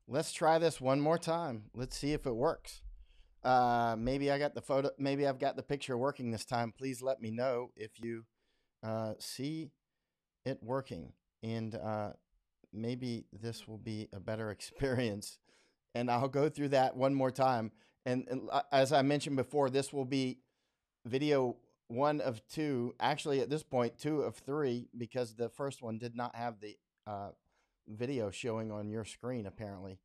Let's try this one more time. Let's see if it works. Maybe I got the photo. Maybe I've got the picture working this time. Please let me know if you see it working, and maybe this will be a better experience. And I'll go through that one more time. And as I mentioned before, this will be video one of two. Actually, at this point, two of three, because the first one did not have the video showing on your screen, apparently.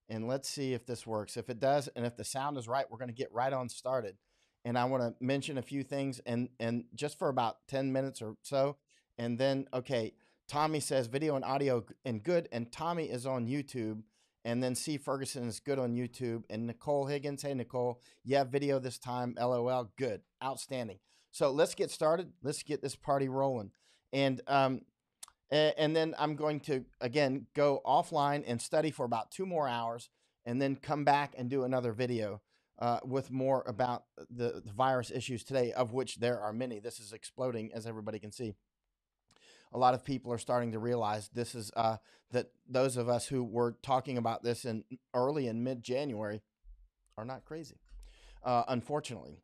And let's see if this works. If it does, and if the sound is right, we're going to get right on started. And I want to mention a few things, and just for about 10 minutes or so. And then, okay, Tommy says video and audio and good, and Tommy is on YouTube. And then C. Ferguson is good on YouTube. And Nicole Higgins, hey, Nicole, yeah, video this time, LOL, good, outstanding. So let's get started. Let's get this party rolling. And then I'm going to, again, go offline and study for about 2 more hours and then come back and do another video with more about the virus issues today, of which there are many. This is exploding, as everybody can see. A lot of people are starting to realize this is that those of us who were talking about this in early and mid-January are not crazy, unfortunately.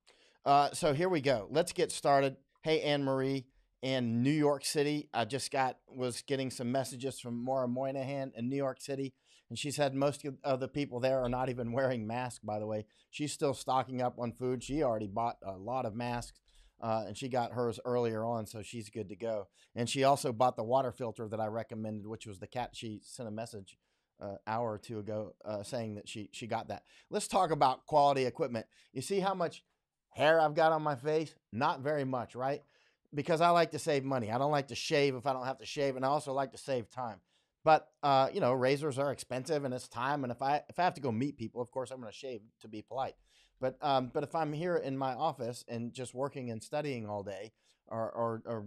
So here we go. Let's get started. Hey, Anne Marie in New York City. I just was getting some messages from Maura Moynihan in New York City, and she said most of the people there are not even wearing masks, by the way. She's still stocking up on food. She already bought a lot of masks, and she got hers earlier on, so she's good to go. And she also bought the water filter that I recommended, which was the cat. She sent a message hour or two ago saying that she got that. Let's talk about quality equipment. You see how much hair I've got on my face? Not very much, right? Because I like to save money. I don't like to shave if I don't have to shave, and I also like to save time. But you know, razors are expensive, and it's time. And if I have to go meet people, of course, I'm going to shave to be polite. But if I'm here in my office and just working and studying all day, or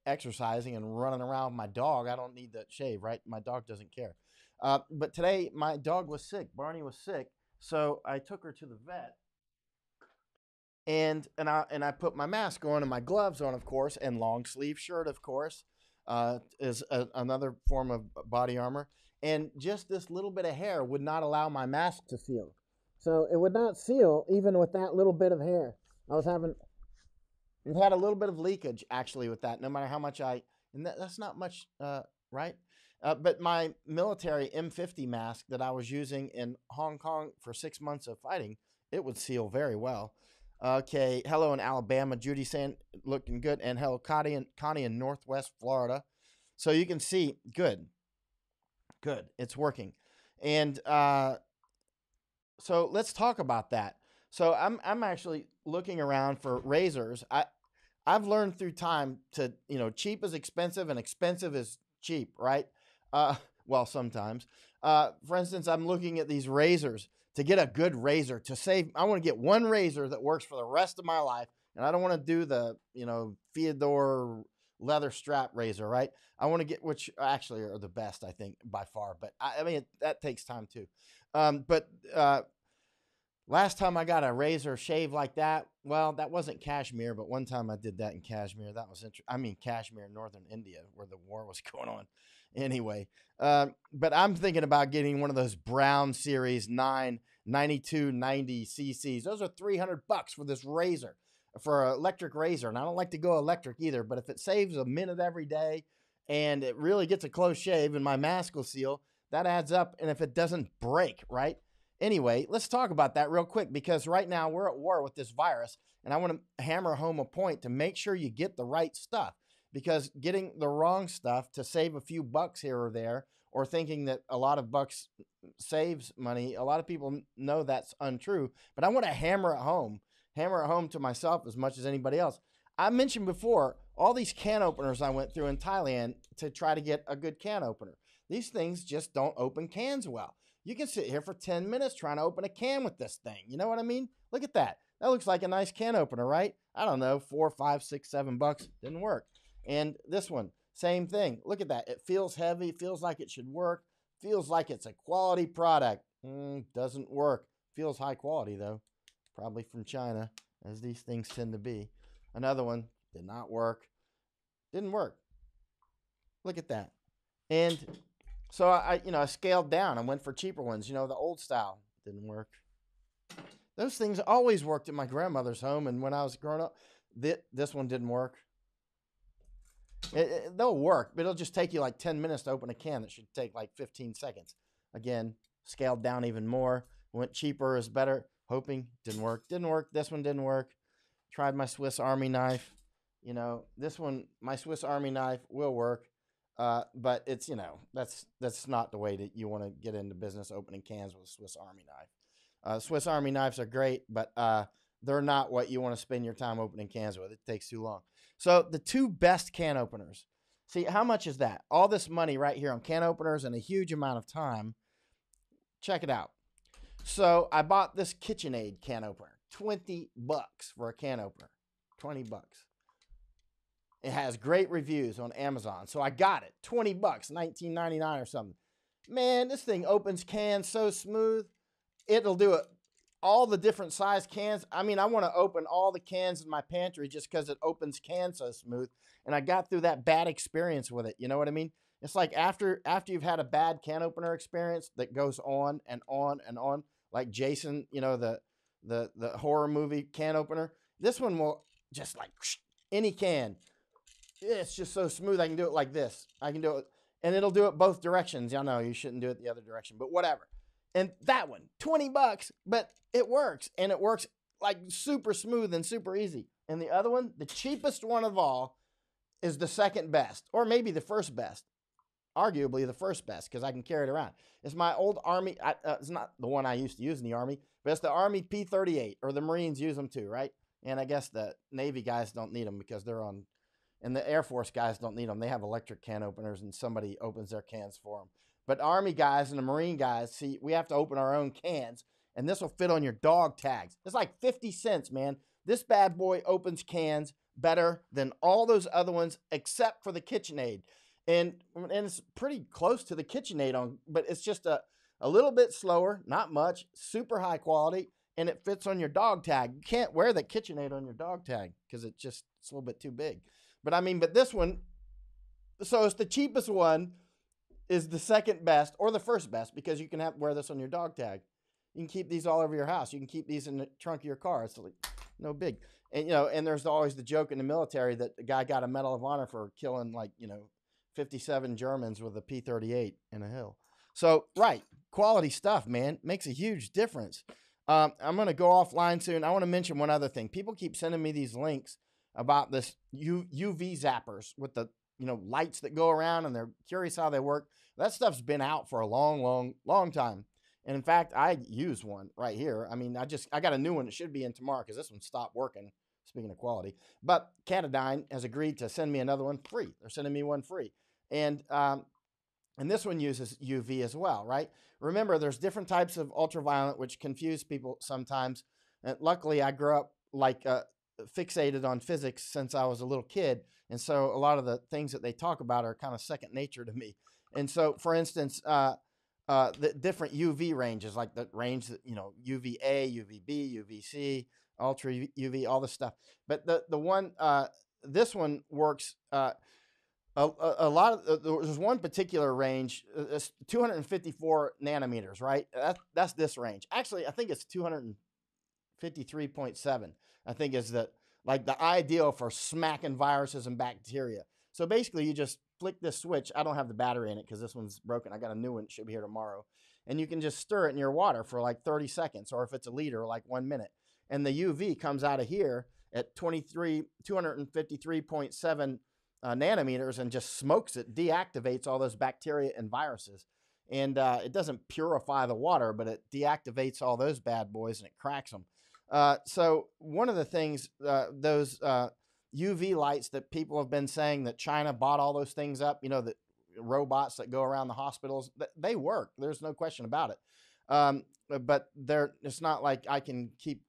exercising and running around with my dog, I don't need to shave, right? My dog doesn't care. But today my dog was sick. Barney was sick, so I took her to the vet, and I put my mask on and my gloves on, of course, and long sleeve shirt, of course, is another form of body armor. And just this little bit of hair would not allow my mask to seal, so it would not seal even with that little bit of hair. I was having We've had a little bit of leakage actually with that. No matter how much and that's not much, right? But my military M50 mask that I was using in Hong Kong for 6 months of fighting, it would seal very well. Okay, hello in Alabama, Judy saying looking good, and hello Connie in Northwest Florida. So you can see, good, it's working, and so let's talk about that. So I'm actually looking around for razors. I've learned through time to, cheap is expensive and expensive is cheap, right? Well, sometimes. For instance, I'm looking at these razors to get a good razor to save. I want to get one razor that works for the rest of my life. And I don't want to do the, Theodore leather strap razor, right? I want to get, which actually are the best, I think, by far. But I mean, that takes time too. But last time I got a razor shave like that, well, that wasn't Kashmir, but one time I did that in Kashmir. That was Kashmir, northern India, where the war was going on. Anyway, but I'm thinking about getting one of those Brown Series 9 9290 cc's. Those are $300 for this razor, for an electric razor. And I don't like to go electric either, but if it saves a minute every day and it really gets a close shave and my mask will seal, that adds up. And if it doesn't break, right? Anyway, let's talk about that real quick, because right now we're at war with this virus, and I want to hammer home a point to make sure you get the right stuff, because getting the wrong stuff to save a few bucks here or there, or thinking that a lot of bucks saves money, a lot of people know that's untrue, but I want to hammer it home to myself as much as anybody else. I mentioned before all these can openers I went through in Thailand to try to get a good can opener. These things just don't open cans well. You can sit here for 10 minutes trying to open a can with this thing. You know what I mean? Look at that. That looks like a nice can opener, right? I don't know, $4, $5, $6, $7. Didn't work. And this one, same thing. Look at that. It feels heavy, feels like it should work, feels like it's a quality product. Doesn't work. Feels high quality, though. Probably from China, as these things tend to be. Another one, did not work. Didn't work. Look at that. And So I scaled down and went for cheaper ones. The old style didn't work. Those things always worked at my grandmother's home, and when I was growing up, this one didn't work. They'll work, but it'll just take you like 10 minutes to open a can that should take like 15 seconds. Again, scaled down even more. Went cheaper is better. Hoping didn't work. Didn't work. This one didn't work. Tried my Swiss Army knife. This one, my Swiss Army knife will work. But it's, that's not the way that you want to get into business, opening cans with a Swiss Army knife. Swiss Army knives are great, but they're not what you want to spend your time opening cans with. It takes too long. So the two best can openers. See, how much is that? All this money right here on can openers and a huge amount of time. Check it out. So I bought this KitchenAid can opener. $20 for a can opener. $20. It has great reviews on Amazon. So I got it. $20, $19.99 or something. Man, this thing opens cans so smooth. It'll do it. All the different size cans. I mean, I want to open all the cans in my pantry just because it opens cans so smooth. And I got through that bad experience with it. You know what I mean? It's like after you've had a bad can opener experience that goes on and on and on, like Jason, the horror movie can opener. This one will just like any can. It's just so smooth. I can do it like this. I can do it, and it'll do it both directions. Y'all know you shouldn't do it the other direction, but whatever. And that one, $20, but it works, and it works like super smooth and super easy. And the other one, the cheapest one of all, is the second best, or maybe the first best. Arguably the first best, because I can carry it around. It's my old Army. It's not the one I used to use in the Army, but it's the Army P-38, or the Marines use them too, right? And I guess the Navy guys don't need them because they're on, and the Air Force guys don't need them. They have electric can openers, and somebody opens their cans for them. But Army guys and the Marine guys, see, we have to open our own cans, and this will fit on your dog tags. It's like 50 cents, man. This bad boy opens cans better than all those other ones except for the KitchenAid. And it's pretty close to the KitchenAid, but it's just a little bit slower, not much, super high quality, and it fits on your dog tag. You can't wear the KitchenAid on your dog tag because it's a little bit too big. But this one, so it's the cheapest one, is the second best or the first best because you can wear this on your dog tag. You can keep these all over your house. You can keep these in the trunk of your car. It's like no big. And and there's always the joke in the military that the guy got a Medal of Honor for killing 57 Germans with a P-38 in a hill. So right, quality stuff, man, makes a huge difference. I'm gonna go offline soon. I want to mention one other thing. People keep sending me these links about this UV zappers with the lights that go around, and they're curious how they work. That stuff's been out for a long time. And in fact, I use one right here. I mean, I got a new one. It should be in tomorrow because this one stopped working, speaking of quality. But Catadyne has agreed to send me another one free. They're sending me one free. And this one uses UV as well, right? Remember, there's different types of ultraviolet, which confuse people sometimes. And luckily, I grew up fixated on physics since I was a little kid. And so a lot of the things that they talk about are kind of second nature to me. And so, for instance, the different UV ranges, like the range that, UVA, UVB, UVC, ultra UV, all this stuff. But the one, this one works, a lot of, there's one particular range, 254 nanometers, right? That's this range. Actually, I think it's 253.7, I think is the ideal for smacking viruses and bacteria. So basically you just flick this switch. I don't have the battery in it because this one's broken. I got a new one. It should be here tomorrow. And you can just stir it in your water for like 30 seconds, or if it's a liter, like 1 minute. And the UV comes out of here at 253.7 nanometers and just smokes it, deactivates all those bacteria and viruses. And it doesn't purify the water, but it deactivates all those bad boys and it cracks them. So one of the things, those UV lights that people have been saying that China bought all those things up, the robots that go around the hospitals, they work. There's no question about it. But it's not like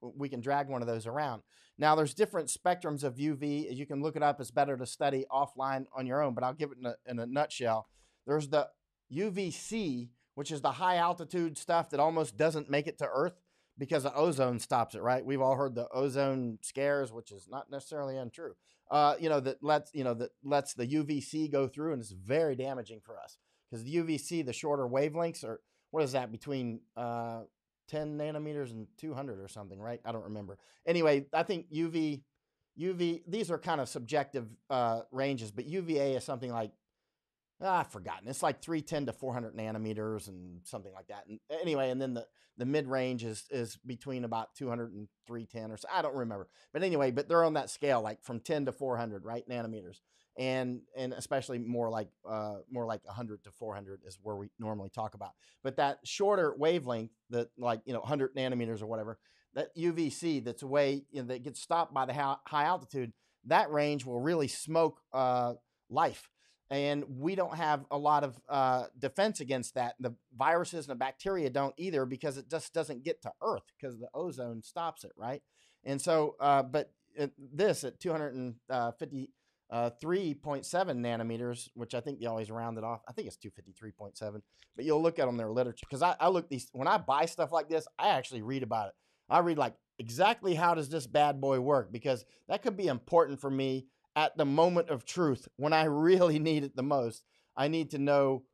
we can drag one of those around. Now there's different spectrums of UV. You can look it up. It's better to study offline on your own, but I'll give it in a nutshell. There's the UVC, which is the high altitude stuff that almost doesn't make it to Earth because the ozone stops it, right? We've all heard the ozone scares, which is not necessarily untrue. That lets the UVC go through, and it's very damaging for us. because the UVC, the shorter wavelengths are, what is that, between 10 nanometers and 200 or something, right? I don't remember. Anyway, I think UV, these are kind of subjective ranges, but UVA is something like, I've forgotten. It's like 310 to 400 nanometers and something like that. And anyway, and then the mid range is between about 200 and 310 or so. I don't remember. But anyway, but they're on that scale, like from 10 to 400, right? Nanometers. And especially more like 100 to 400 is where we normally talk about. But that shorter wavelength, that, like, 100 nanometers or whatever, that UVC that's away, that gets stopped by the high altitude, that range will really smoke life. And we don't have a lot of defense against that. The viruses and the bacteria don't either, because it just doesn't get to Earth because the ozone stops it, right? And so, but this at 253.7 nanometers, which I think they always round it off. I think it's 253.7, but you'll look at them, their literature. Because I look these, when I buy stuff like this, I actually read about it. I read like exactly how does this bad boy work, because that could be important for me at the moment of truth when I really need it the most. I need to know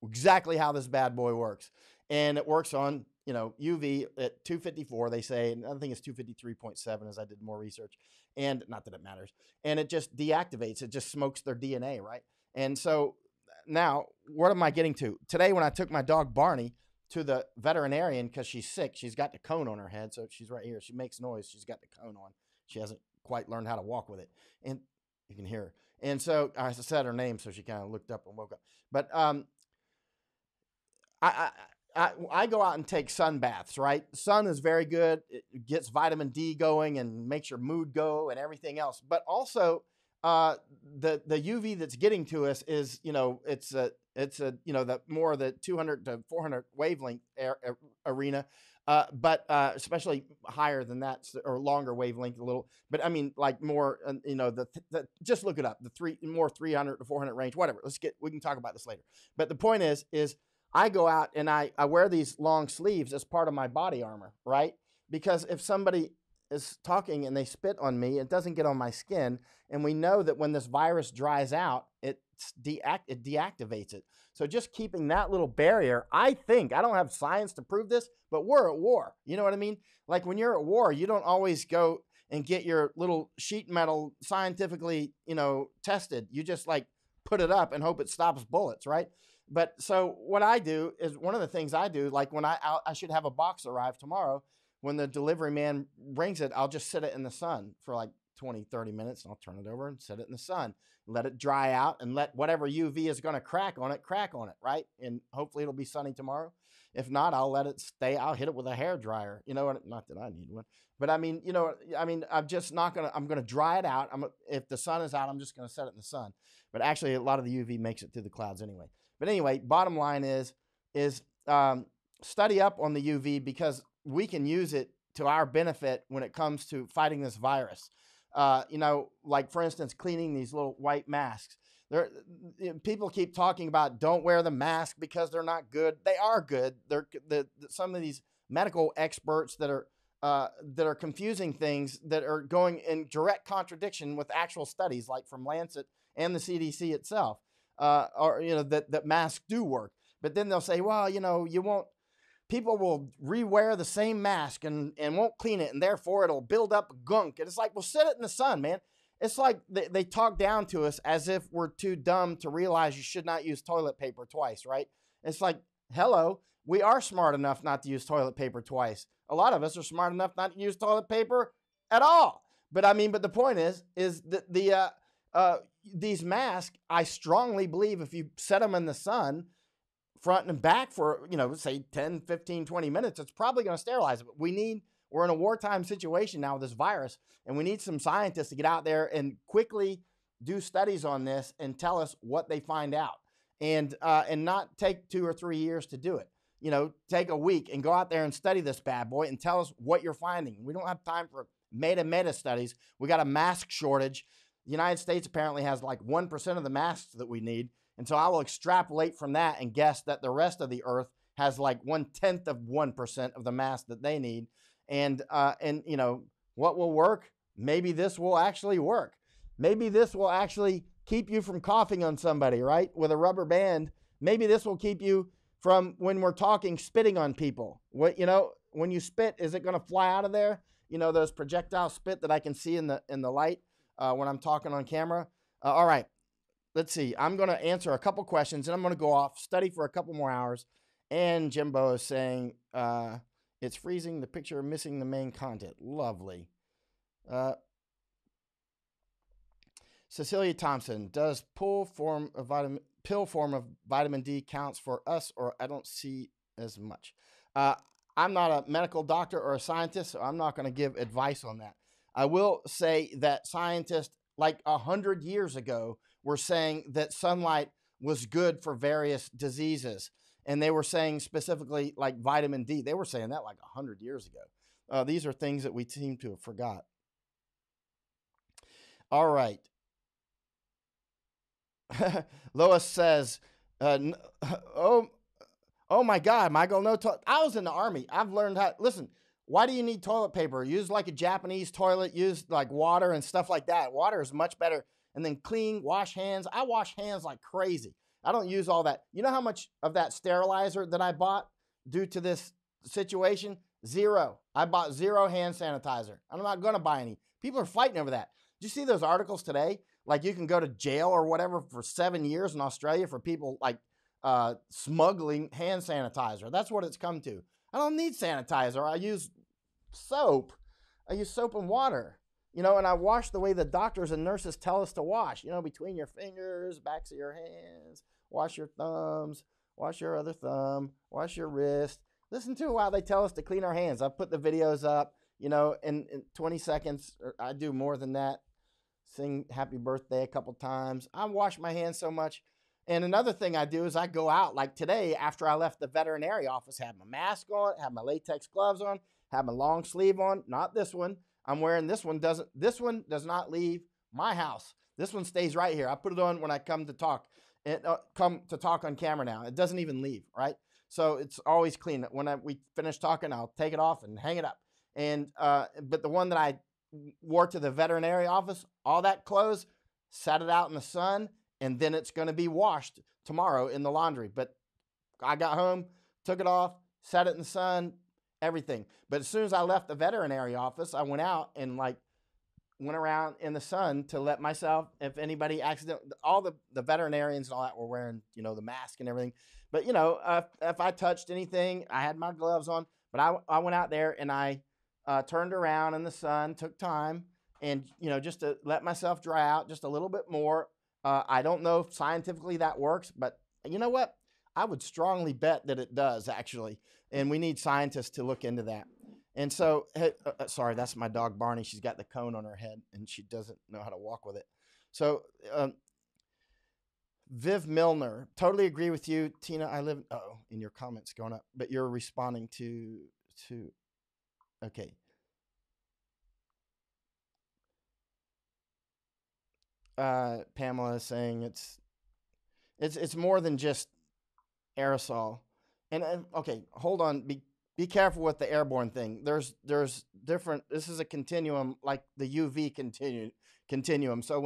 exactly how this bad boy works. And it works on, UV at 254, they say, and I think it's 253.7 as I did more research. And not that it matters. And it just deactivates, it just smokes their DNA, right? And so now, what am I getting to? Today, when I took my dog Barney to the veterinarian because she's sick, she's got the cone on her head. So she's right here. She makes noise. She's got the cone on. She hasn't quite learned how to walk with it. And you can hear her. And so I said her name, so she kind of looked up and woke up. But I go out and take sun baths, right? Sun is very good. It gets vitamin D going and makes your mood go and everything else. But also the UV that's getting to us is, it's the more the 200 to 400 wavelength arena. But especially higher than that, or longer wavelength a little. But I mean, like more, just look it up. The more 300 to 400 range, whatever. We can talk about this later. But the point is I go out and I wear these long sleeves as part of my body armor, right? Because if somebody is talking and they spit on me, it doesn't get on my skin. And we know that when this virus dries out, it deactivates it. So just keeping that little barrier, I don't have science to prove this, but we're at war. You know what I mean? Like when you're at war, you don't always go and get your little sheet metal scientifically, tested. You just like put it up and hope it stops bullets, right? But so what I do is, one of the things I do, like when I should have a box arrive tomorrow, when the delivery man brings it, I'll just sit it in the sun for like 20, 30 minutes, and I'll turn it over and set it in the sun, let it dry out, and let whatever UV is going to crack on it, right? And hopefully it'll be sunny tomorrow. If not, I'll let it stay. I'll hit it with a hair dryer. Not that I need one, but I mean, I'm just not going to, I'm going to dry it out. If the sun is out, I'm just going to set it in the sun. But actually, a lot of the UV makes it through the clouds anyway. But anyway, bottom line is study up on the UV, because we can use it to our benefit when it comes to fighting this virus. Like for instance, cleaning these little white masks. People keep talking about don't wear the mask because they're not good. They are good. Some of these medical experts that are confusing things, that are going in direct contradiction with actual studies, like from Lancet and the CDC itself, that masks do work. But then they'll say, well, you won't. People will rewear the same mask and won't clean it, and therefore it'll build up gunk. And it's like, well, sit it in the sun, man. It's like they talk down to us as if we're too dumb to realize you should not use toilet paper twice, right? It's like, hello, we are smart enough not to use toilet paper twice. A lot of us are smart enough not to use toilet paper at all. But the point is that these masks, I strongly believe if you set them in the sun, front and back for, say 10, 15, 20 minutes, it's probably going to sterilize it. But we're in a wartime situation now with this virus, and we need some scientists to get out there and quickly do studies on this and tell us what they find out, and not take 2 or 3 years to do it. Take a week and go out there and study this bad boy and tell us what you're finding. We don't have time for meta studies. We got a mask shortage. The United States apparently has like 1% of the masks that we need. And so I will extrapolate from that and guess that the rest of the earth has like 1/10 of 1% of the masks that they need. And what will work? Maybe this will actually work. Maybe this will actually keep you from coughing on somebody, right? With a rubber band Maybe this will keep you from, when we're talking, spitting on people. What, when you spit, is it going to fly out of there? Those projectile spit that I can see in the light when I'm talking on camera. All right, let's see. I'm going to answer a couple questions, and I'm going to go off, study for a couple more hours. And Jimbo is saying, it's freezing. The picture missing the main content. Lovely. Cecilia Thompson, does pill form of vitamin D counts for us, or I don't see as much. I'm not a medical doctor or a scientist, so I'm not going to give advice on that. I will say that scientists like 100 years ago were saying that sunlight was good for various diseases. And they were saying specifically like vitamin D. They were saying that like 100 years ago. These are things that we seem to have forgot. All right. Lois says, oh my God, Michael, no toilet. I was in the Army. I've learned how, listen, why do you need toilet paper? Use like a Japanese toilet, use like water and stuff like that. Water is much better. And then clean, wash hands. I wash hands like crazy. I don't use all that. You know how much of that sterilizer that I bought due to this situation? Zero. I bought zero hand sanitizer. I'm not going to buy any. People are fighting over that. Did you see those articles today? Like you can go to jail or whatever for 7 years in Australia for people like smuggling hand sanitizer. That's what it's come to. I don't need sanitizer. I use soap. I use soap and water. And I wash the way the doctors and nurses tell us to wash. Between your fingers, backs of your hands, wash your thumbs, wash your other thumb, wash your wrist. Listen to how they tell us to clean our hands. I've put the videos up, in 20 seconds. Or I do more than that. Sing happy birthday a couple times. I wash my hands so much. And another thing I do is I go out, like today after I left the veterinary office, have my mask on, have my latex gloves on, have my long sleeve on. Not this one. I'm wearing this one. This one does not leave my house. This one stays right here. I put it on when I come to talk. Come to talk on camera now. It doesn't even leave, right? So it's always clean. When we finish talking, I'll take it off and hang it up. And but the one that I wore to the veterinary office, all that clothes, sat it out in the sun, and then it's going to be washed tomorrow in the laundry. But I got home, took it off, sat it in the sun, everything. But as soon as I left the veterinary office, I went out and went around in the sun to let myself, if anybody accidentally, all the veterinarians and all that were wearing, the mask and everything. But, if I touched anything, I had my gloves on. But I went out there and I turned around in the sun, took time, and, just to let myself dry out just a little bit more. I don't know if scientifically that works, but you know what? I would strongly bet that it does, actually. And we need scientists to look into that. And so, sorry, that's my dog, Barney. She's got the cone on her head, and she doesn't know how to walk with it. So, Viv Milner, totally agree with you. Tina, in your comments going up, but you're responding to okay. Pamela is saying it's more than just aerosol. And okay, hold on. Be careful with the airborne thing. There's different. This is a continuum, like the UV continuum. So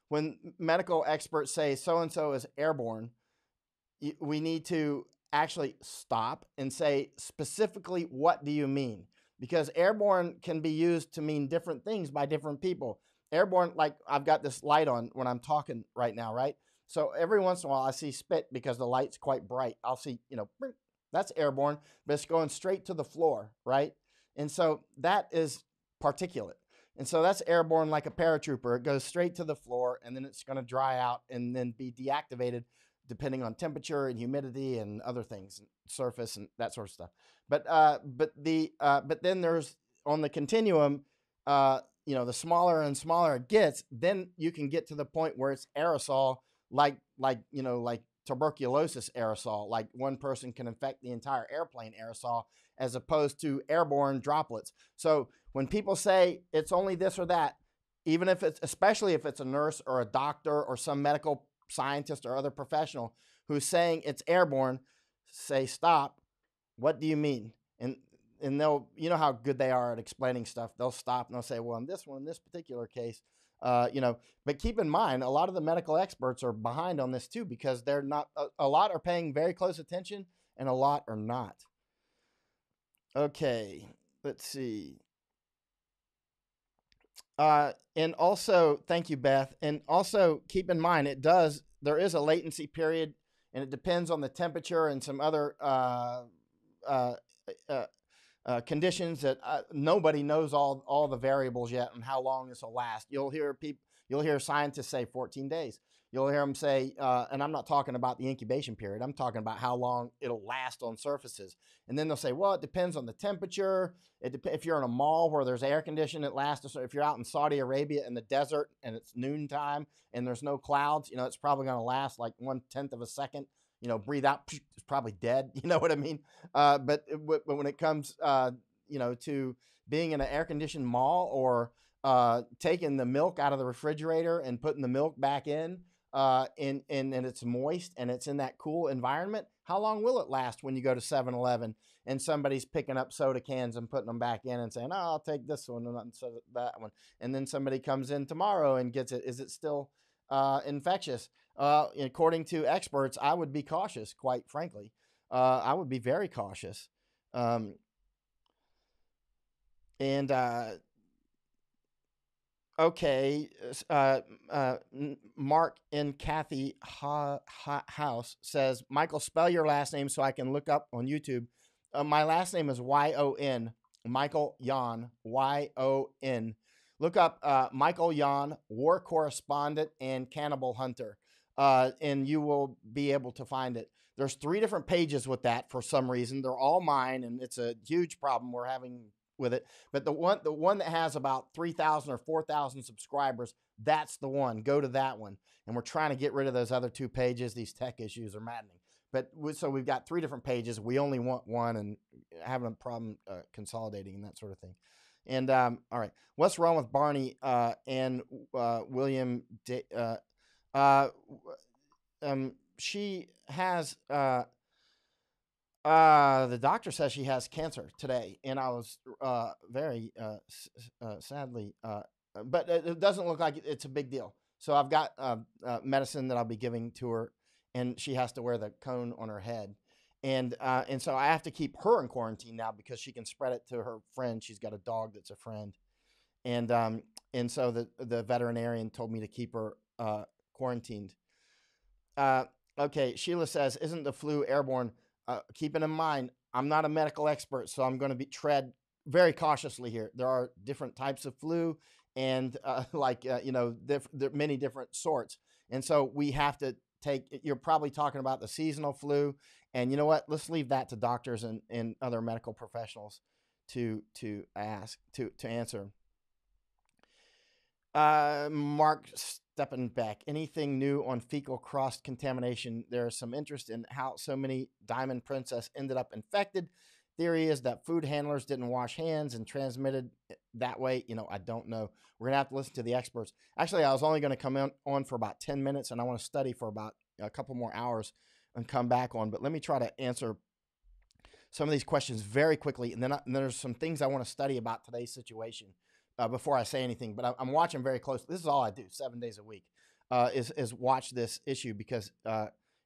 when medical experts say so and so is airborne, we need to actually stop and say specifically, what do you mean? Because airborne can be used to mean different things by different people. Airborne, like I've got this light on when I'm talking right now, right? So every once in a while I see spit because the light's quite bright. I'll see, that's airborne, but it's going straight to the floor, right? And so that is particulate. And so that's airborne like a paratrooper. It goes straight to the floor, and then it's going to dry out and then be deactivated depending on temperature and humidity and other things, surface and that sort of stuff. But then there's on the continuum, the smaller and smaller it gets, then you can get to the point where it's aerosol, like tuberculosis aerosol, like one person can infect the entire airplane aerosol, as opposed to airborne droplets. So when people say it's only this or that, even if especially if it's a nurse or a doctor or some medical scientist or other professional who's saying it's airborne, say, stop. What do you mean? And they'll, how good they are at explaining stuff. They'll stop and they'll say, well, in this particular case, You know, but keep in mind, a lot of the medical experts are behind on this too because they're not. A lot are paying very close attention, and a lot are not. Okay, let's see. And also, thank you, Beth. And also, keep in mind, there is a latency period, and it depends on the temperature and some other uh, uh, conditions that nobody knows all the variables yet and how long this will last. You'll hear scientists say 14 days. You'll hear them say, and I'm not talking about the incubation period. I'm talking about how long it'll last on surfaces. And then they'll say, well, it depends on the temperature. If you're in a mall where there's air conditioning, it lasts. If you're out in Saudi Arabia in the desert and it's noontime and there's no clouds, it's probably going to last like 1/10 of a second. Breathe out, it's probably dead. You know what I mean? But when it comes, to being in an air conditioned mall or taking the milk out of the refrigerator and putting the milk back and it's moist and it's in that cool environment, how long will it last when you go to 7-Eleven and somebody's picking up soda cans and putting them back in and saying, oh, I'll take this one and that one. And then somebody comes in tomorrow and gets it. Is it still infectious? According to experts, I would be cautious, quite frankly. I would be very cautious. Um, and Okay, Mark and Kathy House says, Michael, spell your last name so I can look up on YouTube. My last name is Y-O-N, Michael Yon, Y-O-N. Look up Michael Yon, war correspondent and cannibal hunter, and you will be able to find it. There's 3 different pages with that for some reason. They're all mine, and it's a huge problem we're having with it. But the one that has about 3,000 or 4,000 subscribers, that's the one. Go to that one. And we're trying to get rid of those other 2 pages. These tech issues are maddening. But so we've got 3 different pages. We only want one and having a problem consolidating and that sort of thing. And all right, what's wrong with Barney and William? She has the doctor says she has cancer today, and I was very sadly, but it doesn't look like it's a big deal. So I've got medicine that I'll be giving to her, and she has to wear the cone on her head, and so I have to keep her in quarantine now because she can spread it to her friend. She's got a dog that's a friend, and so the veterinarian told me to keep her quarantined. Uh, okay, Sheila says, "Isn't the flu airborne?" Keeping in mind, I'm not a medical expert, so I'm going to tread very cautiously here. There are different types of flu, and there are many different sorts, and so we have to take. You're probably talking about the seasonal flu, and you know what? Let's leave that to doctors and other medical professionals to answer. Mark Steppenbeck, anything new on fecal cross contamination? There's some interest in how so many Diamond Princess ended up infected. Theory is that food handlers didn't wash hands and transmitted that way. I don't know. We're going to have to listen to the experts. Actually, I was only going to come on for about 10 minutes, and I want to study for about a couple more hours and come back on. But let me try to answer some of these questions very quickly, and then there's some things I want to study about today's situation before I say anything. But I'm watching very closely. This is all I do 7 days a week, is watch this issue because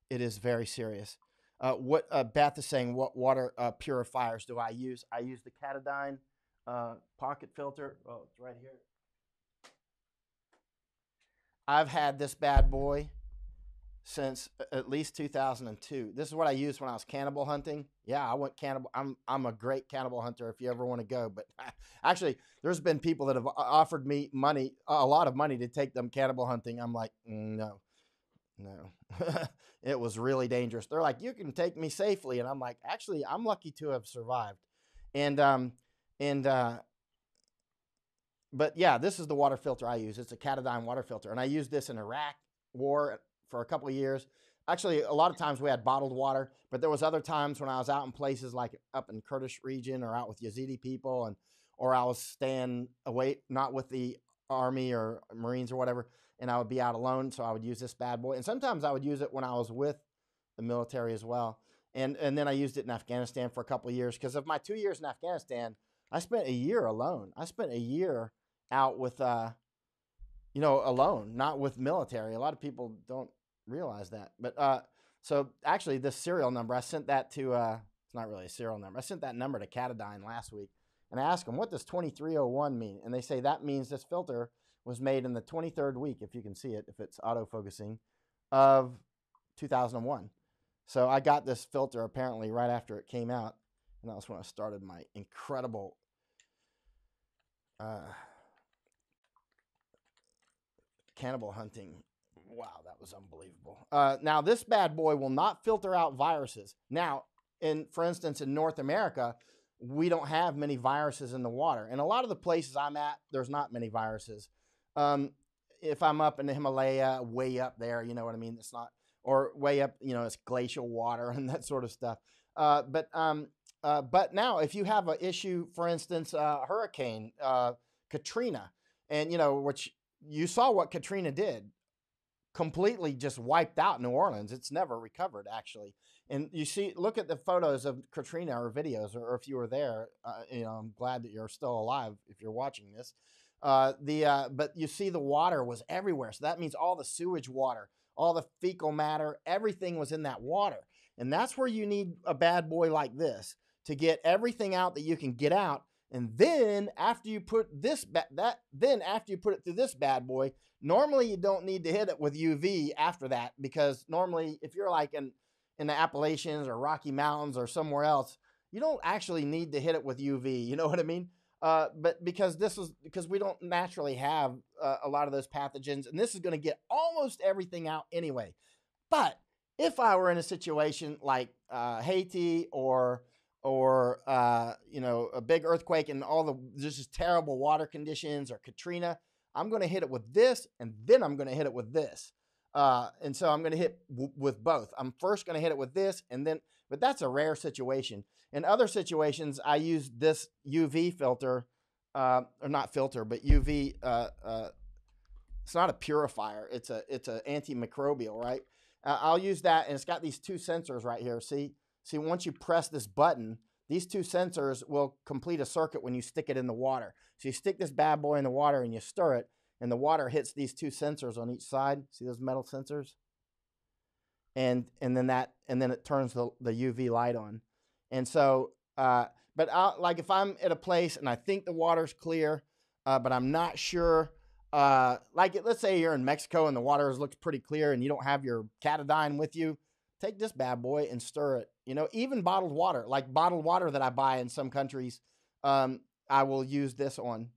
it is very serious. What Beth is saying, what water purifiers do I use? I use the Katadyn pocket filter. Oh, it's right here. I've had this bad boy since at least 2002. This is what I used when I was cannibal hunting. Yeah, I went cannibal. I'm a great cannibal hunter if you ever want to go. But actually, there's been people that have offered me money, a lot of money, to take them cannibal hunting. I'm like, no. It was really dangerous. They're like, you can take me safely, and I'm like, actually, I'm lucky to have survived. And and but yeah, this is the water filter I use. It's a Katadyn water filter, and I used this in Iraq war for a couple of years. Actually, a lot of times we had bottled water, but there was other times when I was out in places like up in Kurdish region or out with Yazidi people, or I was staying away, not with the army or Marines or whatever, and I would be out alone, so I would use this bad boy. And sometimes I would use it when I was with the military as well. And then I used it in Afghanistan for a couple of years because of my 2 years in Afghanistan. I spent a year alone. I spent a year out with alone, not with military. A lot of people don't realize that. But so actually, this serial number, I sent that to. It's not really a serial number. I sent that number to Catadine last week, and I asked them, what does 2301 mean? And they say that means this filter was made in the 23rd week, if you can see it, if it's autofocusing, of 2001. So I got this filter apparently right after it came out, and that was when I started my incredible cannibal hunting. Wow, that was unbelievable. Now, this bad boy will not filter out viruses. Now, for instance, in North America, we don't have many viruses in the water. And a lot of the places I'm at, there's not many viruses. If I'm up in the Himalaya, way up there, you know what I mean? It's not, or way up, it's glacial water and that sort of stuff. But now, if you have an issue, for instance, Hurricane Katrina, and which you saw what Katrina did, completely just wiped out New Orleans. It's never recovered, actually. And you see, look at the photos of Katrina or videos, or if you were there, I'm glad that you're still alive if you're watching this. But you see the water was everywhere. So that means all the sewage water, all the fecal matter, everything was in that water. And that's where you need a bad boy like this to get everything out that you can get out. And then after you put after you put it through this bad boy, normally you don't need to hit it with UV after that, because normally if you're like in the Appalachians or Rocky Mountains or somewhere else, you don't actually need to hit it with UV. You know what I mean? But because we don't naturally have a lot of those pathogens, and this is going to get almost everything out anyway. But if I were in a situation like Haiti or a big earthquake and just terrible water conditions, or Katrina, I'm going to hit it with this, and then I'm going to hit it with this. And so I'm going to hit with both. I'm first going to hit it with this, but that's a rare situation. In other situations, I use this UV filter, or not filter, but UV. It's not a purifier. It's a antimicrobial, right? I'll use that, and it's got these two sensors right here. See, once you press this button, these two sensors will complete a circuit when you stick it in the water. So you stick this bad boy in the water and you stir it, and the water hits these two sensors on each side. See those metal sensors? And then it turns the UV light on. And so, but like if I'm at a place and I think the water's clear, but I'm not sure. Let's say you're in Mexico and the water looks pretty clear and you don't have your Catadine with you, take this bad boy and stir it. Even bottled water, like bottled water that I buy in some countries, I will use this on.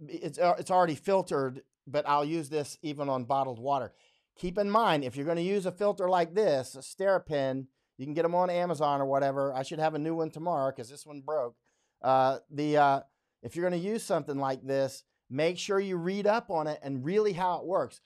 It's already filtered, but I'll use this even on bottled water. Keep in mind, if you're going to use a filter like this, a Steripin, you can get them on Amazon or whatever. I should have a new one tomorrow because this one broke. If you're going to use something like this, make sure you read up on it and really how it works.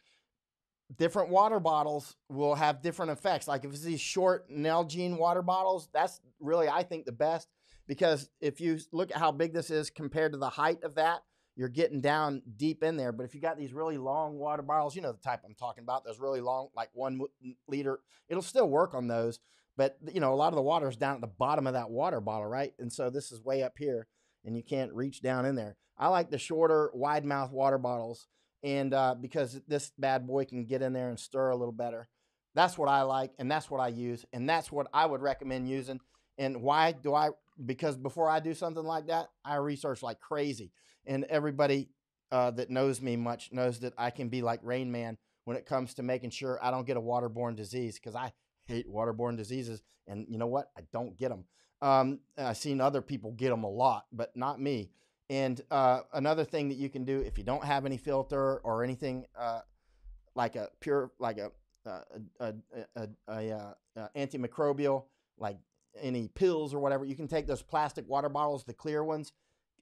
Different water bottles will have different effects. Like if it's these short Nalgene water bottles, that's really, I think, the best, because if you look at how big this is compared to the height of that, you're getting down deep in there. But if you got these really long water bottles, the type I'm talking about, those really long, like 1 liter, it'll still work on those. But, a lot of the water is down at the bottom of that water bottle, right? And so this is way up here, and you can't reach down in there. I like the shorter, wide mouth water bottles, and because this bad boy can get in there and stir a little better. That's what I like, and that's what I use, and that's what I would recommend using. And why do I? Because before I do something like that, I research like crazy. And everybody that knows me much knows that I can be like Rain Man when it comes to making sure I don't get a waterborne disease, because I hate waterborne diseases. And you know what? I don't get them. I've seen other people get them a lot, but not me. And another thing that you can do if you don't have any filter or anything like a pure, like a antimicrobial, like any pills or whatever, you can take those plastic water bottles, the clear ones,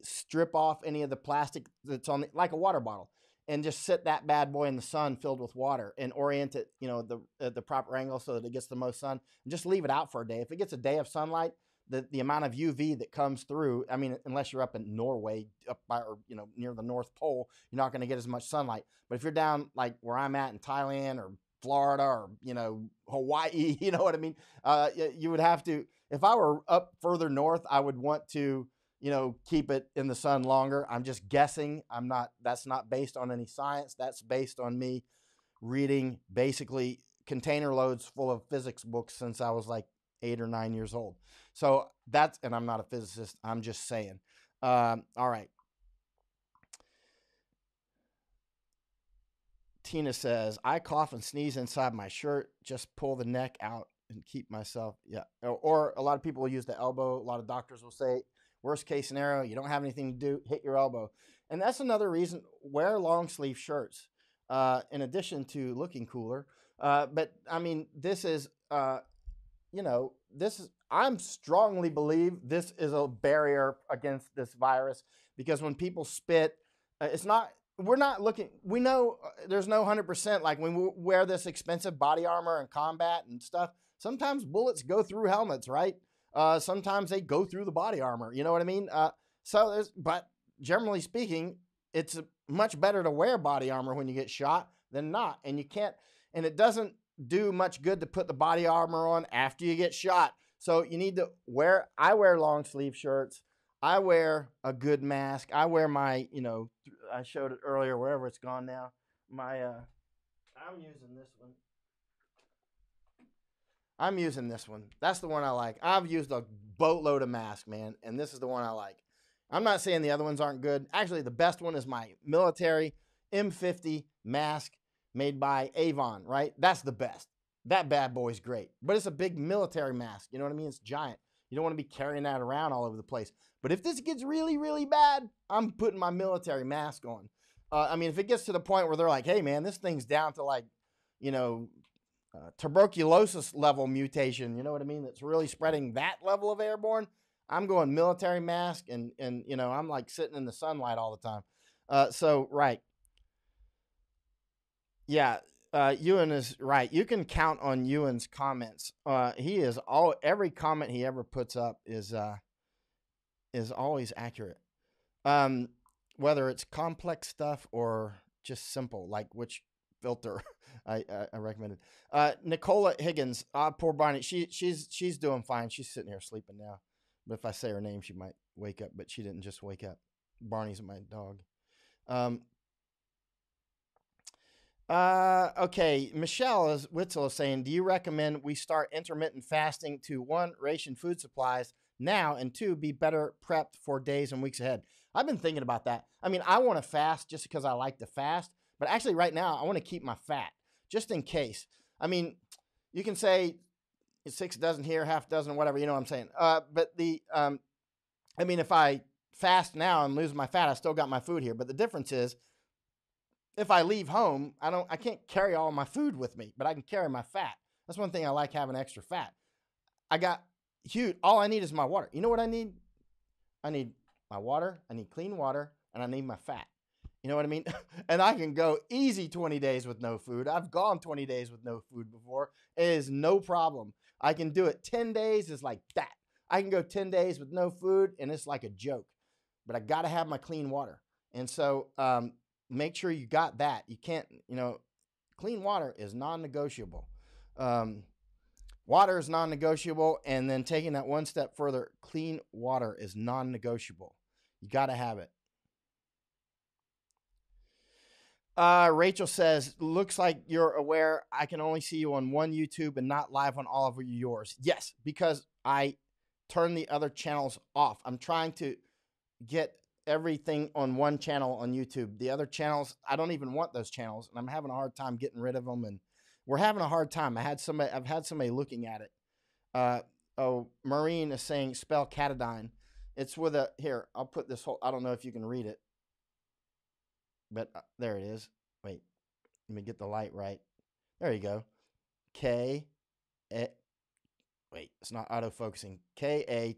strip off any of the plastic that's on like a water bottle, and just sit that bad boy in the sun filled with water and orient it, the proper angle so that it gets the most sun, and just leave it out for a day. If it gets a day of sunlight, the amount of UV that comes through, I mean, unless you're up in Norway, up by, or near the North Pole, you're not going to get as much sunlight. But if you're down like where I'm at in Thailand or Florida or Hawaii, you know what I mean? You would have to. If I were up further north, I would want to keep it in the sun longer. I'm just guessing. That's not based on any science. That's based on me reading basically container loads full of physics books since I was like 8 or 9 years old. So and I'm not a physicist. I'm just saying. All right. Tina says, I cough and sneeze inside my shirt. Just pull the neck out and keep myself. Yeah. Or a lot of people will use the elbow. A lot of doctors will say, worst case scenario, you don't have anything to do, hit your elbow. And that's another reason, wear long sleeve shirts, in addition to looking cooler. But I mean, this is, I'm strongly believe this is a barrier against this virus, because when people spit, we're not looking, we know there's no 100%, like when we wear this expensive body armor and combat and stuff, sometimes bullets go through helmets, right? Sometimes they go through the body armor, you know what I mean? But generally speaking, it's much better to wear body armor when you get shot than not. And it doesn't do much good to put the body armor on after you get shot. So you need to I wear long sleeve shirts. I wear a good mask. I wear my, I showed it earlier, wherever it's gone now. I'm using this one. That's the one I like. I've used a boatload of masks, man, and this is the one I like. I'm not saying the other ones aren't good. Actually, the best one is my military M50 mask made by Avon, right? That's the best. That bad boy's great. But it's a big military mask. You know what I mean? It's giant. You don't want to be carrying that around all over the place. But if this gets really, really bad, I'm putting my military mask on. If it gets to the point where they're like, hey, man, this thing's down to like, tuberculosis level mutation, you know what I mean? That's really spreading that level of airborne. I'm going military mask and I'm like sitting in the sunlight all the time. Right. Yeah. Ewan is right. You can count on Ewan's comments. Every comment he ever puts up is always accurate. Whether it's complex stuff or just simple, like which filter I recommended. Nicola Higgins, poor Barney. She's doing fine. She's sitting here sleeping now. But if I say her name, she might wake up. But she didn't just wake up. Barney's my dog. Okay. Michelle Witzel is saying, do you recommend we start intermittent fasting to 1, ration food supplies now, and 2, be better prepped for days and weeks ahead? I've been thinking about that. I want to fast just because I like to fast, but actually right now I want to keep my fat just in case. You can say 6 dozen here, half dozen, whatever, you know what I'm saying? But if I fast now and lose my fat, I still got my food here. But the difference is, if I leave home, I can't carry all my food with me, but I can carry my fat. That's one thing I like, having extra fat. I got huge. All I need is my water. You know what I need? I need my water. I need clean water, and I need my fat. You know what I mean? And I can go easy 20 days with no food. I've gone 20 days with no food before. It is no problem. I can do it 10 days. It's like that. I can go 10 days with no food, and it's like a joke. But I got to have my clean water. And so make sure you got that. You can't, clean water is non-negotiable. Water is non-negotiable. And then taking that one step further, clean water is non-negotiable. You got to have it. Rachel says, looks like you're aware I can only see you on one YouTube and not live on all of yours. Yes, because I turn the other channels off. I'm trying to get everything on one channel on YouTube. The other channels, I don't even want those channels, and I'm having a hard time getting rid of them, and we're having a hard time. I've had somebody looking at it. Maureen is saying spell Catadine. It's with here, I'll put this whole, I don't know if you can read it. But there it is. Wait, let me get the light right. There you go. Wait, it's not autofocusing. Katadyn.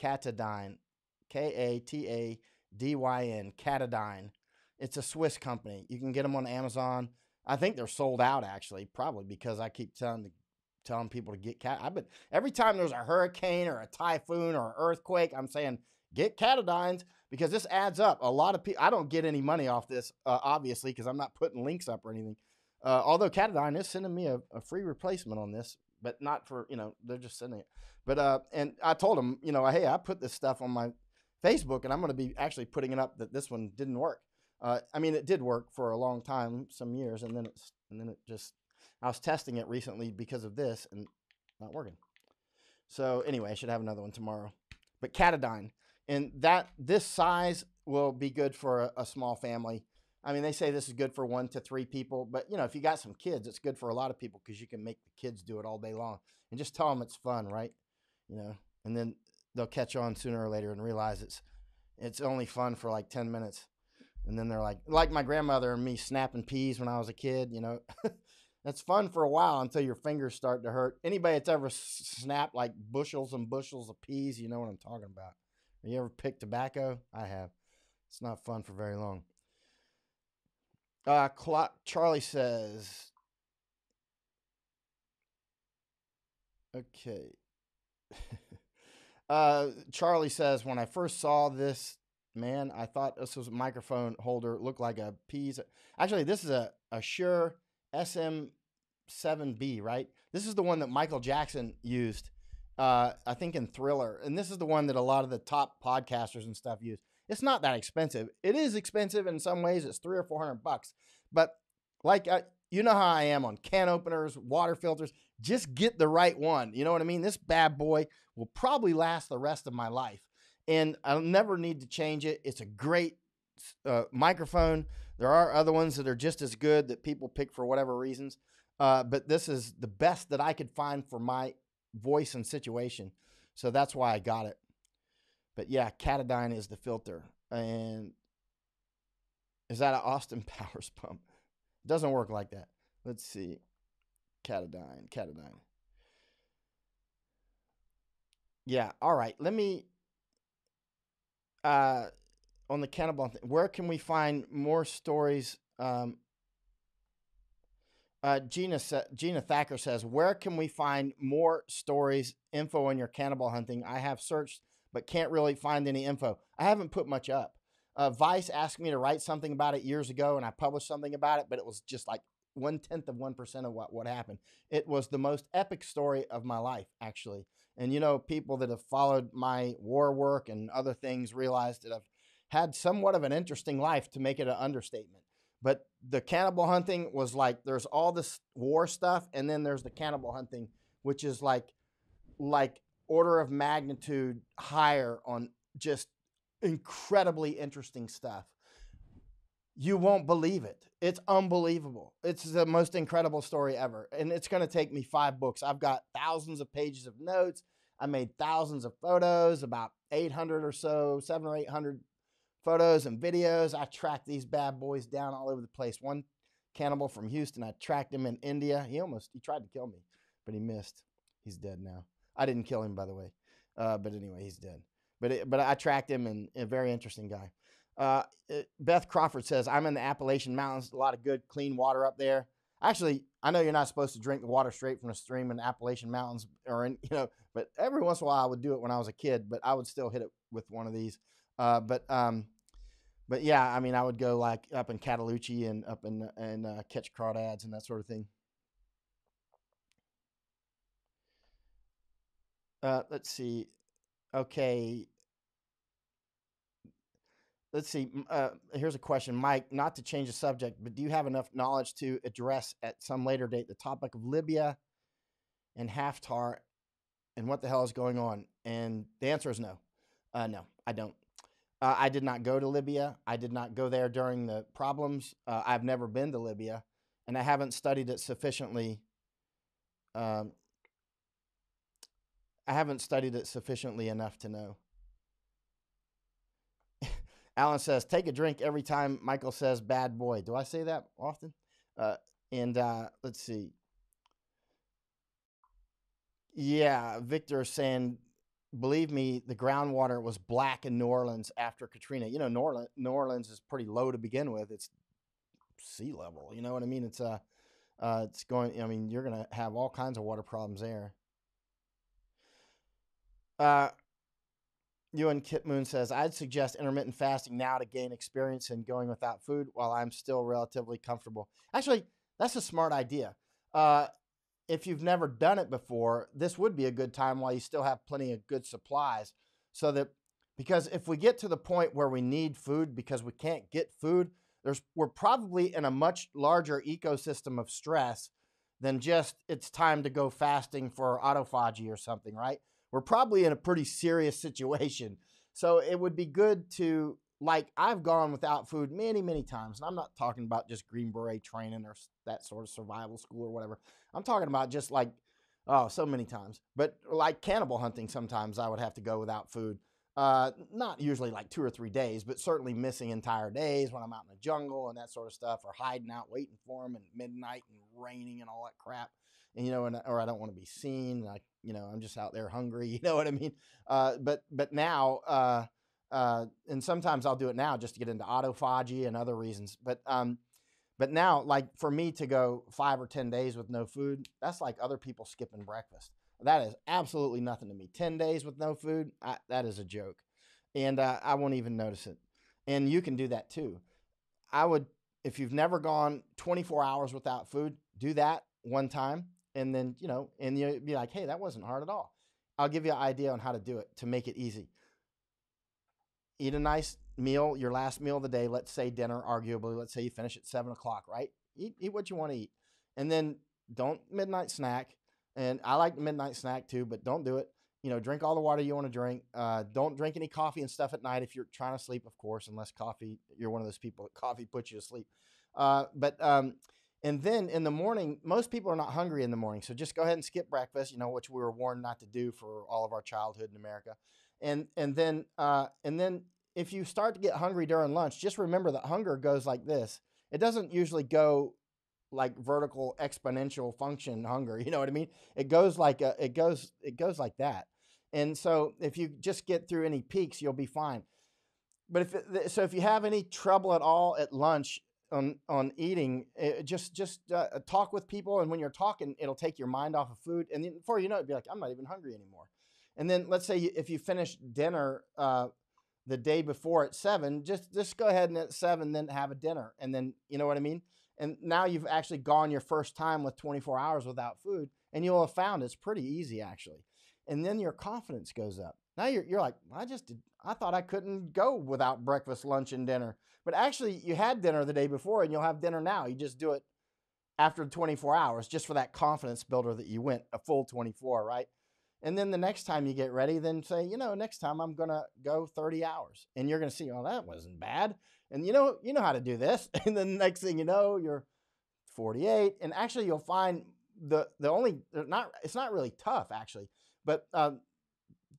Catadyn. Katadyn. Catadyn. It's a Swiss company. You can get them on Amazon. I think they're sold out, actually, probably because I keep telling people to get but every time there's a hurricane or a typhoon or an earthquake, I'm saying get Catadyns, because this adds up. A lot of people, I don't get any money off this, obviously, because I'm not putting links up or anything. Although Catadyn is sending me a free replacement on this but not for, they're just sending it. But and I told them, hey, I put this stuff on my Facebook, and I'm going to be actually putting it up that this one didn't work. I mean, it did work for a long time, some years, and then it just, I was testing it recently because of this and not working. So anyway, I should have another one tomorrow. But Catadine, and this size will be good for a small family. I mean, they say this is good for 1 to 3 people, but if you got some kids, it's good for a lot of people because you can make the kids do it all day long and just tell them it's fun, right? And then they'll catch on sooner or later and realize it's only fun for like 10 minutes. And then they're like my grandmother and me snapping peas when I was a kid, That's fun for a while until your fingers start to hurt. Anybody that's ever snapped like bushels and bushels of peas, you know what I'm talking about. Have you ever picked tobacco? I have. It's not fun for very long. Charlie says, okay. Charlie says, when I first saw this, man, I thought this was a microphone holder. It looked like a peas. Actually, this is a Shure SM7B, right? This is the one that Michael Jackson used, I think in Thriller. And this is the one that a lot of the top podcasters and stuff use. It's not that expensive. It is expensive in some ways. It's $300 or $400. But like, you know how I am on can openers, water filters. Just get the right one. You know what I mean? This bad boy will probably last the rest of my life. And I'll never need to change it. It's a great microphone. There are other ones that are just as good that people pick for whatever reasons. But this is the best that I could find for my voice and situation. So that's why I got it. But yeah, Catadine is the filter. And is that an Austin Powers pump? It doesn't work like that. Let's see. Catadine. Yeah, all right. Let me, on the cannibal thing, where can we find more stories? Gina Thacker says, where can we find more stories, info on your cannibal hunting? I have searched, but can't really find any info. I haven't put much up. Vice asked me to write something about it years ago, and I published something about it, but it was just like 1/10 of 1% of what happened. It was the most epic story of my life, actually. And people that have followed my war work and other things realize that I've had somewhat of an interesting life, to make it an understatement. But the cannibal hunting was like, there's all this war stuff, and then there's the cannibal hunting, which is like order of magnitude higher on just incredibly interesting stuff. You won't believe it. It's unbelievable. It's the most incredible story ever. And it's going to take me 5 books. I've got thousands of pages of notes. I made thousands of photos, about 800 or so, 700 or 800 photos and videos. I tracked these bad boys down all over the place. One cannibal from Houston, I tracked him in India. He tried to kill me, but he missed. He's dead now. I didn't kill him, by the way. But anyway, he's dead. But I tracked him, and a very interesting guy. Beth Crawford says, I'm in the Appalachian Mountains. A lot of good, clean water up there. Actually, I know you're not supposed to drink the water straight from a stream in the Appalachian Mountains, but every once in a while I would do it when I was a kid, but I would still hit it with one of these. But yeah, I mean, I would go like up in Cataloochee and up in catch crawdads and that sort of thing. Let's see. Okay. Let's see. Here's a question, Mike. Not to change the subject, but do you have enough knowledge to address at some later date the topic of Libya and Haftar and what the hell is going on? And the answer is no. No, I don't. I did not go to Libya. I did not go there during the problems. I've never been to Libya, and I haven't studied it sufficiently. I haven't studied it sufficiently enough to know. Alan says, take a drink every time Michael says bad boy. Do I say that often? And let's see. Yeah, Victor is saying, believe me, the groundwater was black in New Orleans after Katrina. New Orleans is pretty low to begin with. It's sea level. You know what I mean? It's going, I mean, you're going to have all kinds of water problems there. Ewan Kitmoon says, I'd suggest intermittent fasting now to gain experience in going without food while I'm still relatively comfortable. Actually, that's a smart idea. if you've never done it before, this would be a good time while you still have plenty of good supplies. So that, because if we get to the point where we need food because we can't get food, we're probably in a much larger ecosystem of stress than just it's time to go fasting for autophagy or something, right? We're probably in a pretty serious situation. So it would be good to, like, I've gone without food many, many times. And I'm not talking about just Green Beret training or that sort of survival school or whatever. I'm talking about just like, oh, so many times. But like cannibal hunting, sometimes I would have to go without food. Not usually like 2 or 3 days, but certainly missing entire days when I'm out in the jungle and that sort of stuff, or hiding out waiting for them and midnight and raining and all that crap. And or I don't want to be seen. Like, I'm just out there hungry. You know what I mean? But now, and sometimes I'll do it now just to get into autophagy and other reasons. But now, like for me to go 5 or 10 days with no food, that's like other people skipping breakfast. That is absolutely nothing to me. 10 days with no food, that is a joke. And I won't even notice it. And you can do that too. I would, if you've never gone 24 hours without food, do that one time. And then, and you'll be like, hey, that wasn't hard at all. I'll give you an idea on how to do it to make it easy. Eat a nice meal, your last meal of the day, let's say dinner, arguably, let's say you finish at 7 o'clock, right? Eat what you want to eat. And then don't midnight snack. And I like the midnight snack too, but don't do it. Drink all the water you want to drink. Don't drink any coffee and stuff at night if you're trying to sleep, of course, unless you're one of those people that coffee puts you to sleep. And then in the morning, most people are not hungry in the morning. So just go ahead and skip breakfast, which we were warned not to do for all of our childhood in America. And then if you start to get hungry during lunch, just remember that hunger goes like this. It doesn't usually go like vertical exponential function hunger. You know what I mean? It goes like it goes like that. And so if you just get through any peaks, you'll be fine. But if you have any trouble at all at lunch on eating, just talk with people, and when you're talking, it'll take your mind off of food, and then before you know it, it'll be like, I'm not even hungry anymore. And then let's say if you finish dinner the day before at 7, just go ahead and at 7 then have a dinner, and then you know what I mean. And now you've actually gone your first time with 24 hours without food, and you'll have found it's pretty easy actually. And then your confidence goes up. Now you're like, I thought I couldn't go without breakfast, lunch, and dinner. But actually you had dinner the day before, and you'll have dinner now. You just do it after 24 hours just for that confidence builder that you went a full 24, right? And then the next time you get ready, then say, next time I'm going to go 30 hours. And you're going to see, oh, that wasn't bad. And you know how to do this. And then the next thing you know, you're 48. And actually you'll find it's not really tough actually, but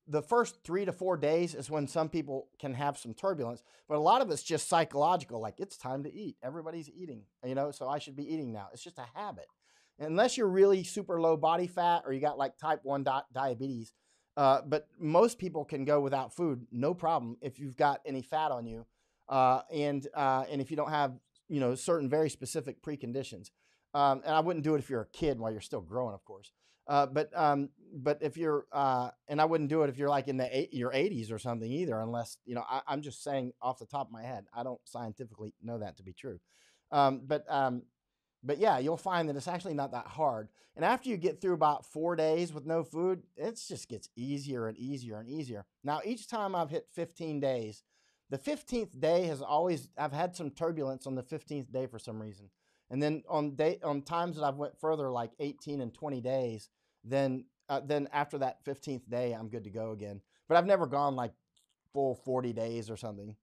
the first 3 to 4 days is when some people can have some turbulence, but a lot of it's just psychological. Like, it's time to eat. Everybody's eating, so I should be eating now. It's just a habit. Unless you're really super low body fat or you got like type 1 diabetes. But most people can go without food, no problem, if you've got any fat on you. And if you don't have, certain very specific preconditions. And I wouldn't do it if you're a kid while you're still growing, of course. But if you're, and I wouldn't do it if you're like in your 80s or something either, unless, I'm just saying off the top of my head, I don't scientifically know that to be true. But yeah, you'll find that it's actually not that hard. And after you get through about 4 days with no food, it just gets easier and easier and easier. Now, each time I've hit 15 days, the 15th day I've had some turbulence on the 15th day for some reason. And then on times that I've went further, like 18 and 20 days, then after that 15th day, I'm good to go again. But I've never gone like full 40 days or something.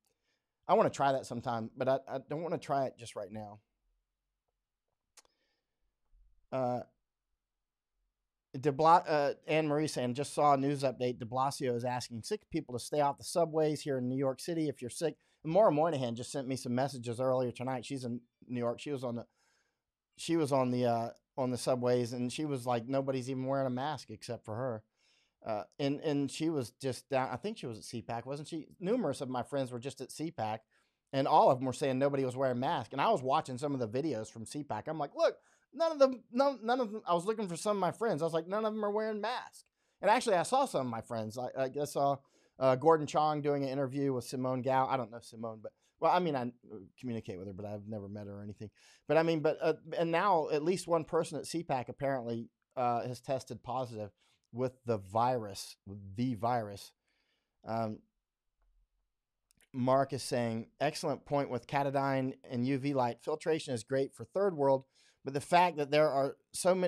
I want to try that sometime, but I don't want to try it just right now. Anne Marie saying, just saw a news update. De Blasio is asking sick people to stay off the subways here in New York City if you're sick. And Maura Moynihan just sent me some messages earlier tonight. She's in New York. She was on the subways, and she was like, nobody's even wearing a mask except for her. And she was just down. I think she was at CPAC, wasn't she? Numerous of my friends were just at CPAC, and all of them were saying nobody was wearing masks. And I was watching some of the videos from CPAC. I'm like, look. None of them. I was looking for some of my friends. I was like, none of them are wearing masks. And actually, I saw some of my friends. I saw Gordon Chong doing an interview with Simone Gao. I don't know Simone, but I communicate with her, but I've never met her or anything. But and now at least one person at CPAC apparently has tested positive with the virus. Um, Mark is saying, excellent point with catadine and UV light. Filtration is great for third world, but the fact that there are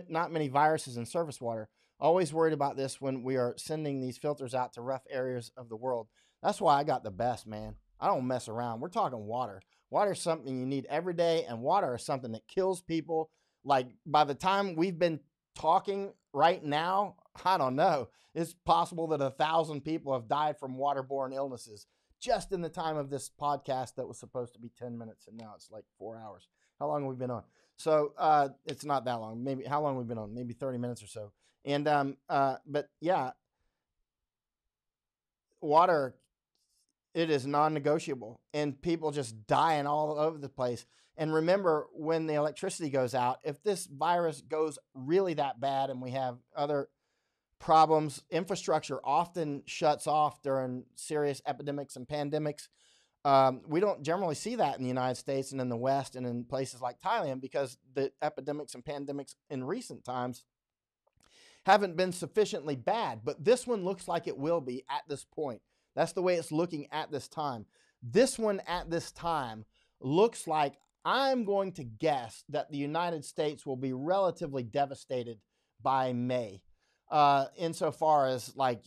not many viruses in surface water, always worried about this when we are sending these filters out to rough areas of the world. That's why I got the best, man. I don't mess around. We're talking water. Water is something you need every day, and water is something that kills people. Like, by the time we've been talking right now, I don't know. It's possible that 1,000 people have died from waterborne illnesses just in the time of this podcast that was supposed to be 10 minutes, and now it's like 4 hours. How long have we been on? So it's not that long. Maybe how long we've been on? Maybe 30 minutes or so. And but yeah, water, it is non-negotiable, and people just dying all over the place. And remember, when the electricity goes out, if this virus goes really that bad and we have other problems, infrastructure often shuts off during serious epidemics and pandemics. We don't generally see that in the United States and in the West and in places like Thailand, because the epidemics and pandemics in recent times haven't been sufficiently bad. But this one looks like it will be at this point. That's the way it's looking at this time. This one at this time looks like, I'm going to guess that the United States will be relatively devastated by May. Insofar as, like,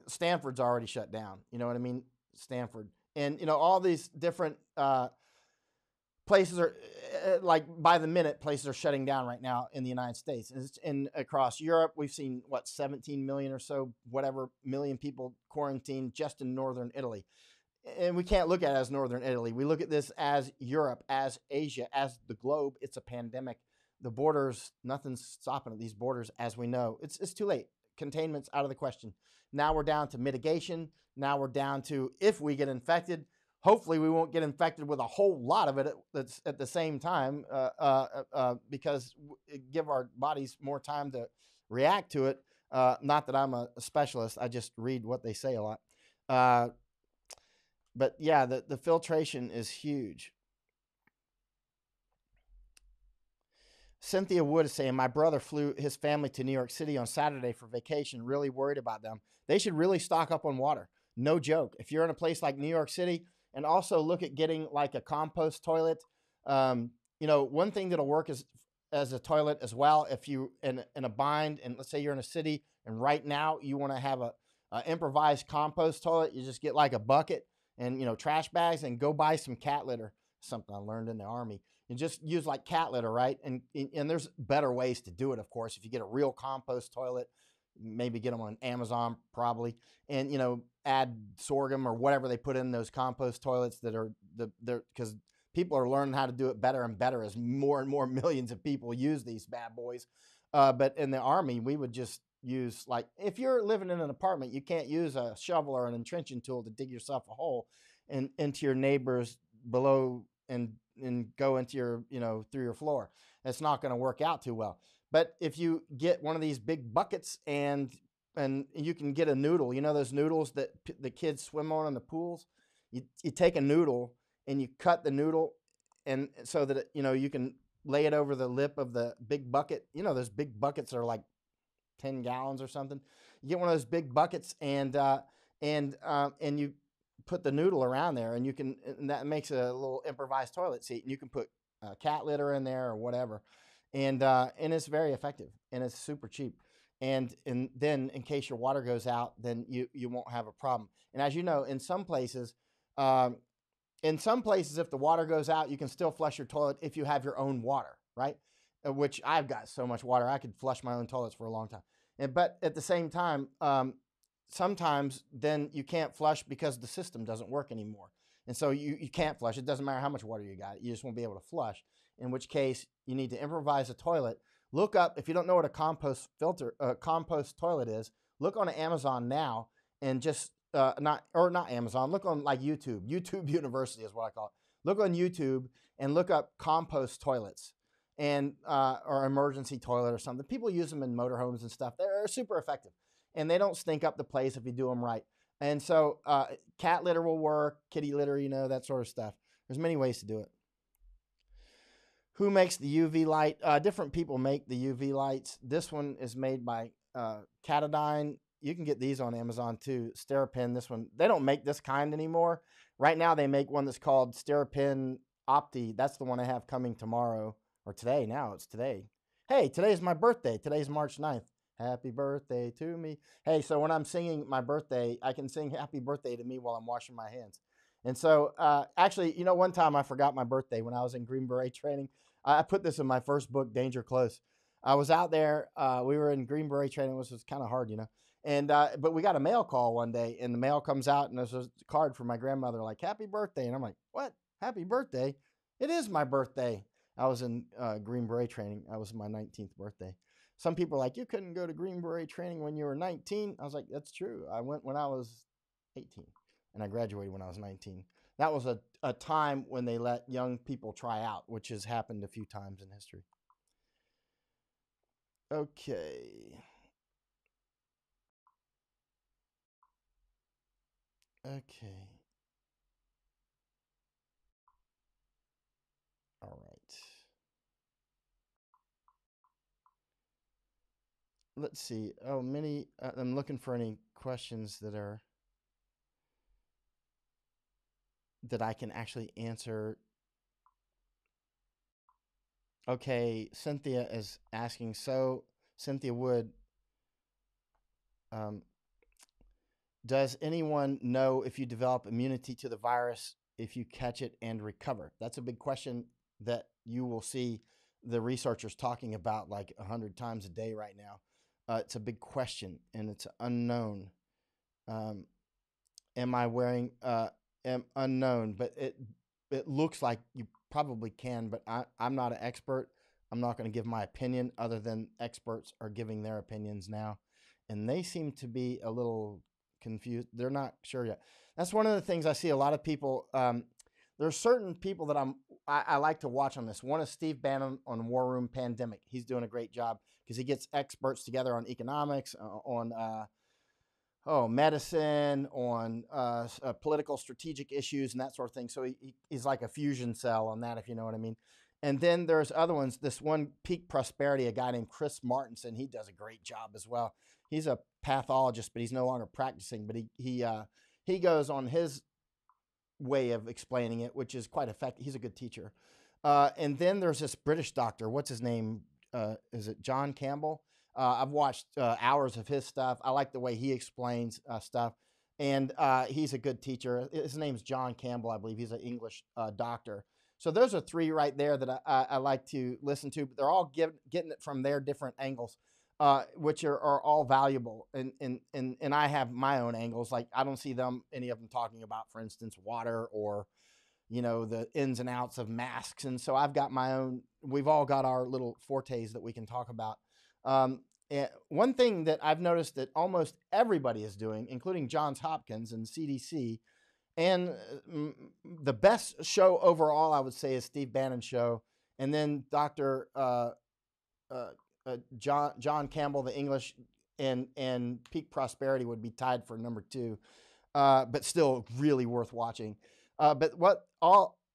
Stanford's already shut down. You know what I mean? Stanford. And, all these different places are, like, by the minute, places are shutting down right now in the United States. And across Europe, we've seen, 17 million or so, whatever, million people quarantined just in northern Italy. And we can't look at it as northern Italy. We look at this as Europe, as Asia, as the globe. It's a pandemic. The borders, nothing's stopping at these borders, as we know. It's too late. Containment's out of the question. Now we're down to mitigation. Now we're down to, if we get infected, hopefully we won't get infected with a whole lot of it that's at the same time, because it give our bodies more time to react to it. Not that I'm a specialist. I just read what they say a lot. But yeah, the filtration is huge. Cynthia Wood is saying, my brother flew his family to New York City on Saturday for vacation, really worried about them. They should really stock up on water. No joke. If you're in a place like New York City, and also look at getting like a compost toilet. One thing that'll work as a toilet as well, if you in a bind, and let's say you're in a city and right now you want to have a improvised compost toilet, you just get like a bucket and trash bags and go buy some cat litter. Something I learned in the Army. And just use like cat litter, right? And there's better ways to do it, of course. If you get a real compost toilet, maybe get them on Amazon probably, and add sorghum or whatever they put in those compost toilets that are because people are learning how to do it better and better as more and more millions of people use these bad boys. But in the Army, we would just use, like, if you're living in an apartment, you can't use a shovel or an entrenching tool to dig yourself a hole and into your neighbors below and go into your, through your floor. It's not going to work out too well. But if you get one of these big buckets and you can get a noodle, those noodles that the kids swim on in the pools, you take a noodle and you cut the noodle, and so that you can lay it over the lip of the big bucket. Those big buckets are like 10 gallons or something. You get one of those big buckets and you put the noodle around there, and that makes a little improvised toilet seat, and you can put cat litter in there or whatever, and it's very effective, and it's super cheap, and then in case your water goes out, then you won't have a problem. And as you know, in some places, if the water goes out, you can still flush your toilet if you have your own water, right? Which I've got so much water, I could flush my own toilets for a long time. But at the same time, sometimes then you can't flush because the system doesn't work anymore. And so you can't flush. It doesn't matter how much water you got. You just won't be able to flush, in which case you need to improvise a toilet. Look up, if you don't know what a compost toilet is, look on Amazon now, and just not Amazon, look on like YouTube. YouTube University is what I call it. Look on YouTube and look up compost toilets, and or emergency toilet or something. People use them in motorhomes and stuff. They're super effective, and they don't stink up the place if you do them right. And so cat litter will work, kitty litter, that sort of stuff. There's many ways to do it. Who makes the UV light? Different people make the UV lights. This one is made by Catadine. You can get these on Amazon too. Sterapin, this one, they don't make this kind anymore. Right now they make one that's called Sterapin Opti. That's the one I have coming tomorrow or today. Now it's today. Hey, today's my birthday. Today's March 9th. Happy birthday to me. Hey, so when I'm singing my birthday, I can sing happy birthday to me while I'm washing my hands. And so actually, one time I forgot my birthday when I was in Green Beret training. I put this in my first book, Danger Close. I was out there. We were in Green Beret training, which was kind of hard, And but we got a mail call one day, and the mail comes out, and there's a card from my grandmother, like "Happy birthday," and I'm like, "What? Happy birthday? It is my birthday." I was in Green Beret training. I was my 19th birthday. Some people are like, "You couldn't go to Green Beret training when you were 19." I was like, "That's true. I went when I was 18, and I graduated when I was 19." That was a time when they let young people try out, which has happened a few times in history. Okay. Okay. All right. Let's see. Oh, many. I'm looking for any questions that I can actually answer. Okay, Cynthia is asking. So, Cynthia Wood, um, does anyone know if you develop immunity to the virus if you catch it and recover? That's a big question that you will see the researchers talking about like 100 times a day right now. It's a big question and it's unknown. Um, am I wearing am unknown, but it looks like you probably can, but I'm not an expert. I'm not going to give my opinion other than experts are giving their opinions now. And they seem to be a little confused. They're not sure yet. That's one of the things I see a lot of people. There's certain people that I like to watch on this. One is Steve Bannon on War Room Pandemic. He's doing a great job because he gets experts together on economics, on medicine, on political strategic issues and that sort of thing. So he's like a fusion cell on that, if you know what I mean. And then there's other ones. This one, Peak Prosperity, a guy named Chris Martenson, he does a great job as well. He's a pathologist, but he's no longer practicing. But he goes on his way of explaining it, which is quite effective. He's a good teacher. And then there's this British doctor. What's his name? Is it John Campbell? I've watched hours of his stuff. I like the way he explains stuff. And he's a good teacher. His name's John Campbell, I believe. He's an English doctor. So those are three right there that I like to listen to. But they're all getting it from their different angles, which are all valuable. And I have my own angles. Like I don't see any of them talking about, for instance, water or the ins and outs of masks. And so I've got my own. We've all got our little fortes that we can talk about. One thing that I've noticed that almost everybody is doing, including Johns Hopkins and CDC, and the best show overall, I would say, is Steve Bannon's show, and then Dr. John Campbell, the English, and Peak Prosperity would be tied for number 2, but still really worth watching. But what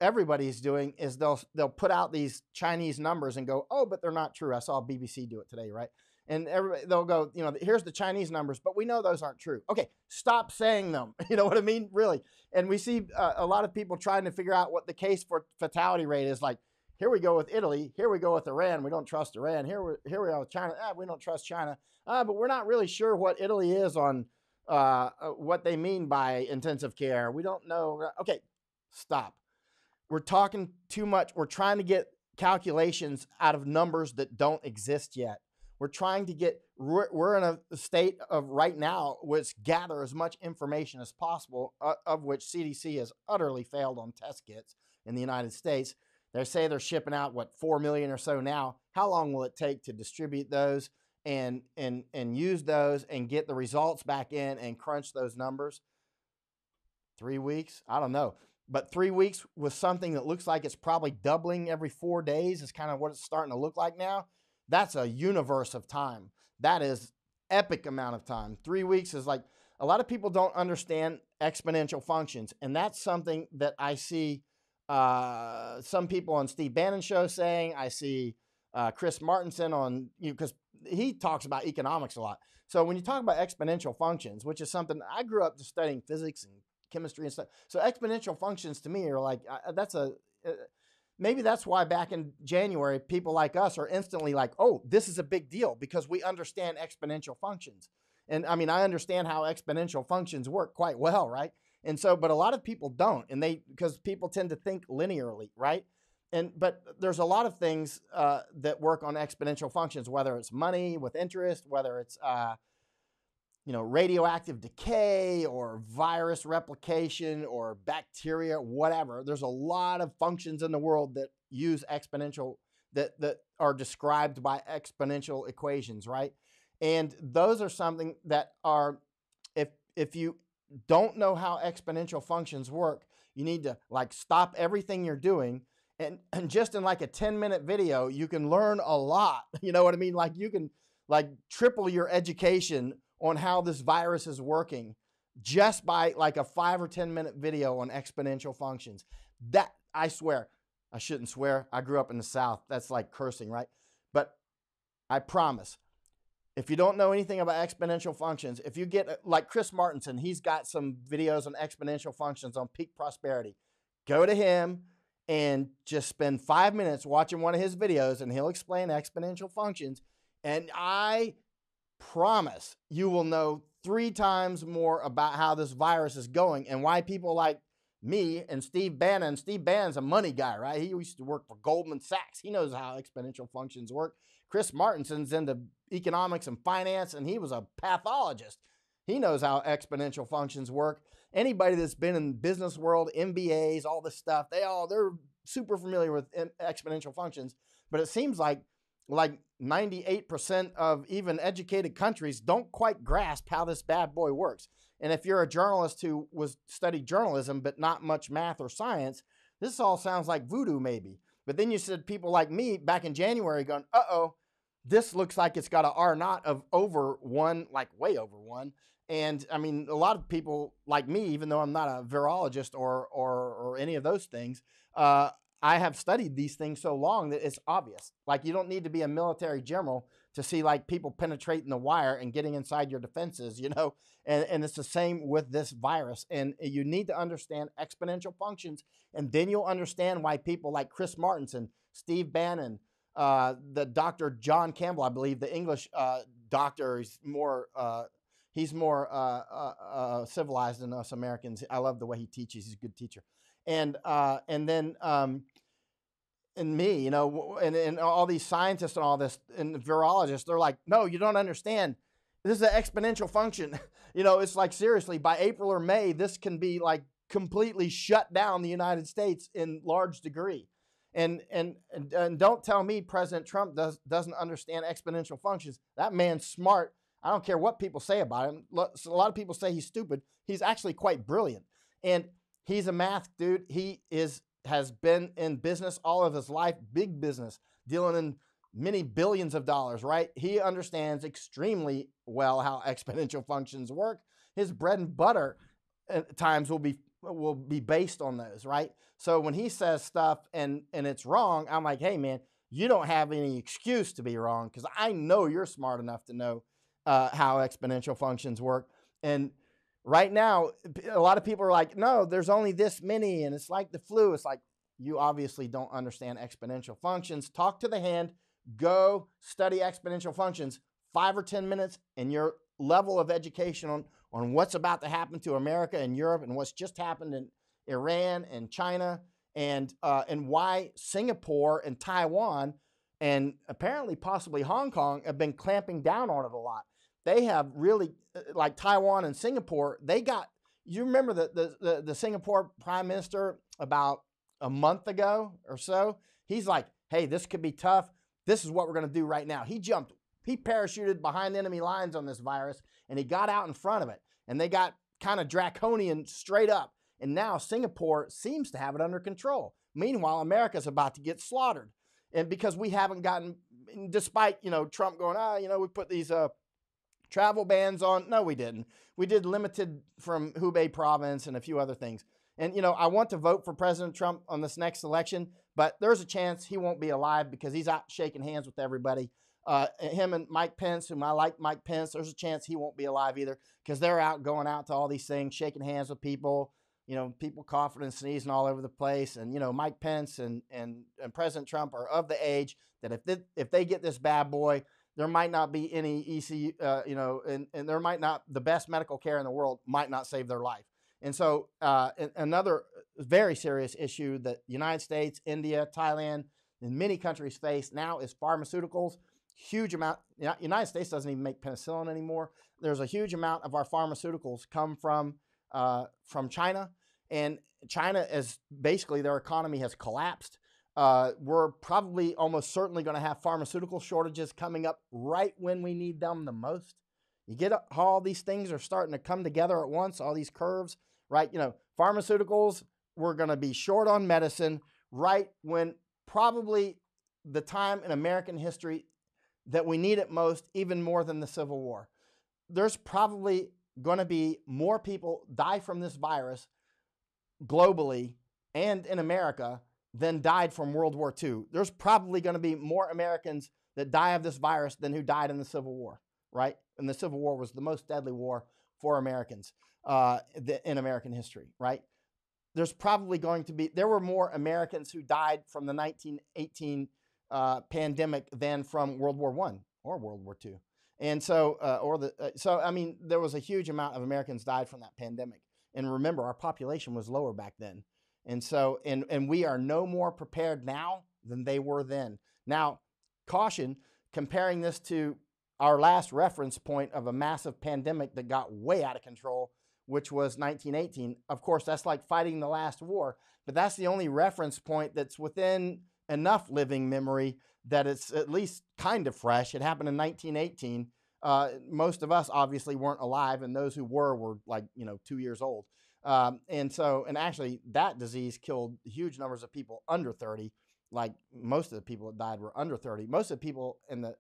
everybody's doing is they'll put out these Chinese numbers and go, oh, but they're not true. I saw BBC do it today, right? And they'll go, here's the Chinese numbers, but we know those aren't true. Okay, stop saying them. You know what I mean? Really. And we see a lot of people trying to figure out what the case for fatality rate is. Like, here we go with Italy. Here we go with Iran. We don't trust Iran. Here we are with China. We don't trust China. But we're not really sure what Italy is on what they mean by intensive care. We don't know. Okay, stop. We're talking too much. We're trying to get calculations out of numbers that don't exist yet. We're trying to we're in a state of right now which gather as much information as possible, of which CDC has utterly failed on test kits in the United States. They say they're shipping out, 4 million or so now. How long will it take to distribute those and use those and get the results back in and crunch those numbers? 3 weeks? I don't know. But 3 weeks with something that looks like it's probably doubling every 4 days is kind of what it's starting to look like now. That's a universe of time. That is epic amount of time. 3 weeks is like, a lot of people don't understand exponential functions. And that's something that I see some people on Steve Bannon's show saying. I see Chris Martenson on, because he talks about economics a lot. So when you talk about exponential functions, which is something I grew up just studying physics and chemistry and stuff. So exponential functions to me are like, maybe that's why back in January, people like us are instantly like, oh, this is a big deal because we understand exponential functions. And I mean, I understand how exponential functions work quite well, right? And so, but a lot of people don't, and because people tend to think linearly, right? But there's a lot of things that work on exponential functions, whether it's money with interest, whether it's radioactive decay or virus replication or bacteria, whatever. There's a lot of functions in the world that use exponential, that are described by exponential equations, right? And those are something that are, if you don't know how exponential functions work, you need to like stop everything you're doing. And just in like a 10-minute video, you can learn a lot. You know what I mean? Like you can like triple your education on how this virus is working just by like a 5 or 10-minute video on exponential functions. That, I swear, I shouldn't swear. I grew up in the South. That's like cursing, right? But I promise, if you don't know anything about exponential functions, if you get like Chris Martenson, he's got some videos on exponential functions on peak prosperity. Go to him and just spend 5 minutes watching one of his videos and he'll explain exponential functions. And I promise you will know 3 times more about how this virus is going and why people like me and Steve Bannon. Steve Bannon's a money guy, right? He used to work for Goldman Sachs. He knows how exponential functions work. Chris Martenson's into economics and finance, and he was a pathologist. He knows how exponential functions work. Anybody that's been in business world, MBAs, all this stuff, they're super familiar with exponential functions. But it seems like 98% of even educated countries don't quite grasp how this bad boy works. And if you're a journalist who studied journalism but not much math or science, this all sounds like voodoo maybe. But then you said people like me back in January going, uh-oh, this looks like it's got an R naught of over 1, like way over 1. And I mean, a lot of people like me, even though I'm not a virologist or any of those things, I have studied these things so long that it's obvious. Like you don't need to be a military general to see like people penetrating the wire and getting inside your defenses, and it's the same with this virus. And you need to understand exponential functions, and then you'll understand why people like Chris Martenson, Steve Bannon, the Dr. John Campbell, I believe, the English doctor, is more civilized than us Americans. I love the way he teaches. He's a good teacher. And then and me, and all these scientists and all this and virologists, they're like, no, you don't understand. This is an exponential function. It's like, seriously, by April or May, this can be like completely shut down the United States in large degree. And don't tell me President Trump doesn't understand exponential functions. That man's smart. I don't care what people say about him. A lot of people say he's stupid. He's actually quite brilliant. And he's a math dude. He has been in business all of his life, big business, dealing in many billions of dollars, right? He understands extremely well how exponential functions work. His bread and butter at times will be based on those, right? So when he says stuff and it's wrong, I'm like, hey man, you don't have any excuse to be wrong because I know you're smart enough to know how exponential functions work. And right now, a lot of people are like, no, there's only this many, and it's like the flu. It's like, you obviously don't understand exponential functions. Talk to the hand. Go study exponential functions, 5 or 10 minutes, and your level of education on what's about to happen to America and Europe and what's just happened in Iran and China and why Singapore and Taiwan and apparently possibly Hong Kong have been clamping down on it a lot. They have really, like Taiwan and Singapore, you remember the Singapore Prime Minister about a month ago or so? He's like, hey, this could be tough. This is what we're going to do right now. He parachuted behind enemy lines on this virus, and he got out in front of it. And they got kind of draconian straight up. And now Singapore seems to have it under control. Meanwhile, America's about to get slaughtered. And because we haven't gotten, despite, Trump going, we put these travel bans on. No, we didn't. We did limited from Hubei province and a few other things. And, you know, I want to vote for President Trump on this next election, but there's a chance he won't be alive because he's out shaking hands with everybody. Him and Mike Pence, whom I like Mike Pence, there's a chance he won't be alive either because they're out going out to all these things, shaking hands with people, you know, people coughing and sneezing all over the place. And, you know, Mike Pence and President Trump are of the age that if they get this bad boy, there might not be any ECU, you know, and there might not, the best medical care in the world might not save their life. And so another very serious issue that the United States, India, Thailand, and many countries face now is pharmaceuticals. Huge amount. United States doesn't even make penicillin anymore. There's a huge amount of our pharmaceuticals come from China, and China is basically their economy has collapsed. We're probably almost certainly going to have pharmaceutical shortages coming up right when we need them the most. You get how all these things are starting to come together at once, all these curves, right? You know, pharmaceuticals, we're going to be short on medicine right when probably the time in American history that we need it most, even more than the Civil War. There's probably going to be more people die from this virus globally and in America than died from World War II. There's probably going to be more Americans that die of this virus than who died in the Civil War, right? And the Civil War was the most deadly war for Americans in American history, right? There's probably going to be, there were more Americans who died from the 1918 pandemic than from World War I or World War II. And so, so I mean, there was a huge amount of Americans died from that pandemic. And remember, our population was lower back then. And so, and we are no more prepared now than they were then. Now, caution, comparing this to our last reference point of a massive pandemic that got way out of control, which was 1918. Of course, that's like fighting the last war, but that's the only reference point that's within enough living memory that it's at least kind of fresh. It happened in 1918. Most of us obviously weren't alive, and those who were like, 2 years old. And actually that disease killed huge numbers of people under 30. Like most of the people that died were under 30. Most of the people in the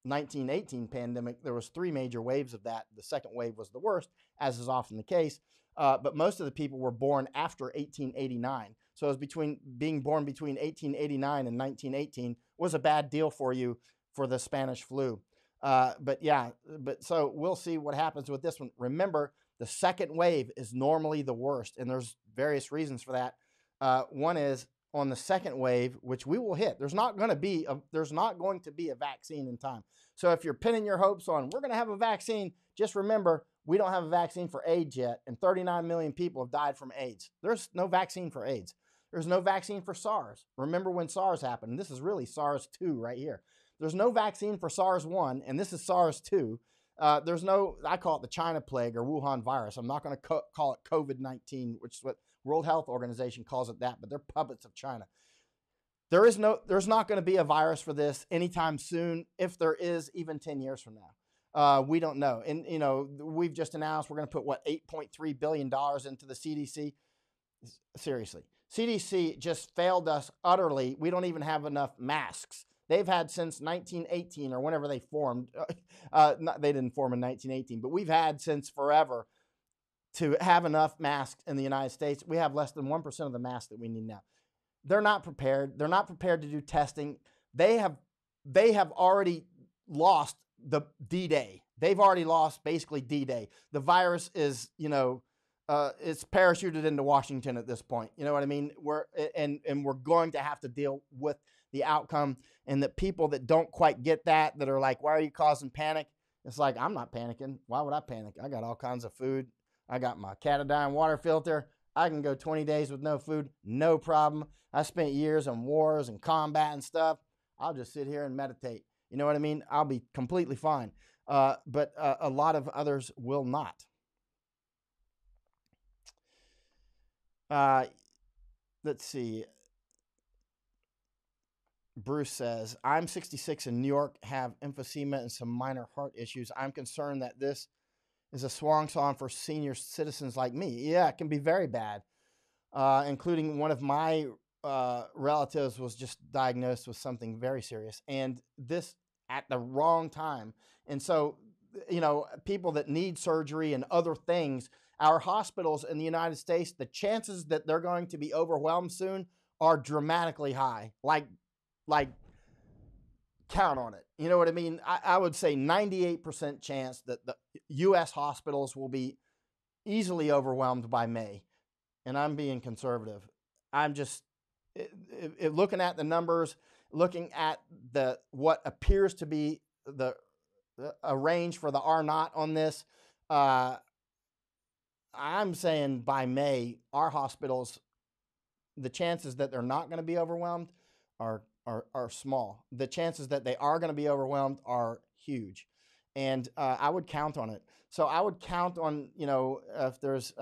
1918 pandemic, there was 3 major waves of that. The second wave was the worst, as is often the case. But most of the people were born after 1889. So it was being born between 1889 and 1918 was a bad deal for you for the Spanish flu. So we'll see what happens with this one. Remember, the second wave is normally the worst, and there's various reasons for that. One is on the second wave, which we will hit. There's not going to be a vaccine in time. So if you're pinning your hopes on we're going to have a vaccine, just remember we don't have a vaccine for AIDS yet, and 39 million people have died from AIDS. There's no vaccine for AIDS. There's no vaccine for SARS. Remember when SARS happened? This is really SARS-2 right here. There's no vaccine for SARS-1, and this is SARS-2. There's no, I call it the China plague or Wuhan virus. I'm not going to call it COVID-19, which is what World Health Organization calls it that, but they're puppets of China. There's not going to be a virus for this anytime soon, if there is, even 10 years from now. We don't know. And, we've just announced we're going to put, $8.3 billion into the CDC. Seriously. CDC just failed us utterly. We don't even have enough masks. They've had since 1918 or whenever they formed. They didn't form in 1918, but we've had since forever to have enough masks in the United States. We have less than 1% of the masks that we need now. They're not prepared. They're not prepared to do testing. They have already lost the D-Day. They've already lost basically D-Day. The virus is, it's parachuted into Washington at this point. You know what I mean? We're going to have to deal with the outcome, and that people that don't quite get that are like, why are you causing panic? It's like, I'm not panicking. Why would I panic? I got all kinds of food. I got my Catadine water filter. I can go 20 days with no food, no problem. I spent years on wars and combat and stuff. I'll just sit here and meditate. You know what I mean? I'll be completely fine. But a lot of others will not. Let's see. Bruce says, I'm 66 in New York, have emphysema and some minor heart issues. I'm concerned that this is a swan song for senior citizens like me. Yeah, it can be very bad, including one of my relatives was just diagnosed with something very serious, and this at the wrong time. And so people that need surgery and other things. Our hospitals in the United States, the chances that they're going to be overwhelmed soon are dramatically high. Like count on it. You know what I mean? I would say 98% chance that the U.S. hospitals will be easily overwhelmed by May. And I'm being conservative. I'm just looking at the numbers, looking at the what appears to be the a range for the R naught on this. Uh, I'm saying by May, our hospitals, the chances that they're not going to be overwhelmed are small. The chances that they are going to be overwhelmed are huge, and I would count on it. So I would count on, if there's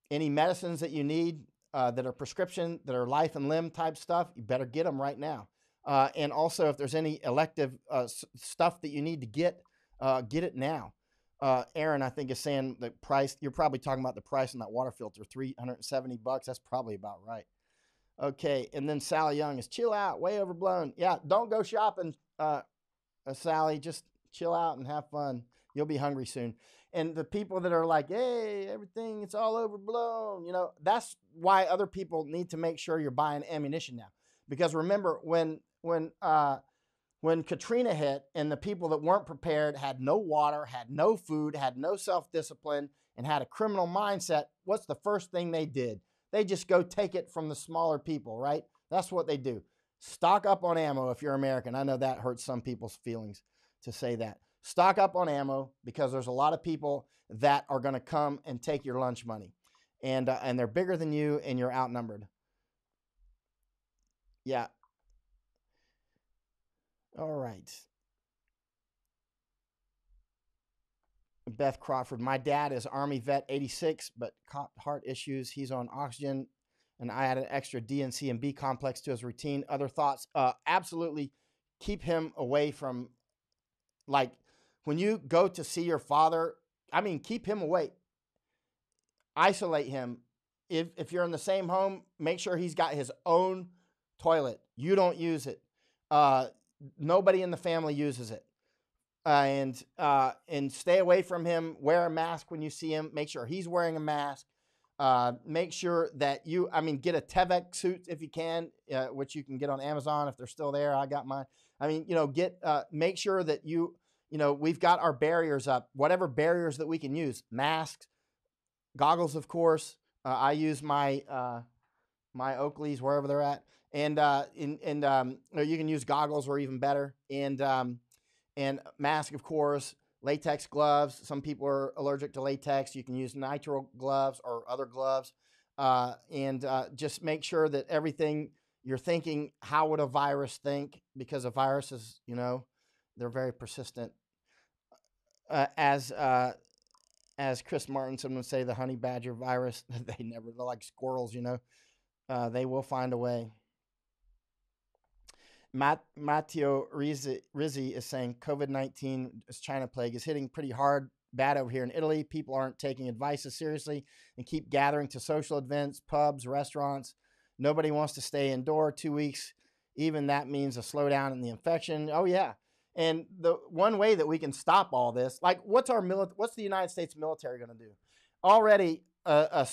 any medicines that you need that are prescription, that are life and limb type stuff, you better get them right now. And also, if there's any elective stuff that you need to get it now. Aaron, I think, is saying the price. You're probably talking about the price on that water filter, $370. That's probably about right. Okay, and then Sally Young is chill out, way overblown. Yeah, don't go shopping, Sally. Just chill out and have fun. You'll be hungry soon. And the people that are like, hey, everything, it's all overblown, that's why other people need to make sure you're buying ammunition now. Because remember, when Katrina hit and the people that weren't prepared had no water, had no food, had no self-discipline, and had a criminal mindset, what's the first thing they did? They just go take it from the smaller people, right? That's what they do. Stock up on ammo if you're American. I know that hurts some people's feelings to say that. Stock up on ammo because there's a lot of people that are going to come and take your lunch money. And they're bigger than you and you're outnumbered. Yeah. All right. Beth Crawford, my dad is Army vet 86, but caught heart issues. He's on oxygen, and I added extra DNC and B complex to his routine. Other thoughts? Absolutely keep him away from, like, when you go to see your father, keep him away. Isolate him. If you're in the same home, make sure he's got his own toilet. You don't use it. Nobody in the family uses it. And stay away from him. Wear a mask when you see him. Make sure he's wearing a mask. Make sure that get a Tevex suit if you can, which you can get on Amazon if they're still there. I got mine. Make sure that we've got our barriers up, whatever barriers that we can use. Masks, goggles, of course. I use my Oakleys wherever they're at, and you can use goggles or even better, and mask, of course. Latex gloves. Some people are allergic to latex. You can use nitrile gloves or other gloves, and just make sure that everything you're thinking. How would a virus think? Because a virus is, they're very persistent. As Chris Martinson would say, the honey badger virus. They're like squirrels, they will find a way. Matteo Rizzi is saying COVID-19 China plague is hitting pretty bad over here in Italy. People aren't taking advices seriously and keep gathering to social events, pubs, restaurants. Nobody wants to stay indoor 2 weeks. Even that means a slowdown in the infection. Oh, yeah. And the one way that we can stop all this, like what's the United States military going to do? Already a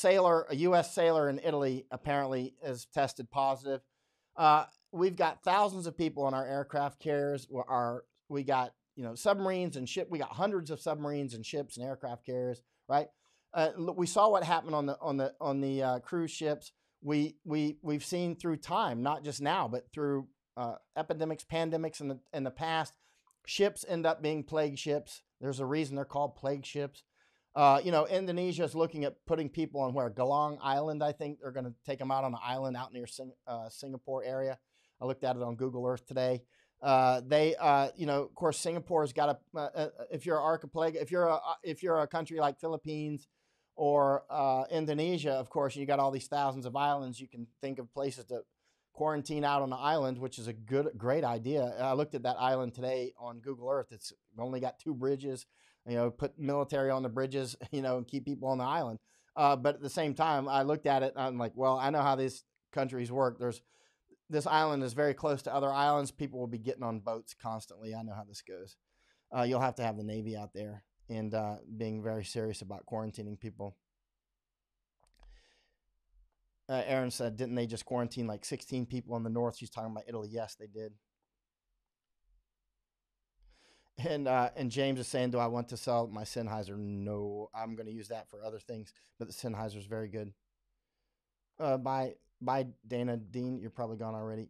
U.S. sailor in Italy apparently is tested positive. We've got thousands of people on our aircraft carriers. We got submarines and ship. We got hundreds of submarines and ships and aircraft carriers. Right. We saw what happened on the cruise ships. We've seen through time, not just now, but through epidemics, pandemics in the past. Ships end up being plague ships. There's a reason they're called plague ships. Indonesia is looking at putting people on Galang Island. I think they're going to take them out on an island out near Singapore area. I looked at it on Google Earth today. Of course, Singapore's got if you're an archipelago, if you're a country like Philippines or Indonesia, of course, you got all these thousands of islands. You can think of places to quarantine out on the island, which is a great idea. I looked at that island today on Google Earth. It's only got 2 bridges. Put military on the bridges, and keep people on the island. But at the same time, I looked at it and I'm like, well, I know how these countries work. This island is very close to other islands. People will be getting on boats constantly. I know how this goes. You'll have to have the Navy out there and being very serious about quarantining people. Aaron said, didn't they just quarantine like 16 people in the north? She's talking about Italy. Yes, they did. And James is saying, do I want to sell my Sennheiser? No, I'm going to use that for other things. But the Sennheiser is very good. Bye, Dana Dean. You're probably gone already.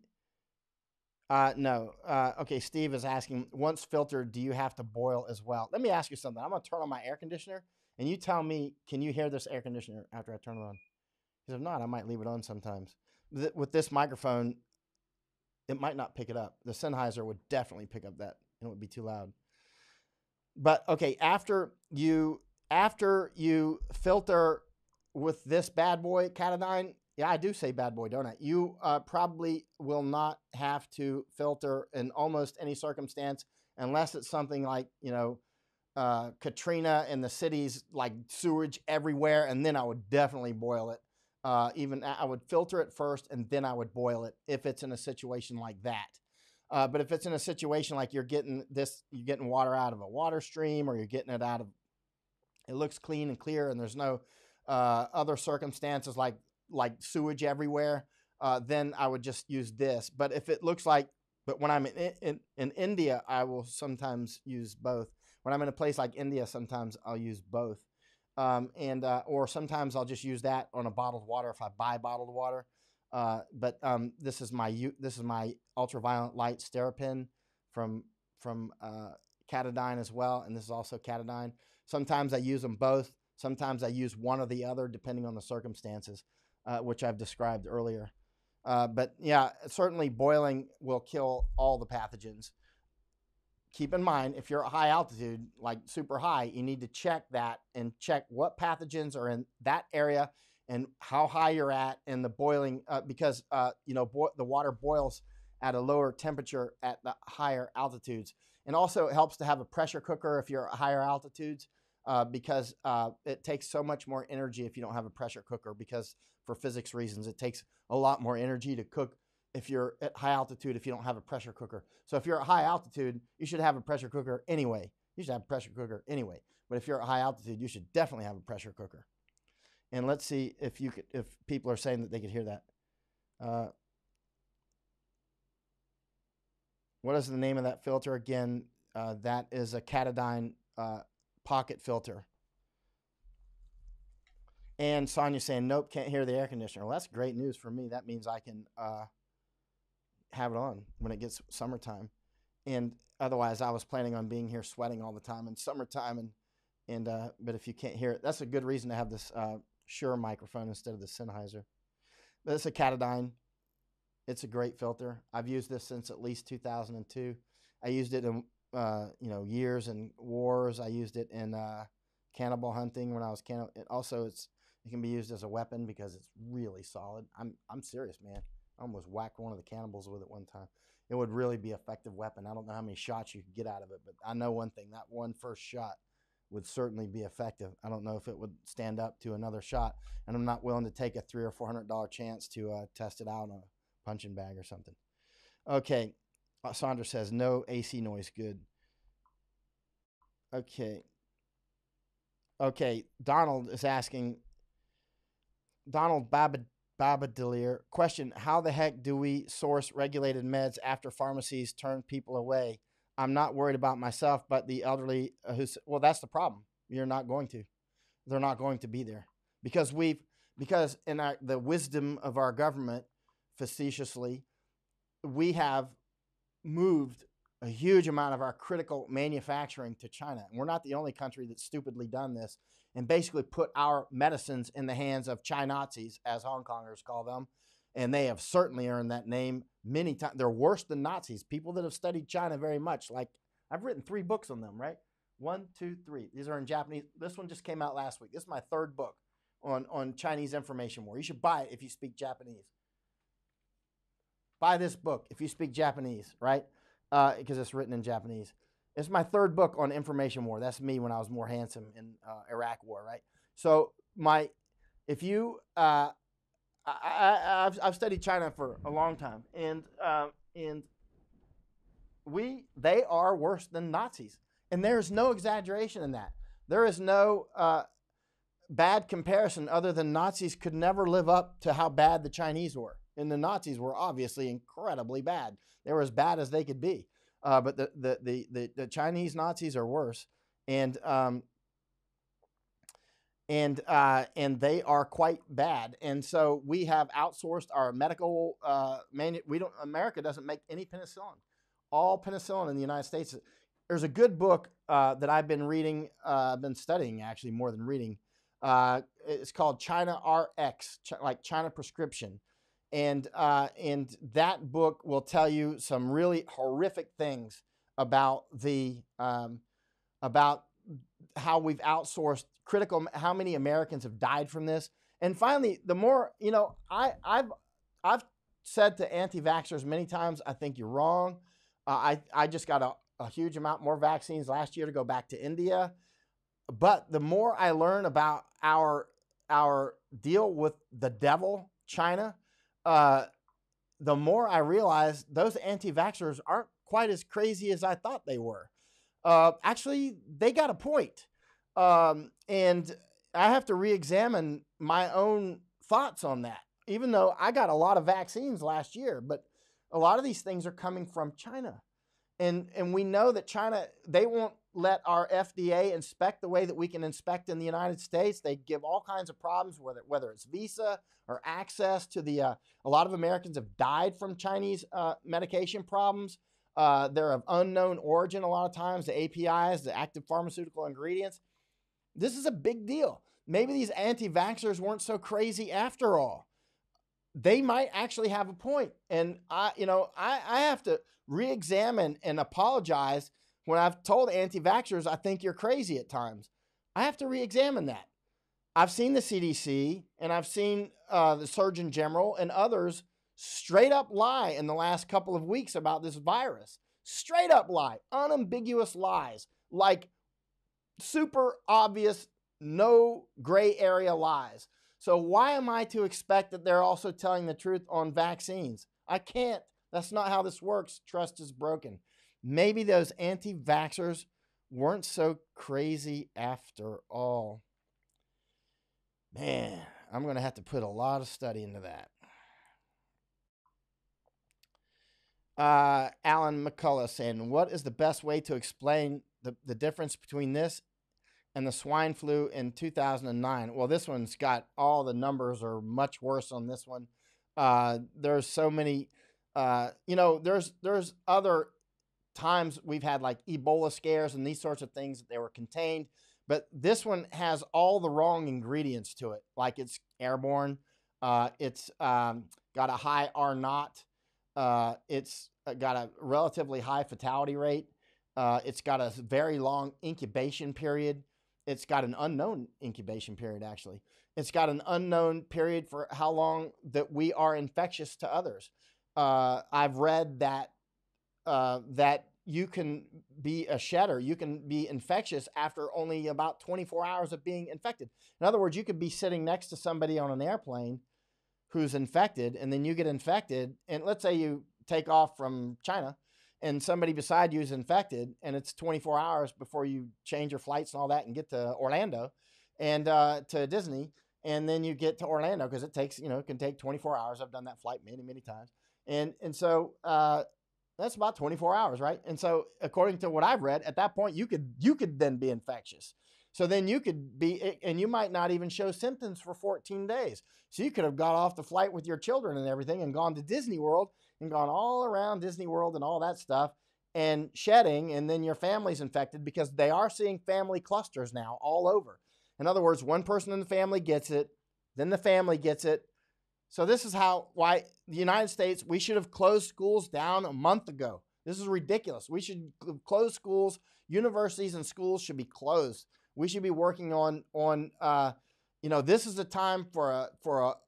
No. Okay, Steve is asking, once filtered, do you have to boil as well? Let me ask you something. I'm going to turn on my air conditioner, and you tell me, can you hear this air conditioner after I turn it on? Because if not, I might leave it on sometimes. With this microphone, it might not pick it up. The Sennheiser would definitely pick up that, and it would be too loud. But okay, after you filter with this bad boy, Catadine, yeah, I do say bad boy, don't I? You probably will not have to filter in almost any circumstance unless it's something like, Katrina and the cities, like sewage everywhere, and then I would definitely boil it. Even I would filter it first, and then I would boil it if it's in a situation like that. But if it's in a situation like you're getting water out of a water stream, or you're getting it out of, it looks clean and clear, and there's no other circumstances like sewage everywhere, then I would just use this. But if it looks like, but when I'm in India, I will sometimes use both. When I'm in a place like India, sometimes I'll use both. Or sometimes I'll just use that on a bottled water if I buy bottled water. But this is my ultraviolet light Sterapin from Catadine as well, and this is also Catadine. Sometimes I use them both. Sometimes I use one or the other depending on the circumstances, which I've described earlier. But yeah, certainly boiling will kill all the pathogens. Keep in mind, if you're at high altitude, like super high, you need to check that and check what pathogens are in that area and how high you're at in the boiling, because the water boils at a lower temperature at the higher altitudes. And also, it helps to have a pressure cooker if you're at higher altitudes, because it takes so much more energy if you don't have a pressure cooker, because for physics reasons, it takes a lot more energy to cook if you're at high altitude if you don't have a pressure cooker. So if you're at high altitude, you should have a pressure cooker anyway. You should have a pressure cooker anyway. But if you're at high altitude, you should definitely have a pressure cooker. And let's see if people are saying that they could hear that. What is the name of that filter again? That is a Catadine pocket filter. And Sonia's saying, nope, can't hear the air conditioner. Well, that's great news for me. That means I can have it on when it gets summertime. And otherwise, I was planning on being here sweating all the time in summertime. But if you can't hear it, that's a good reason to have this Shure microphone instead of the Sennheiser. But it's a Catadine. It's a great filter. I've used this since at least 2002. I used it in years in wars. I used it in cannibal hunting when I was cannibal. It can be used as a weapon because it's really solid. I'm serious, man. I almost whacked one of the cannibals with it one time. It would really be an effective weapon. I don't know how many shots you could get out of it, but I know one thing. That one first shot would certainly be effective. I don't know if it would stand up to another shot, and I'm not willing to take a $300 or $400 chance to test it out on a punching bag or something. Okay. Sandra says, no AC noise. Good. Okay. Donald is asking, Donald Babadelier, question, how the heck do we source regulated meds after pharmacies turn people away? I'm not worried about myself, but the elderly well, that's the problem. You're not going to. They're not going to be there because in the wisdom of our government, facetiously, we have moved a huge amount of our critical manufacturing to China. And we're not the only country that's stupidly done this and basically put our medicines in the hands of Chi-Nazis, as Hong Kongers call them. And they have certainly earned that name many times. They're worse than Nazis. People that have studied China very much. Like, I've written 3 books on them, right? 1, 2, 3. These are in Japanese. This one just came out last week. This is my 3rd book on Chinese information war. You should buy it if you speak Japanese. Buy this book if you speak Japanese, right? Because it's written in Japanese. It's my 3rd book on information war. That's me when I was more handsome in Iraq war, right? So I've studied China for a long time, and they are worse than Nazis And there is no exaggeration in that. There is no bad comparison other than Nazis could never live up to how bad the Chinese were. And the Nazis were obviously incredibly bad. They were as bad as they could be. But the Chinese Nazis are worse. And they are quite bad. And so we have outsourced our medical America doesn't make any penicillin. All penicillin in the United States. There's a good book that I've been reading, I've been studying actually more than reading. It's called China RX, like China Prescription. And that book will tell you some really horrific things about about how we've outsourced how many Americans have died from this. And finally, the more, I've said to anti-vaxxers many times, I think you're wrong. I just got a huge amount more vaccines last year to go back to India. But the more I learn about our deal with the devil, China, the more I realize those anti-vaxxers aren't quite as crazy as I thought they were. Actually, they got a point. And I have to re-examine my own thoughts on that, even though I got a lot of vaccines last year, but a lot of these things are coming from China. And we know that China, they won't let our FDA inspect the way that we can inspect in the United States. They give all kinds of problems, whether it's visa or access to a lot of Americans have died from Chinese medication problems. They're of unknown origin a lot of times, the APIs, the active pharmaceutical ingredients. This is a big deal. Maybe these anti-vaxxers weren't so crazy after all. They might actually have a point. And I have to re-examine and apologize when I've told anti-vaxxers I think you're crazy at times. I have to re-examine that. I've seen the CDC and I've seen the Surgeon General and others straight up lie in the last couple of weeks about this virus. Straight up lie, unambiguous lies, like super obvious, no gray area lies. So why am I to expect that they're also telling the truth on vaccines? I can't. That's not how this works. Trust is broken. Maybe those anti-vaxxers weren't so crazy after all. Man, I'm going to have to put a lot of study into that. Alan McCullough saying, what is the best way to explain the difference between this and the swine flu in 2009? Well, this one's got all the numbers are much worse on this one. There's so many, there's other times we've had like Ebola scares and these sorts of things that they were contained. But this one has all the wrong ingredients to it. Like it's airborne. It's got a high R0. It's got a relatively high fatality rate. It's got a very long incubation period. It's got an unknown incubation period, actually. It's got an unknown period for how long that we are infectious to others. I've read that that you can be a shedder. You can be infectious after only about 24 hours of being infected. In other words, you could be sitting next to somebody on an airplane who's infected, and then you get infected, and let's say you take off from China, and somebody beside you is infected, and it's 24 hours before you change your flights and all that and get to Orlando and to Disney, and then you get to Orlando because it takes, it can take 24 hours. I've done that flight many, many times. And so that's about 24 hours, right? And so according to what I've read, at that point, you could then be infectious. So then you could be, and you might not even show symptoms for 14 days. So you could have got off the flight with your children and everything and gone to Disney World and gone all around Disney World and all that stuff and shedding, and then your family's infected because they are seeing family clusters now all over. In other words, one person in the family gets it, then the family gets it. So this is why the United States, we should have closed schools down a month ago. This is ridiculous. We should close schools. Universities and schools should be closed. We should be working on this is a time for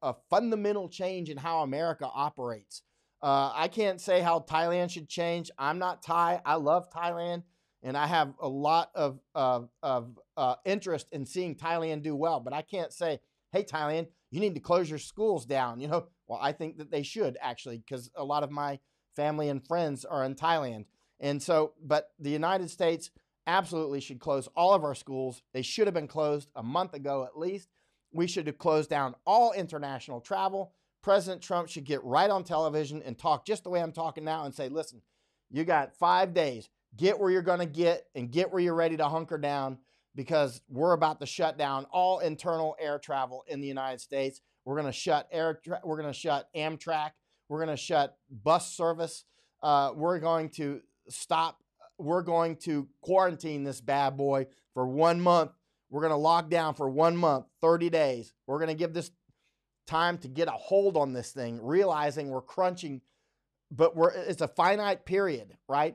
a fundamental change in how America operates. I can't say how Thailand should change. I'm not Thai. I love Thailand, and I have a lot of interest in seeing Thailand do well. But I can't say, hey, Thailand, you need to close your schools down. Well, I think that they should actually, because a lot of my family and friends are in Thailand. And so, but the United States, absolutely should close all of our schools. They should have been closed a month ago at least. We should have closed down all international travel. President Trump should get right on television and talk just the way I'm talking now and say, listen, you got 5 days. Get where you're going to get and get where you're ready to hunker down, because we're about to shut down all internal air travel in the United States. We're going to shut we're going to shut Amtrak. We're going to shut bus service. We're going to stop. We're going to quarantine this bad boy for 1 month. We're going to lock down for 1 month, 30 days. We're going to give this time to get a hold on this thing, realizing we're crunching, but it's a finite period, right?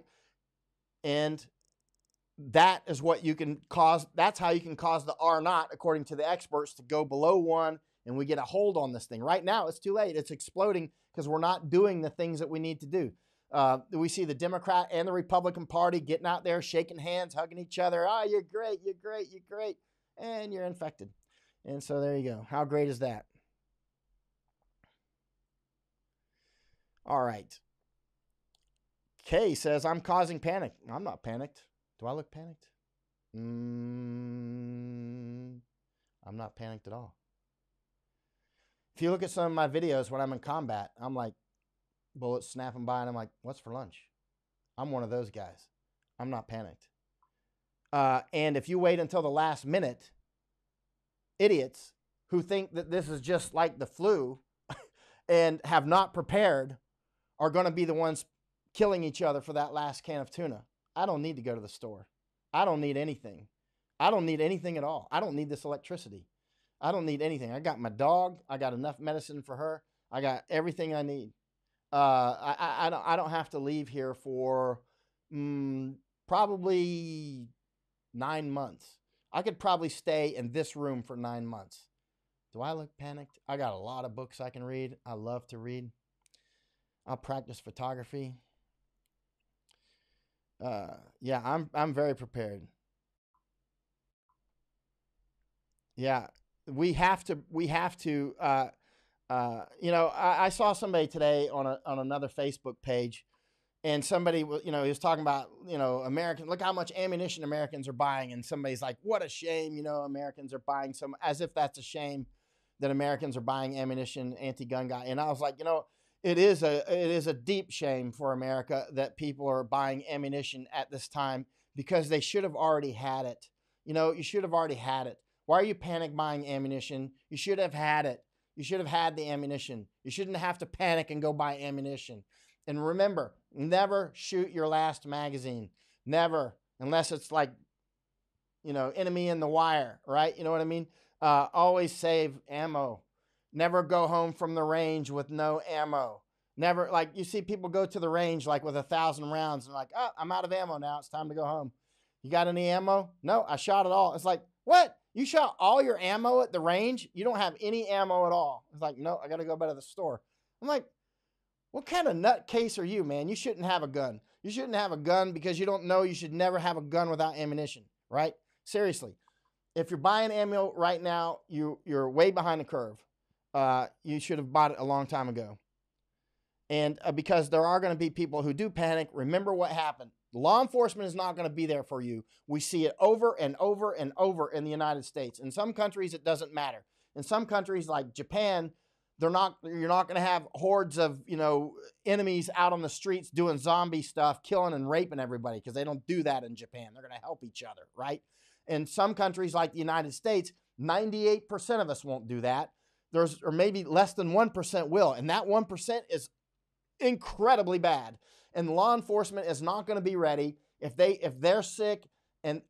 And that is what you can cause. That's how you can cause the R naught, according to the experts, to go below 1, and we get a hold on this thing. Right now, it's too late. It's exploding because we're not doing the things that we need to do. We see the Democrat and the Republican Party getting out there, shaking hands, hugging each other. Oh, you're great, you're great, you're great. And you're infected. And so there you go. How great is that? All right. Kay says, I'm causing panic. I'm not panicked. Do I look panicked? I'm not panicked at all. If you look at some of my videos when I'm in combat, I'm like, bullets snapping by, and I'm like, what's for lunch? I'm one of those guys. I'm not panicked. And if you wait until the last minute, idiots who think that this is just like the flu and have not prepared are going to be the ones killing each other for that last can of tuna. I don't need to go to the store. I don't need anything. I don't need anything at all. I don't need this electricity. I don't need anything. I got my dog. I got enough medicine for her. I got everything I need. I don't have to leave here for probably 9 months. I could probably stay in this room for 9 months. Do I look panicked? I got a lot of books I can read. I love to read. I'll practice photography. Yeah, I'm very prepared. Yeah, we have to. I saw somebody today on another Facebook page, and somebody, he was talking about, American. Look how much ammunition Americans are buying, and somebody's like, "What a shame!" Americans are buying as if that's a shame that Americans are buying ammunition, anti-gun guy. And I was like, it is a deep shame for America that people are buying ammunition at this time, because they should have already had it. You should have already had it. Why are you panic buying ammunition? You should have had it. You should have had the ammunition. You shouldn't have to panic and go buy ammunition. And remember, never shoot your last magazine. Never, unless it's like, enemy in the wire, right? You know what I mean? Always save ammo. Never go home from the range with no ammo. Never, like, you see people go to the range like with 1,000 rounds and like, oh, I'm out of ammo now. It's time to go home. You got any ammo? No, I shot it all. It's like, what? You shot all your ammo at the range? You don't have any ammo at all. It's like, no, I got to go back to the store. I'm like, what kind of nutcase are you, man? You shouldn't have a gun. You shouldn't have a gun because you don't know you should never have a gun without ammunition, right? Seriously. If you're buying ammo right now, you're way behind the curve. You should have bought it a long time ago. And because there are going to be people who do panic, remember what happened. Law enforcement is not going to be there for you. We see it over and over and over in the United States. In some countries, it doesn't matter. In some countries like Japan, you're not going to have hordes of, enemies out on the streets doing zombie stuff, killing and raping everybody, because they don't do that in Japan. They're going to help each other, right? In some countries like the United States, 98% of us won't do that. Or maybe less than 1% will. And that 1% is incredibly bad. And law enforcement is not going to be ready if they're sick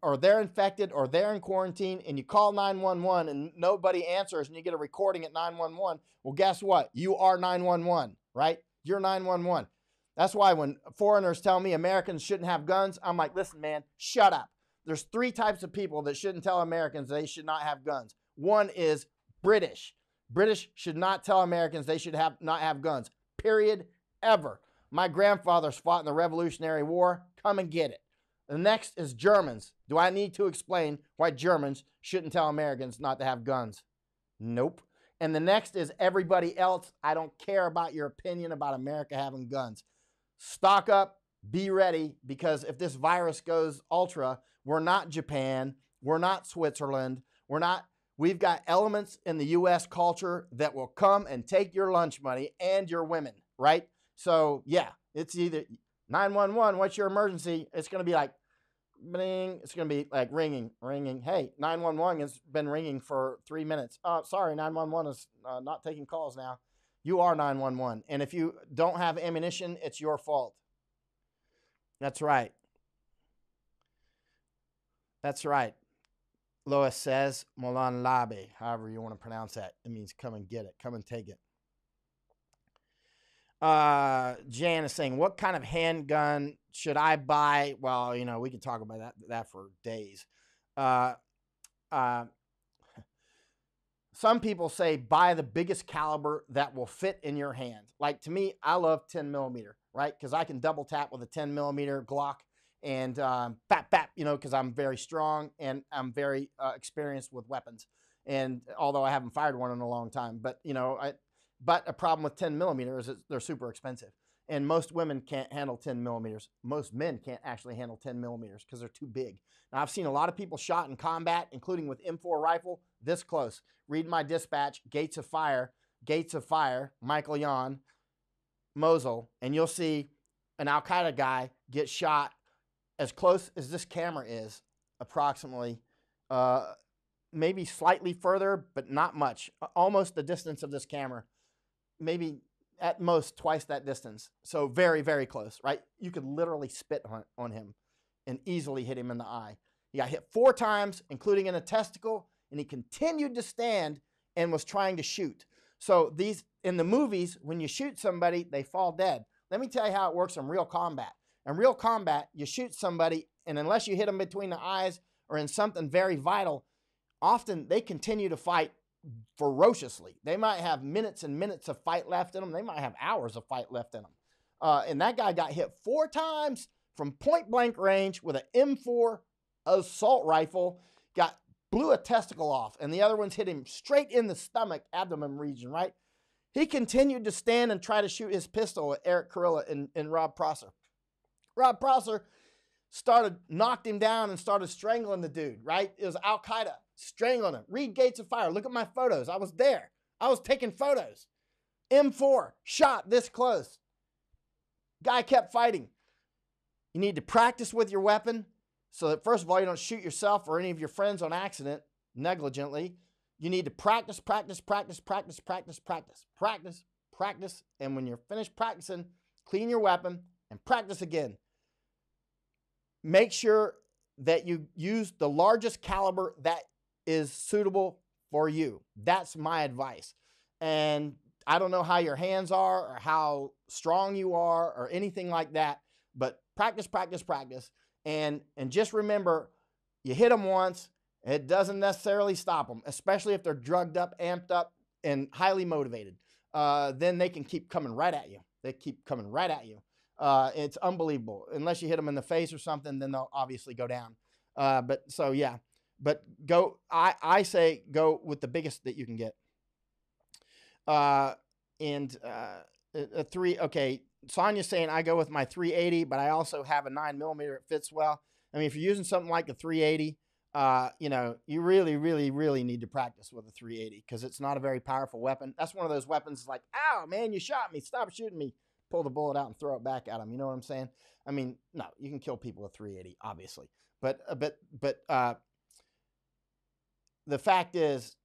or they're infected or they're in quarantine, and you call 911 and nobody answers, and you get a recording at 911. Well, guess what? You are 911, right? You're 911. That's why when foreigners tell me Americans shouldn't have guns, I'm like, listen, man, shut up. There's 3 types of people that shouldn't tell Americans they should not have guns. One is British. British should not tell Americans they should not have guns, period, ever. My grandfathers fought in the Revolutionary War. Come and get it. The next is Germans. Do I need to explain why Germans shouldn't tell Americans not to have guns? Nope. And the next is everybody else. I don't care about your opinion about America having guns. Stock up, be ready, because if this virus goes ultra, We're not Japan. We're not Switzerland. We're not. We've got elements in the U.S. culture that will come and take your lunch money and your women, right? So, yeah, it's either 911, what's your emergency? It's going to be like, bling. It's going to be like ringing, ringing. Hey, 911 has been ringing for 3 minutes. Sorry, 911 is not taking calls now. You are 911. And if you don't have ammunition, it's your fault. That's right. That's right. Lois says, Molan Labe, however you want to pronounce that. It means come and get it. Come and take it. Jan is saying, what kind of handgun should I buy? Well, you know, we could talk about that for days. Some people say buy the biggest caliber that will fit in your hand. Like, to me, I love 10 millimeter, right? Because I can double tap with a 10 millimeter Glock and bap, you know, because I'm very strong and I'm very experienced with weapons. And although I haven't fired one in a long time, but, you know, but a problem with 10 millimeters is they're super expensive. And most women can't handle 10 millimeters. Most men can't actually handle 10 millimeters because they're too big. Now, I've seen a lot of people shot in combat, including with M4 rifle, this close. Read my dispatch, Gates of Fire, Michael Yon, Mosul, and you'll see an Al-Qaeda guy get shot as close as this camera is, approximately, maybe slightly further, but not much. Almost the distance of this camera, maybe at most twice that distance. So very, very close, right? You could literally spit on him and easily hit him in the eye. He got hit 4 times, including in a testicle, and he continued to stand and was trying to shoot. So these, in the movies, when you shoot somebody, they fall dead. Let me tell you how it works in real combat. In real combat, you shoot somebody, and unless you hit them between the eyes or in something very vital, often they continue to fight ferociously. They might have minutes and minutes of fight left in them. They might have hours of fight left in them. And that guy got hit 4 times from point blank range with an M4 assault rifle, blew a testicle off, and the other ones hit him straight in the stomach, abdomen region, right? He continued to stand and try to shoot his pistol at Eric Carilla and Rob Prosser. Rob Prosser knocked him down and started strangling the dude, right? It was Al-Qaeda strangling him. Read Gates of Fire. Look at my photos. I was there. I was taking photos. M4, shot this close. Guy kept fighting. You need to practice with your weapon so that, first of all, you don't shoot yourself or any of your friends on accident negligently. You need to practice. And when you're finished practicing, clean your weapon and practice again. Make sure that you use the largest caliber that is suitable for you. That's my advice. And I don't know how your hands are or how strong you are or anything like that, but practice. And just remember, you hit them once, it doesn't necessarily stop them, especially if they're drugged up, amped up, and highly motivated. Then they can keep coming right at you. It's unbelievable. Unless you hit them in the face or something, then they'll obviously go down. But I say go with the biggest that you can get. A 3, okay. Sonia's saying I go with my 380, but I also have a 9 millimeter. It fits well. I mean, if you're using something like the 380, you know, you really need to practice with a 380 because it's not a very powerful weapon. That's one of those weapons like, ow, man, you shot me. Stop shooting me. Pull the bullet out and throw it back at them. You know what I'm saying? I mean, no, you can kill people with 380, obviously. But the fact is,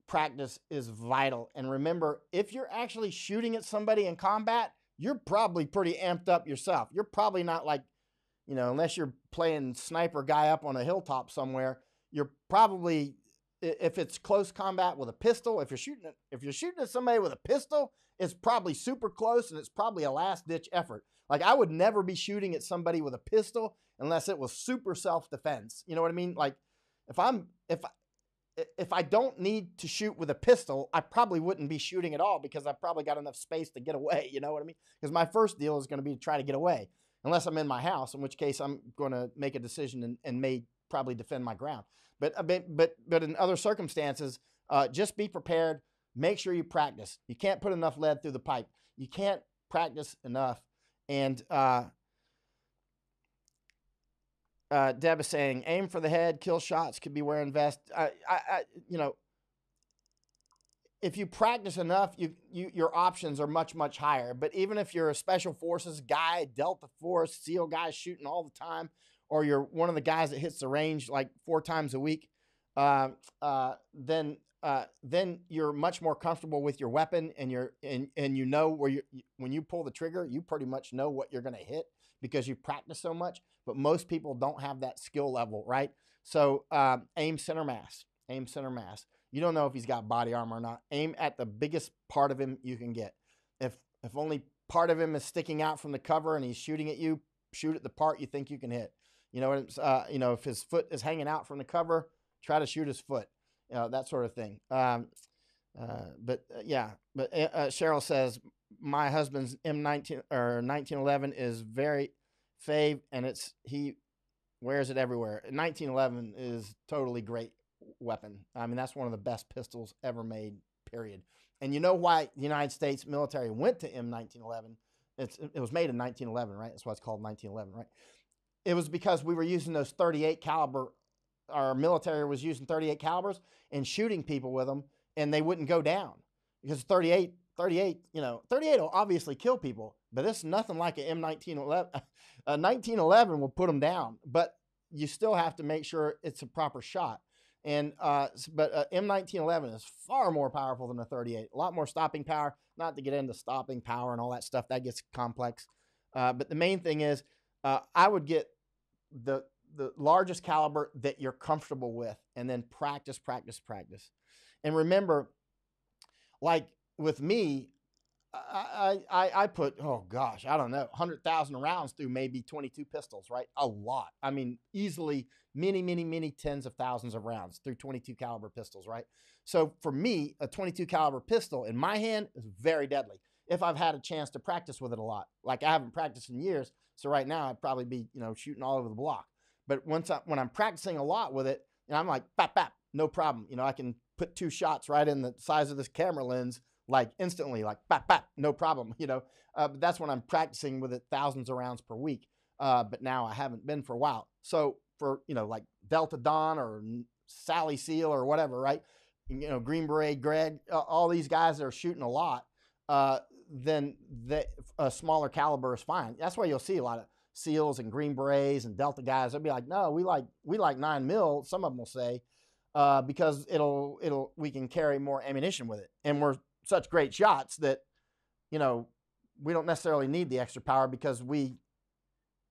practice is vital. And remember, if you're actually shooting at somebody in combat, you're probably pretty amped up yourself. You're probably not like, you know, unless you're playing sniper guy up on a hilltop somewhere, you're probably, if it's close combat with a pistol, if you're shooting at somebody with a pistol, it's probably super close and it's probably a last ditch effort. Like, I would never be shooting at somebody with a pistol unless it was super self-defense. You know what I mean? Like, if I don't need to shoot with a pistol, I probably wouldn't be shooting at all because I've probably got enough space to get away. You know what I mean? Because my first deal is going to be to try to get away, unless I'm in my house, in which case I'm going to make a decision and may probably defend my ground. But in other circumstances, just be prepared. Make sure you practice. You can't put enough lead through the pipe. You can't practice enough. And Deb is saying, aim for the head, kill shots could be where invest. You know, if you practice enough, your options are much, much higher. But even if you're a special forces guy, Delta Force, SEAL guy shooting all the time, or you're one of the guys that hits the range like 4 times a week, uh, then you're much more comfortable with your weapon, and you know where when you pull the trigger, you pretty much know what you're going to hit because you practice so much. But most people don't have that skill level, right? So aim center mass, aim center mass. You don't know if he's got body armor or not. Aim at the biggest part of him you can get. If only part of him is sticking out from the cover and he's shooting at you, shoot at the part you think you can hit. You know, if his foot is hanging out from the cover, try to shoot his foot. That sort of thing. Yeah. But Cheryl says my husband's M19 or 1911 is very fave, and he wears it everywhere. 1911 is totally great weapon. I mean, that's one of the best pistols ever made, period. And you know why the United States military went to M1911? It was made in 1911, right? That's why it's called 1911, right? It was because we were using those 38 caliber. Our military was using 38 calibers and shooting people with them, and they wouldn't go down because 38, you know, 38 will obviously kill people, but it's nothing like an M1911. 1911 will put them down, but you still have to make sure it's a proper shot. And M1911 is far more powerful than a 38. A lot more stopping power. Not to get into stopping power and all that stuff, that gets complex. But the main thing is, I would get the largest caliber that you're comfortable with, and then practice. And remember, like with me, I put, oh gosh, I don't know, 100,000 rounds through maybe 22 pistols, right? A lot. I mean, easily many tens of thousands of rounds through 22 caliber pistols, right? So for me, a 22 caliber pistol in my hand is very deadly if I've had a chance to practice with it a lot. Like I haven't practiced in years, so right now I'd probably be, you know, shooting all over the block. But when I'm practicing a lot with it, and I'm like, bap, bap, no problem. You know, I can put 2 shots right in the size of this camera lens, like instantly, like bap, bap, no problem. You know, but that's when I'm practicing with it thousands of rounds per week. But now I haven't been for a while. So for, you know, like Delta Dawn or Sally Seal or whatever, right? You know, Green Beret Greg, all these guys that are shooting a lot, then a smaller caliber is fine. That's why you'll see a lot of SEALs and Green Berets and Delta guys. They'll be like, no, we like 9 mil. Some of them will say, because we can carry more ammunition with it, and we're such great shots that, you know, we don't necessarily need the extra power because we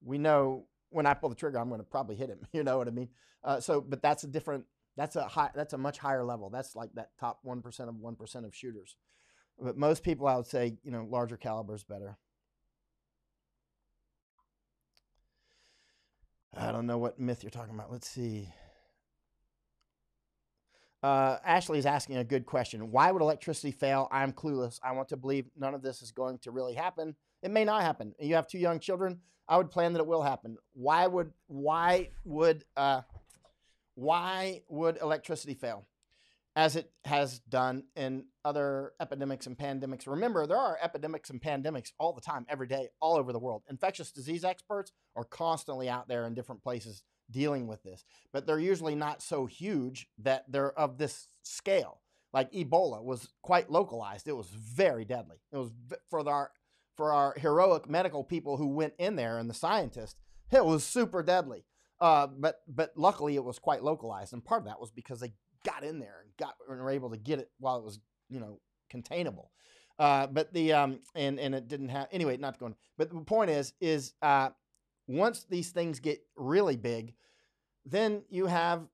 know when I pull the trigger, I'm going to probably hit him. You know what I mean? But that's a much higher level. That's like that top 1% of 1% of shooters. But most people, I would say, you know, larger caliber is better. I don't know what myth you're talking about. Let's see. Ashley is asking a good question. Why would electricity fail? I'm clueless. I want to believe none of this is going to really happen. It may not happen. You have 2 young children. I would plan that it will happen. Why would electricity fail? As it has done in other epidemics and pandemics. Remember, there are epidemics and pandemics all the time, every day, all over the world. Infectious disease experts are constantly out there in different places dealing with this, but they're usually not so huge that they're of this scale. Like Ebola was quite localized. It was very deadly. It was for our heroic medical people who went in there and the scientists, it was super deadly. But luckily it was quite localized, and part of that was because they got in there and were able to get it while it was, you know, containable. But and it didn't have, anyway, not going, but the point is once these things get really big, then you have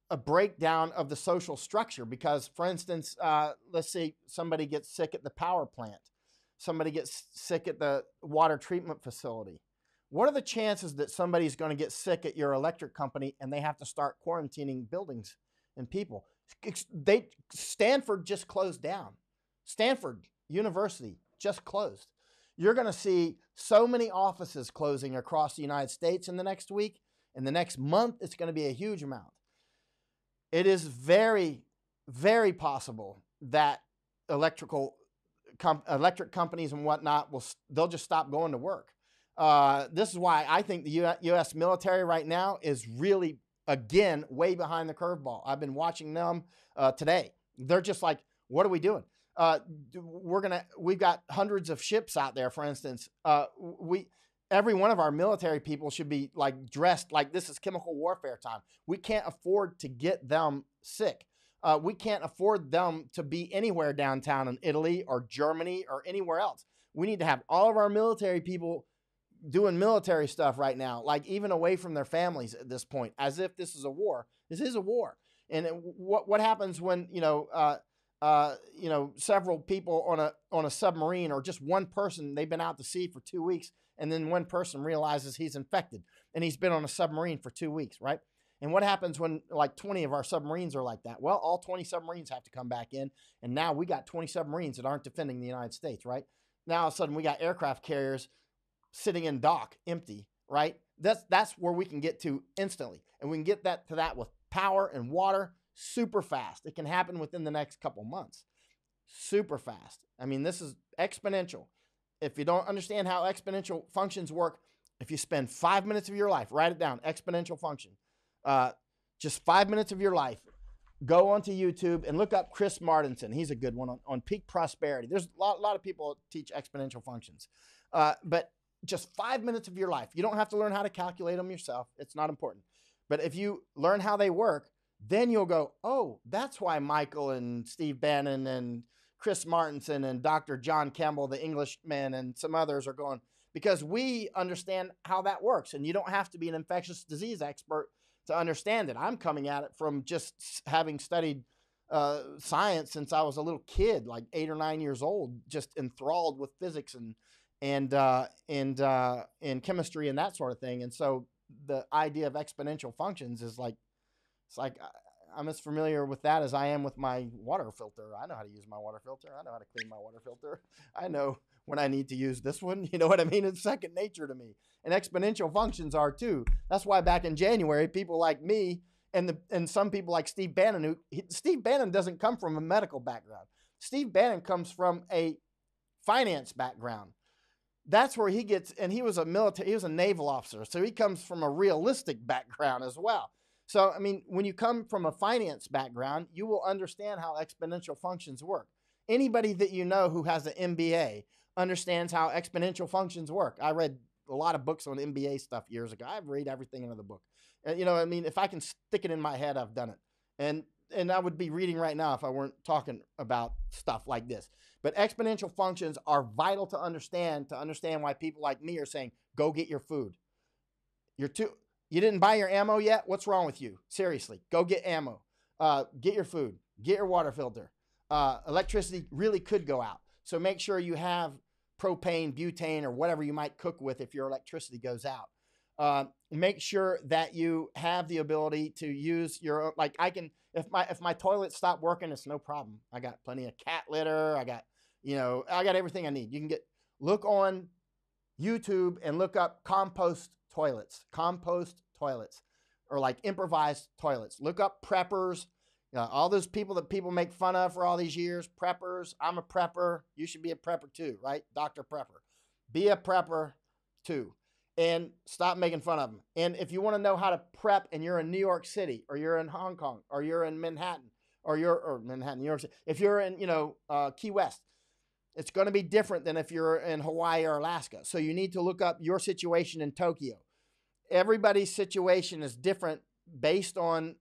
a breakdown of the social structure. Because, for instance, let's say somebody gets sick at the power plant, somebody gets sick at the water treatment facility. What are the chances that somebody's going to get sick at your electric company and they have to start quarantining buildings and people? Stanford just closed down. Stanford University just closed. You're going to see so many offices closing across the United States in the next week. In the next month, it's going to be a huge amount. It is very, very possible that electric companies and whatnot they'll just stop going to work. This is why I think the U.S. military right now is really, again, way behind the curveball. I've been watching them today. They're just like, what are we doing? We've got hundreds of ships out there, for instance. Every one of our military people should be like dressed like this is chemical warfare time. We can't afford to get them sick. We can't afford them to be anywhere downtown in Italy or Germany or anywhere else. We need to have all of our military people doing military stuff right now, like even away from their families at this point, as if this is a war. This is a war. And what happens when several people on a submarine, or just one person, they've been out to sea for 2 weeks, and then one person realizes he's infected and he's been on a submarine for 2 weeks, right? And what happens when like 20 of our submarines are like that? Well, all 20 submarines have to come back in, and now we got 20 submarines that aren't defending the United States, right? Now all of a sudden we got aircraft carriers sitting in dock empty, right? That's where we can get to instantly, and we can get to that with power and water super fast. It can happen within the next couple months. Super fast. I mean, this is exponential. If you don't understand how exponential functions work, if you spend 5 minutes of your life, write it down, exponential function. Just 5 minutes of your life, go onto YouTube and look up Chris Martinson. He's a good one on peak prosperity. There's a lot of people teach exponential functions. But just 5 minutes of your life. You don't have to learn how to calculate them yourself. It's not important. But if you learn how they work, then you'll go, oh, that's why Michael and Steve Bannon and Chris Martinson and Dr. John Campbell, the Englishman, and some others are going, because we understand how that works. And you don't have to be an infectious disease expert to understand it. I'm coming at it from just having studied science since I was a little kid, like 8 or 9 years old, just enthralled with physics and chemistry and that sort of thing. And so the idea of exponential functions is like, it's like I'm as familiar with that as I am with my water filter. I know how to use my water filter. I know how to clean my water filter. I know when I need to use this one. You know what I mean? It's second nature to me. And exponential functions are too. That's why back in January, people like me and some people like Steve Bannon, Steve Bannon doesn't come from a medical background. Steve Bannon comes from a finance background. That's where he gets, and he was a naval officer. So he comes from a realistic background as well. So, I mean, when you come from a finance background, you will understand how exponential functions work. Anybody that you know who has an MBA understands how exponential functions work. I read a lot of books on MBA stuff years ago. I've read everything in the book. You know, I mean, if I can stick it in my head, I've done it. And I would be reading right now if I weren't talking about stuff like this. But exponential functions are vital to understand why people like me are saying, go get your food. You didn't buy your ammo yet? What's wrong with you? Seriously, go get ammo. Get your food. Get your water filter. Electricity really could go out. So make sure you have propane, butane, or whatever you might cook with if your electricity goes out. Make sure that you have the ability to use your own, like if my toilet stopped working, it's no problem. I got plenty of cat litter. I got everything I need. You can look on YouTube and look up compost toilets, or like improvised toilets. Look up preppers, all those people that people make fun of for all these years, preppers. I'm a prepper. You should be a prepper too, right? Dr. Prepper. Be a prepper too, and stop making fun of them. And if you want to know how to prep and you're in New York City, or you're in Hong Kong, or you're in Manhattan, or Manhattan, New York City, if you're in, Key West, it's going to be different than if you're in Hawaii or Alaska. So you need to look up your situation in Tokyo. Everybody's situation is different based on,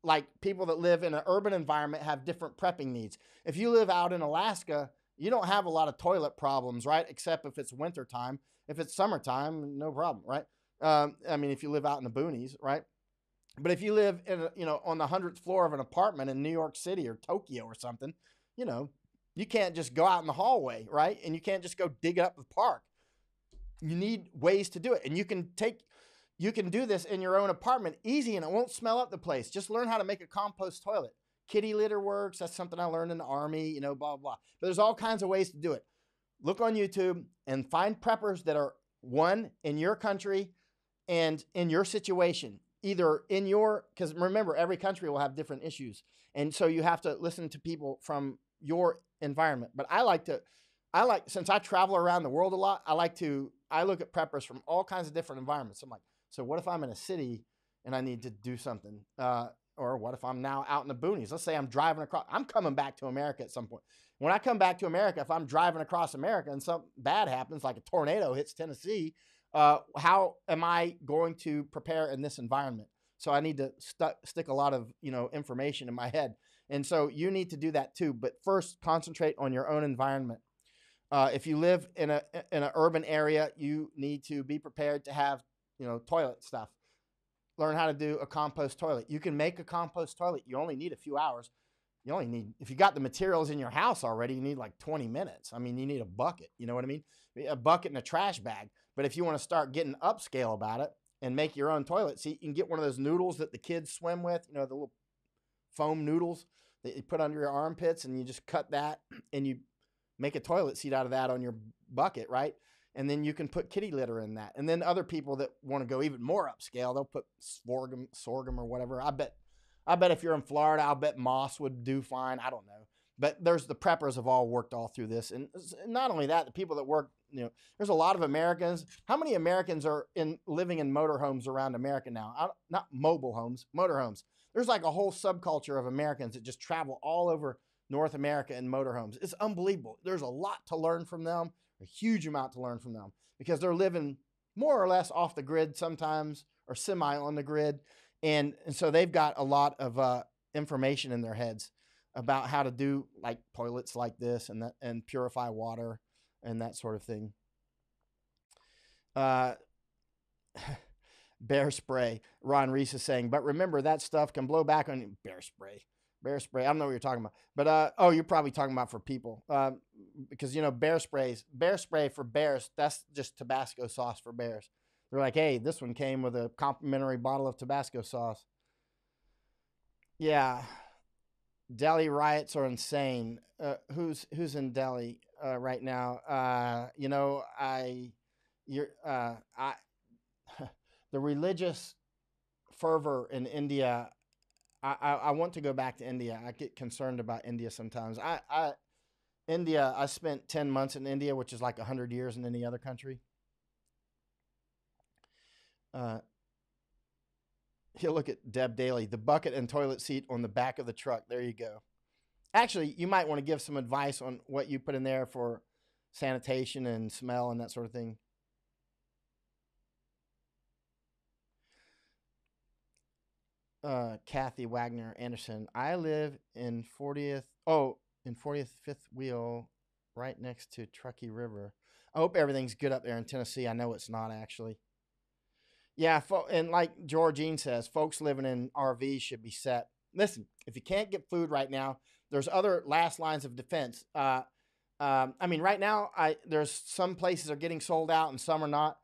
like, people that live in an urban environment have different prepping needs. If you live out in Alaska, you don't have a lot of toilet problems, right? Except if it's wintertime. If it's summertime, no problem, right? I mean, if you live out in the boonies, right? But if you live in, on the 100th floor of an apartment in New York City or Tokyo or something, you can't just go out in the hallway, right? And you can't just go dig up the park. You need ways to do it. And you can do this in your own apartment easy, and it won't smell up the place. Just learn how to make a compost toilet. Kitty litter works. That's something I learned in the Army, blah, blah, blah. But there's all kinds of ways to do it. Look on YouTube and find preppers that are, one, in your country and in your situation. Either because remember, every country will have different issues. And so you have to listen to people from your environment. But since I travel around the world a lot, I like to I look at preppers from all kinds of different environments. I'm like, so what if I'm in a city and I need to do something? Or what if I'm now out in the boonies? Let's say I'm driving across. I'm coming back to America at some point. When I come back to America, if I'm driving across America and something bad happens, like a tornado hits Tennessee, how am I going to prepare in this environment? So I need to stick a lot of information in my head, and so you need to do that too. But first, concentrate on your own environment. If you live in an urban area, you need to be prepared to have toilet stuff. Learn how to do a compost toilet. You can make a compost toilet. You only need a few hours. You only need, if you got the materials in your house already, you need like 20 minutes. I mean, you need a bucket. You know what I mean? A bucket and a trash bag. But if you want to start getting upscale about it and make your own toilet, see, you can get one of those noodles that the kids swim with, the little foam noodles that you put under your armpits, and you just cut that and you make a toilet seat out of that on your bucket, right? And then you can put kitty litter in that. And then other people that want to go even more upscale, they'll put sorghum or whatever. I bet if you're in Florida, I'll bet moss would do fine. I don't know. But there's the preppers have all worked all through this. And not only that, the people that work, there's a lot of Americans. How many Americans are living in motorhomes around America now? Not mobile homes, motorhomes. There's like a whole subculture of Americans that just travel all over North America in motorhomes. It's unbelievable. There's a lot to learn from them. A huge amount to learn from them, because they're living more or less off the grid sometimes, or semi on the grid. And so they've got a lot of information in their heads about how to do like toilets like this and purify water and that sort of thing. Bear spray. Ron Reese is saying, but remember that stuff can blow back on you. Bear spray. Bear spray. I don't know what you're talking about, but you're probably talking about for people, because bear spray for bears. That's just Tabasco sauce for bears. They're like, hey, this one came with a complimentary bottle of Tabasco sauce. Yeah, Delhi riots are insane. Who's in Delhi right now? The religious fervor in India. I want to go back to India. I get concerned about India sometimes. India, I spent 10 months in India, which is like 100 years in any other country. He'll look at Deb Daly, the bucket and toilet seat on the back of the truck. There you go. Actually, you might want to give some advice on what you put in there for sanitation and smell and that sort of thing. Kathy Wagner Anderson. I live in 40th Fifth Wheel, right next to Truckee River. I hope everything's good up there in Tennessee. I know it's not, actually. Yeah, and like Georgine says, folks living in RVs should be set. Listen, if you can't get food right now, there's other last lines of defense. Right now, there's some places are getting sold out and some are not.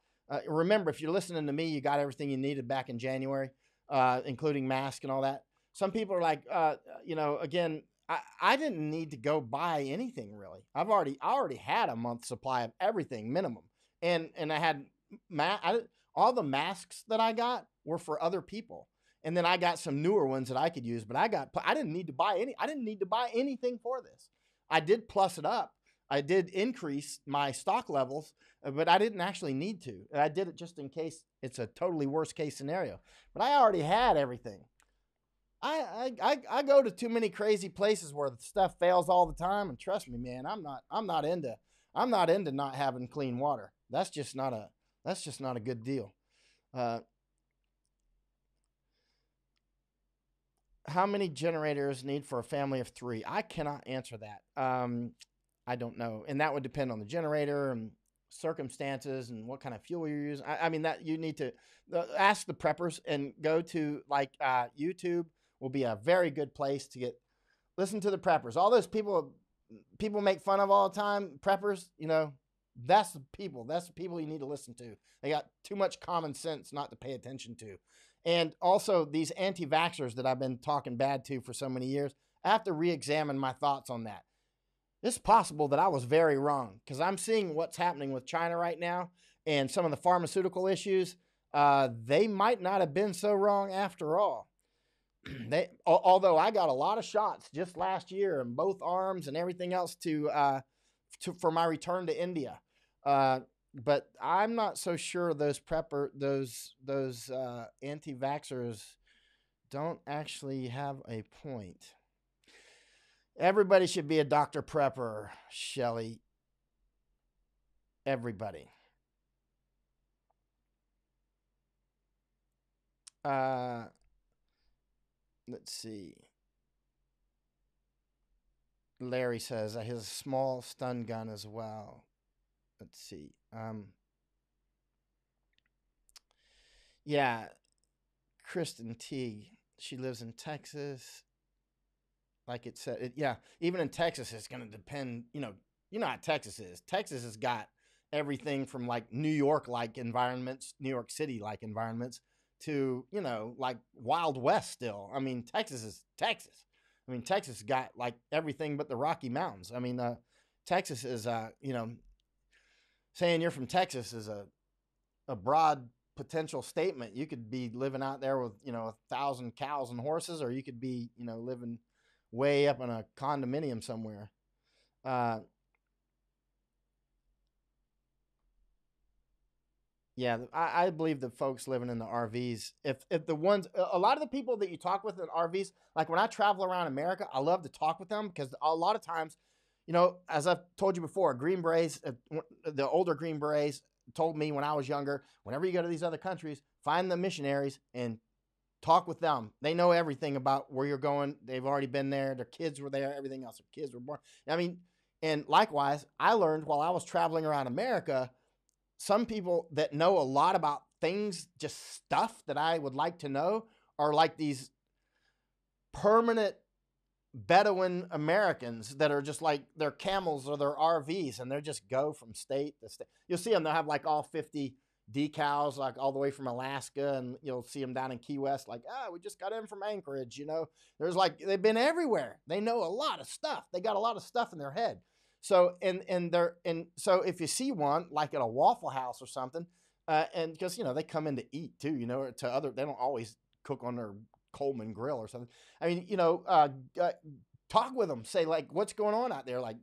Remember, if you're listening to me, you got everything you needed back in January. Including masks and all that. Some people are like, again, I didn't need to go buy anything really. I already had a month's supply of everything minimum. And I had all the masks that I got were for other people. And then I got some newer ones that I could use, but I didn't need to buy anything for this. I did plus it up. I did increase my stock levels, but I didn't actually need to. I did it just in case it's a totally worst case scenario. But I already had everything. I go to too many crazy places where the stuff fails all the time, and trust me, man, I'm not into not having clean water. That's just not a good deal. How many generators need for a family of 3? I cannot answer that. I don't know. And that would depend on the generator and circumstances and what kind of fuel you're using. That you need to ask the preppers, and go to YouTube will be a very good place to listen to the preppers. All those people make fun of all the time, preppers, that's the people you need to listen to. They got too much common sense not to pay attention to. And also these anti-vaxxers that I've been talking bad to for so many years, I have to re-examine my thoughts on that. It's possible that I was very wrong, because I'm seeing what's happening with China right now and some of the pharmaceutical issues. They might not have been so wrong after all. Although I got a lot of shots just last year in both arms and everything else for my return to India. But I'm not so sure those anti-vaxxers don't actually have a point. Everybody should be a Dr. Prepper, Shelley. Everybody. Uh, let's see. Larry says he has a small stun gun as well. Let's see. Yeah, Kristen Teague. She lives in Texas. Like it said, yeah. Even in Texas, it's going to depend. You know how Texas is. Texas has got everything from like New York like environments, New York City like environments, to like Wild West. Still, I mean, Texas is Texas. I mean, Texas got like everything but the Rocky Mountains. I mean, Texas is saying you're from Texas is a broad potential statement. You could be living out there with 1,000 cows and horses, or you could be living way up in a condominium somewhere. Uh, yeah, I believe the folks living in the RVs, if the ones, a lot of the people that you talk with in RVs, like when I travel around America, I love to talk with them because a lot of times, as I've told you before, Green Berets, the older Green Berets told me when I was younger, whenever you go to these other countries, find the missionaries and talk with them. They know everything about where you're going. They've already been there. Their kids were there. Everything else. Their kids were born. I mean, and likewise, I learned while I was traveling around America, some people that know a lot about things, just stuff that I would like to know, are like these permanent Bedouin Americans that are just like their camels or their RVs, and they just go from state to state. You'll see them; they'll have like all 50 decals, like all the way from Alaska, and you'll see them down in Key West, like, we just got in from Anchorage. There's like they've been everywhere. They know a lot of stuff. They got a lot of stuff in their head. So so if you see one like at a Waffle House or something, and because they come in to eat too, they don't always cook on their Coleman grill or something. I mean, talk with them. Say like, what's going on out there? Like,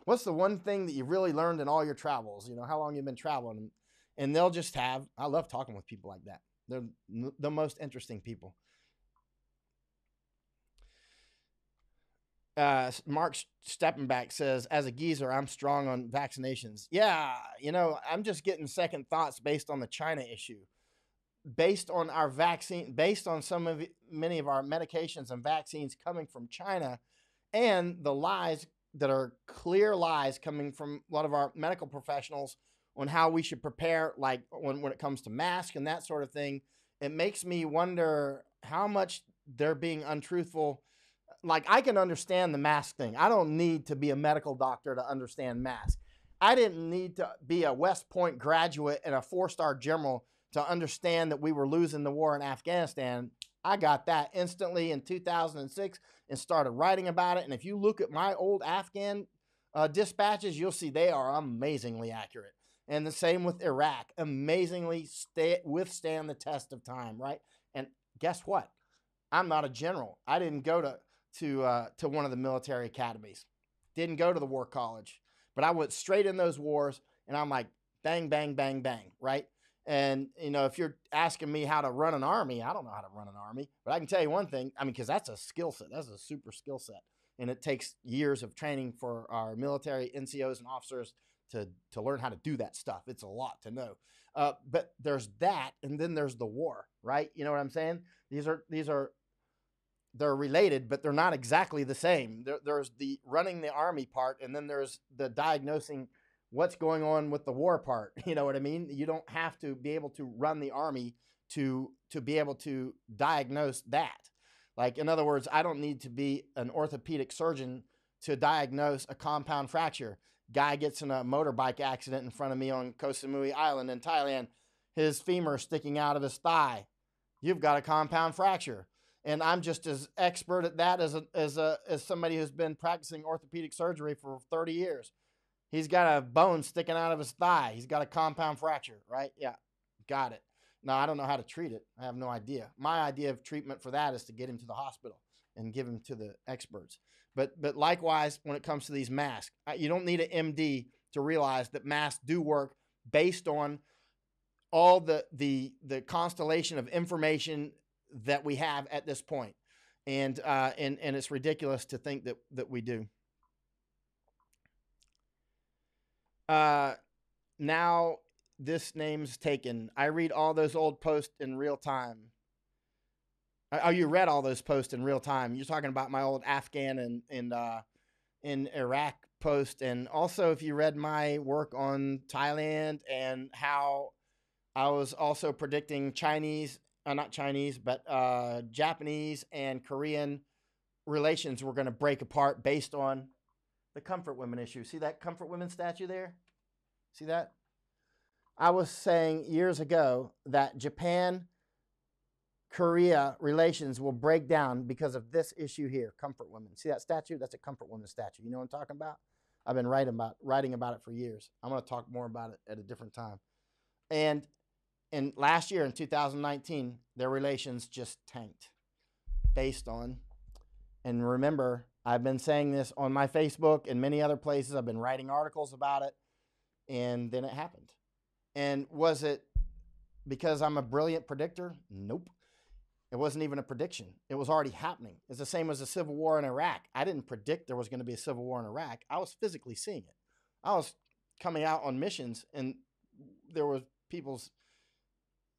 what's the one thing that you really learned in all your travels? How long you've been traveling, and they'll just have. I love talking with people like that. They're the most interesting people. Mark Steppenback says, as a geezer, I'm strong on vaccinations. Yeah, I'm just getting second thoughts based on the China issue, based on our vaccine, based on many of our medications and vaccines coming from China, and the lies that are clear lies coming from a lot of our medical professionals on how we should prepare, like when it comes to masks and that sort of thing. It makes me wonder how much they're being untruthful. Like, I can understand the mask thing. I don't need to be a medical doctor to understand masks. I didn't need to be a West Point graduate and a four-star general to understand that we were losing the war in Afghanistan. I got that instantly in 2006 and started writing about it. And if you look at my old Afghan dispatches, you'll see they are amazingly accurate. And the same with Iraq, amazingly withstand the test of time, right? And guess what? I'm not a general. I didn't go to one of the military academies. Didn't go to the war college, but I went straight in those wars, and I'm like, bang, bang, bang, bang, right? And if you're asking me how to run an army, I don't know how to run an army, but I can tell you one thing. I mean, because that's a skill set. That's a super skill set, and it takes years of training for our military NCOs and officers to learn how to do that stuff. It's a lot to know. But there's that, and then there's the war, right? You know what I'm saying? They're related, but they're not exactly the same. There's the running the army part, and then there's the diagnosing what's going on with the war part. You know what I mean? You don't have to be able to run the army to be able to diagnose that. Like, in other words, I don't need to be an orthopedic surgeon to diagnose a compound fracture. Guy gets in a motorbike accident in front of me on Koh Samui Island in Thailand. His femur sticking out of his thigh. You've got a compound fracture. And I'm just as expert at that as somebody who's been practicing orthopedic surgery for 30 years. He's got a bone sticking out of his thigh. He's got a compound fracture, right? Yeah, got it. Now, I don't know how to treat it. I have no idea. My idea of treatment for that is to get him to the hospital and give him to the experts. But likewise, when it comes to these masks, you don't need an MD to realize that masks do work based on all the constellation of information that we have at this point. And it's ridiculous to think that we do. Now this name's taken. I read all those old posts in real time. Oh, you read all those posts in real time. You're talking about my old Afghan and in Iraq post, and also if you read my work on Thailand and how I was also predicting Chinese, not Chinese, but Japanese and Korean relations were going to break apart based on the comfort women issue. See that comfort women statue there? See that? I was saying years ago that Japan Korea relations will break down because of this issue here, comfort women. See that statue? That's a comfort woman statue. You know what I'm talking about? I've been writing about it for years. I'm going to talk more about it at a different time. And last year in 2019, their relations just tanked based on, and remember, I've been saying this on my Facebook and many other places. I've been writing articles about it, and then it happened. And was it because I'm a brilliant predictor? Nope. It wasn't even a prediction. It was already happening. It's the same as the civil war in Iraq. I didn't predict there was going to be a civil war in Iraq. I was physically seeing it. I was coming out on missions, and there were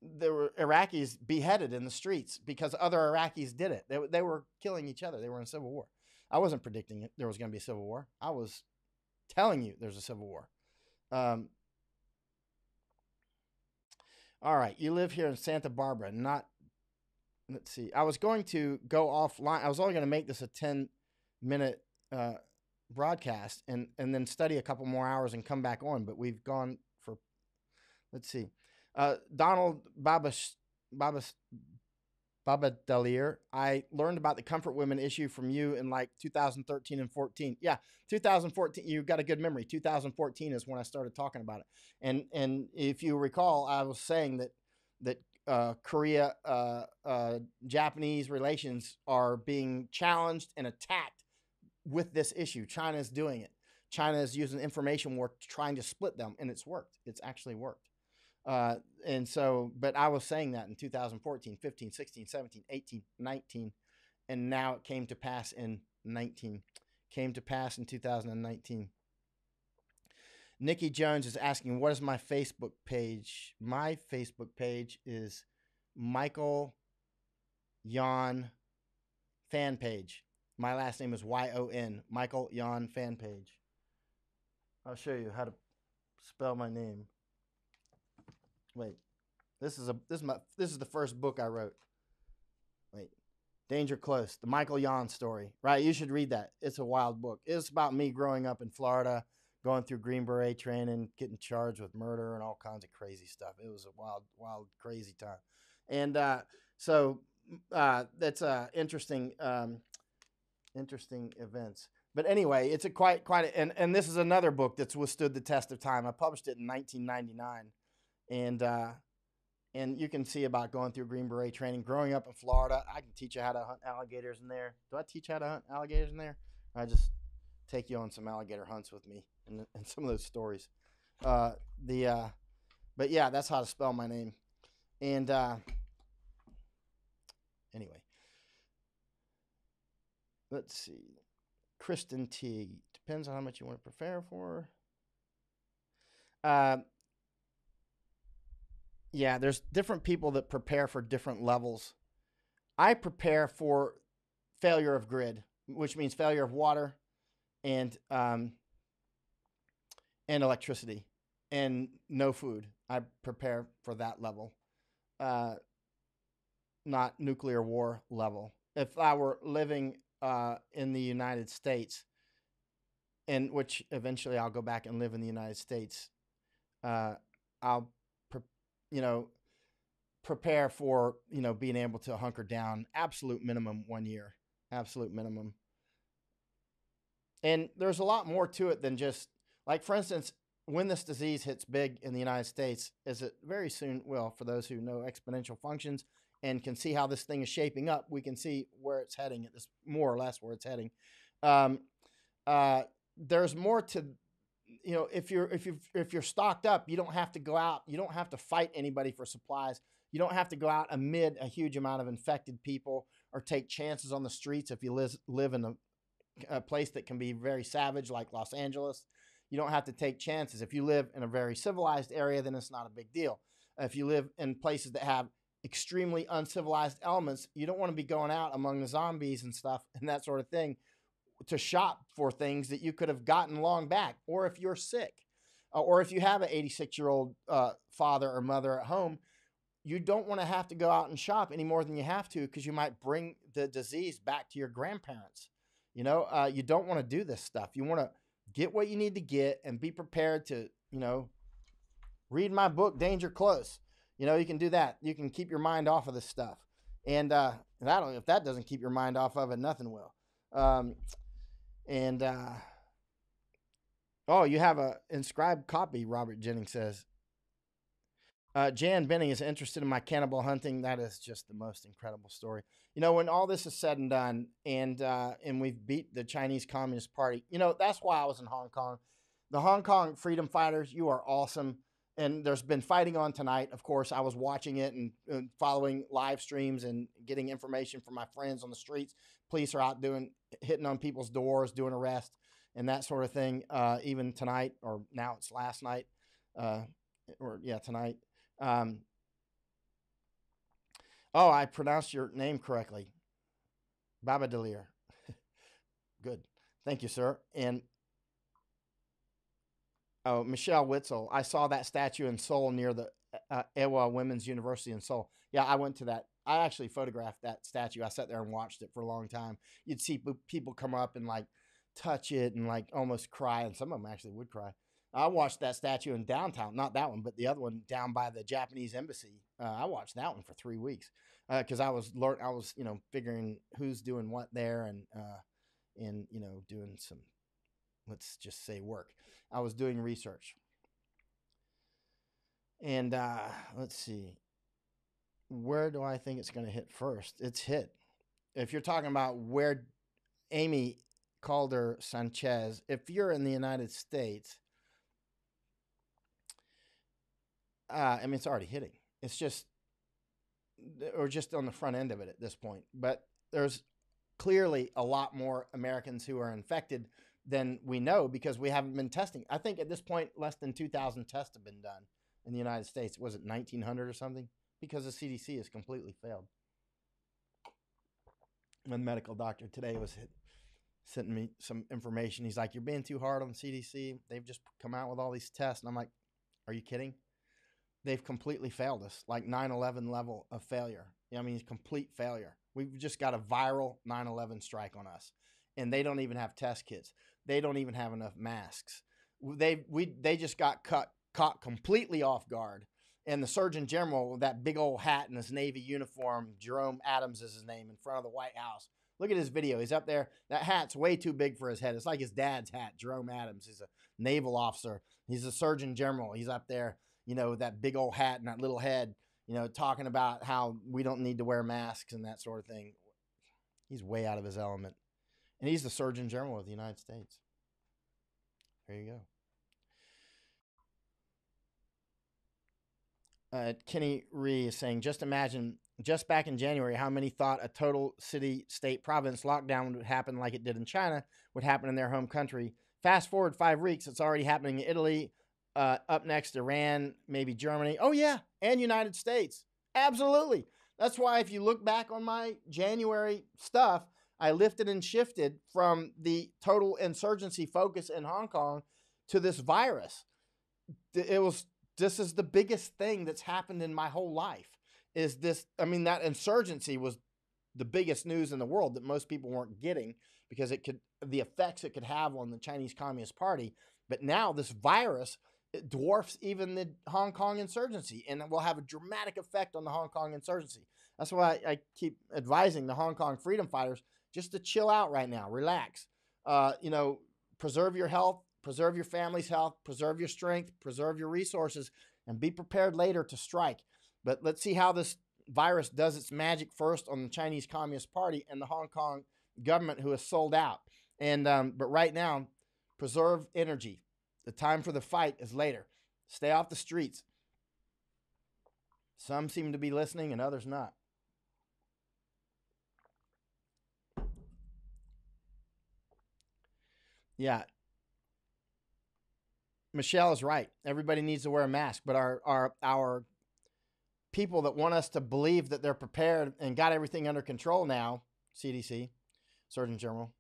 Iraqis beheaded in the streets because other Iraqis did it. They were killing each other. They were in civil war. I wasn't predicting there was going to be a civil war. I was telling you there's a civil war. All right. You live here in Santa Barbara, not... Let's see. I was going to go offline. I was only going to make this a 10-minute broadcast and then study a couple more hours and come back on. But we've gone for, let's see. Donald Babadelier, I learned about the comfort women issue from you in like 2013 and 14. Yeah, 2014. You've got a good memory. 2014 is when I started talking about it. And if you recall, I was saying that Korea, Japanese relations are being challenged and attacked with this issue. China is doing it. China is using information war trying to split them, and it's worked. It's actually worked. And so, but I was saying that in 2014, 15, 16, 17, 18, 19, and now it came to pass in 19. Came to pass in 2019. Nikki Jones is asking, what is my Facebook page? My Facebook page is Michael Yon fan page. My last name is Y-O-N, Michael Yon fan page. I'll show you how to spell my name. Wait, this is the first book I wrote. Wait, Danger Close, the Michael Yon story. Right, you should read that. It's a wild book. It's about me growing up in Florida, going through Green Beret training, getting charged with murder and all kinds of crazy stuff. It was a wild, crazy time. And so that's interesting events. But anyway, it's a quite and this is another book that's withstood the test of time. I published it in 1999, and you can see about going through Green Beret training, growing up in Florida. I can teach you how to hunt alligators in there. Do I teach how to hunt alligators in there? I just take you on some alligator hunts with me and some of those stories. But yeah, that's how to spell my name. And anyway, let's see. Kristen T. Depends on how much you want to prepare for. Yeah, there's different people that prepare for different levels. I prepare for failure of grid, which means failure of water and electricity and no food. I prepare for that level, not nuclear war level. If I were living in the United States, and which eventually I'll go back and live in the United States, I'll prepare for being able to hunker down. Absolute minimum 1 year. Absolute minimum. And there's a lot more to it than just, like, for instance, when this disease hits big in the United States, as it very soon will, for those who know exponential functions and can see how this thing is shaping up, we can see where it's heading, at this more or less where it's heading. There's more to, if you're stocked up, you don't have to go out. You don't have to fight anybody for supplies. You don't have to go out amid a huge amount of infected people or take chances on the streets if you live in a place that can be very savage like Los Angeles. You don't have to take chances. If you live in a very civilized area, then it's not a big deal. If you live in places that have extremely uncivilized elements, you don't want to be going out among the zombies and stuff and that sort of thing to shop for things that you could have gotten long back. Or if you're sick, or if you have an 86-year-old father or mother at home, you don't want to have to go out and shop any more than you have to, because you might bring the disease back to your grandparents. You don't want to do this stuff. You want to get what you need to get and be prepared to, read my book, Danger Close. You can do that. You can keep your mind off of this stuff. And if that doesn't keep your mind off of it, nothing will. You have a inscribed copy, Robert Jennings says. Jan Benning is interested in my cannibal hunting. That is just the most incredible story. When all this is said and done, and we've beat the Chinese Communist Party, that's why I was in Hong Kong. The Hong Kong freedom fighters, you are awesome. And there's been fighting on tonight. Of course, I was watching it and following live streams and getting information from my friends on the streets. Police are out hitting on people's doors, doing arrests and that sort of thing. Even tonight, or now it's last night, tonight. I pronounced your name correctly. Baba Delir. Good. Thank you, sir. And Michelle Witzel, I saw that statue in Seoul near the Ewa Women's University in Seoul. Yeah, I went to that. I actually photographed that statue. I sat there and watched it for a long time. You'd see people come up and like touch it and like almost cry, and some of them actually would cry. I watched that statue in downtown, not that one, but the other one down by the Japanese embassy. I watched that one for 3 weeks because I was figuring who's doing what there and doing some, let's just say, work. I was doing research. And let's see. Where do I think it's going to hit first? It's hit. If you're talking about where Amy Calder Sanchez, if you're in the United States, it's already hitting. It's just on the front end of it at this point. But there's clearly a lot more Americans who are infected than we know because we haven't been testing. I think at this point, less than 2,000 tests have been done in the United States. Was it 1,900 or something? Because the CDC has completely failed. My medical doctor today sent me some information. He's like, "You're being too hard on the CDC. They've just come out with all these tests." And I'm like, "Are you kidding? They've completely failed us, like 9/11 level of failure. Complete failure. We've just got a viral 9/11 strike on us. And they don't even have test kits. They don't even have enough masks. They just got caught completely off guard. And the Surgeon General with that big old hat and his Navy uniform, Jerome Adams is his name, in front of the White House. Look at his video. He's up there. That hat's way too big for his head. It's like his dad's hat. Jerome Adams. He's a naval officer. He's a Surgeon General. He's up there, with that big old hat and that little head, talking about how we don't need to wear masks and that sort of thing. He's way out of his element. And he's the Surgeon General of the United States. There you go. Kenny Ree is saying, just imagine, just back in January, how many thought a total city, state, province lockdown would happen like it did in China, would happen in their home country. Fast forward 5 weeks, it's already happening in Italy, up next Iran, maybe Germany. Oh, yeah, and United States. Absolutely. That's why if you look back on my January stuff, I lifted and shifted from the total insurgency focus in Hong Kong to this virus. This is the biggest thing that's happened in my whole life. That insurgency was the biggest news in the world that most people weren't getting because the effects it could have on the Chinese Communist Party. But now this virus, it dwarfs even the Hong Kong insurgency, and it will have a dramatic effect on the Hong Kong insurgency. That's why I keep advising the Hong Kong freedom fighters just to chill out right now, relax. Preserve your health, preserve your family's health, preserve your strength, preserve your resources, and be prepared later to strike. But let's see how this virus does its magic first on the Chinese Communist Party and the Hong Kong government, who is sold out. But right now, preserve energy. The time for the fight is later. Stay off the streets. Some seem to be listening and others not. Yeah, Michelle is right. Everybody needs to wear a mask, but our people that want us to believe that they're prepared and got everything under control now, CDC, Surgeon General,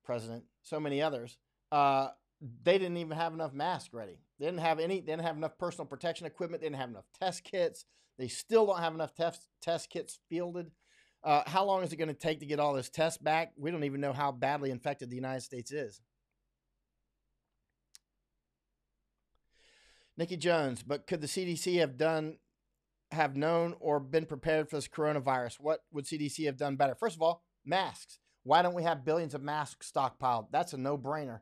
President, so many others, they didn't even have enough masks ready. They didn't have any. They didn't have enough personal protection equipment. They didn't have enough test kits. They still don't have enough test kits fielded. How long is it going to take to get all this tests back? We don't even know how badly infected the United States is. Nikki Jones, but could the CDC have known or been prepared for this coronavirus? What would CDC have done better? First of all, masks. Why don't we have billions of masks stockpiled? That's a no-brainer.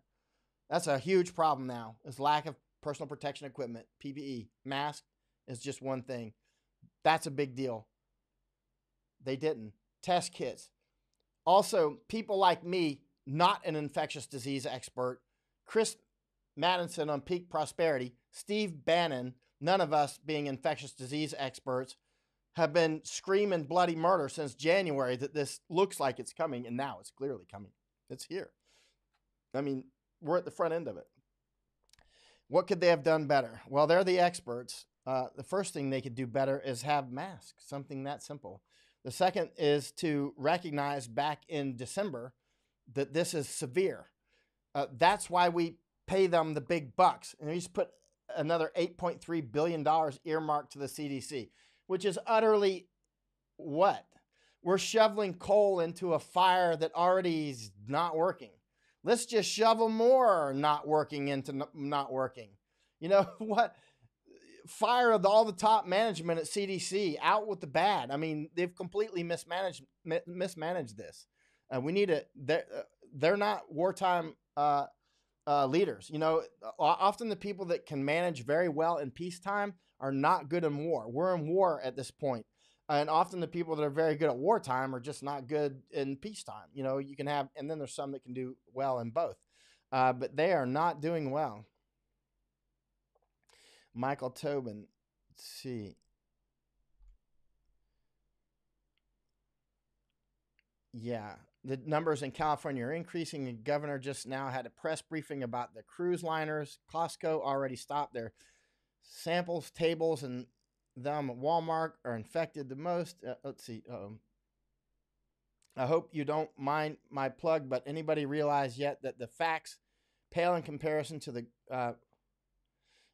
That's a huge problem now, is lack of personal protection equipment, PPE. Mask is just one thing. That's a big deal. They didn't. Test kits. Also, people like me, not an infectious disease expert, Chris Madison on Peak Prosperity, Steve Bannon, none of us being infectious disease experts, have been screaming bloody murder since January that this looks like it's coming, and now it's clearly coming. It's here. I mean, we're at the front end of it. What could they have done better? Well, they're the experts. The first thing they could do better is have masks, something that simple. The second is to recognize back in December that this is severe. That's why we pay them the big bucks. And we just put another $8.3 billion earmarked to the CDC, which is utterly what? We're shoveling coal into a fire that already is not working. Let's just shovel more not working into not working. You know what? Fire all the top management at CDC. Out with the bad. I mean, they've completely mismanaged this. We need to. They're not wartime leaders. You know, often the people that can manage very well in peacetime are not good in war. We're in war at this point. And often the people that are very good at wartime are just not good in peacetime. You know, you can have, and then there's some that can do well in both. But they are not doing well. Michael Tobin, let's see. Yeah, the numbers in California are increasing. The governor just now had a press briefing about the cruise liners. Costco already stopped their samples, tables, and them at Walmart are infected the most. Let's see. I hope you don't mind my plug, but anybody realize yet that the facts pale in comparison to the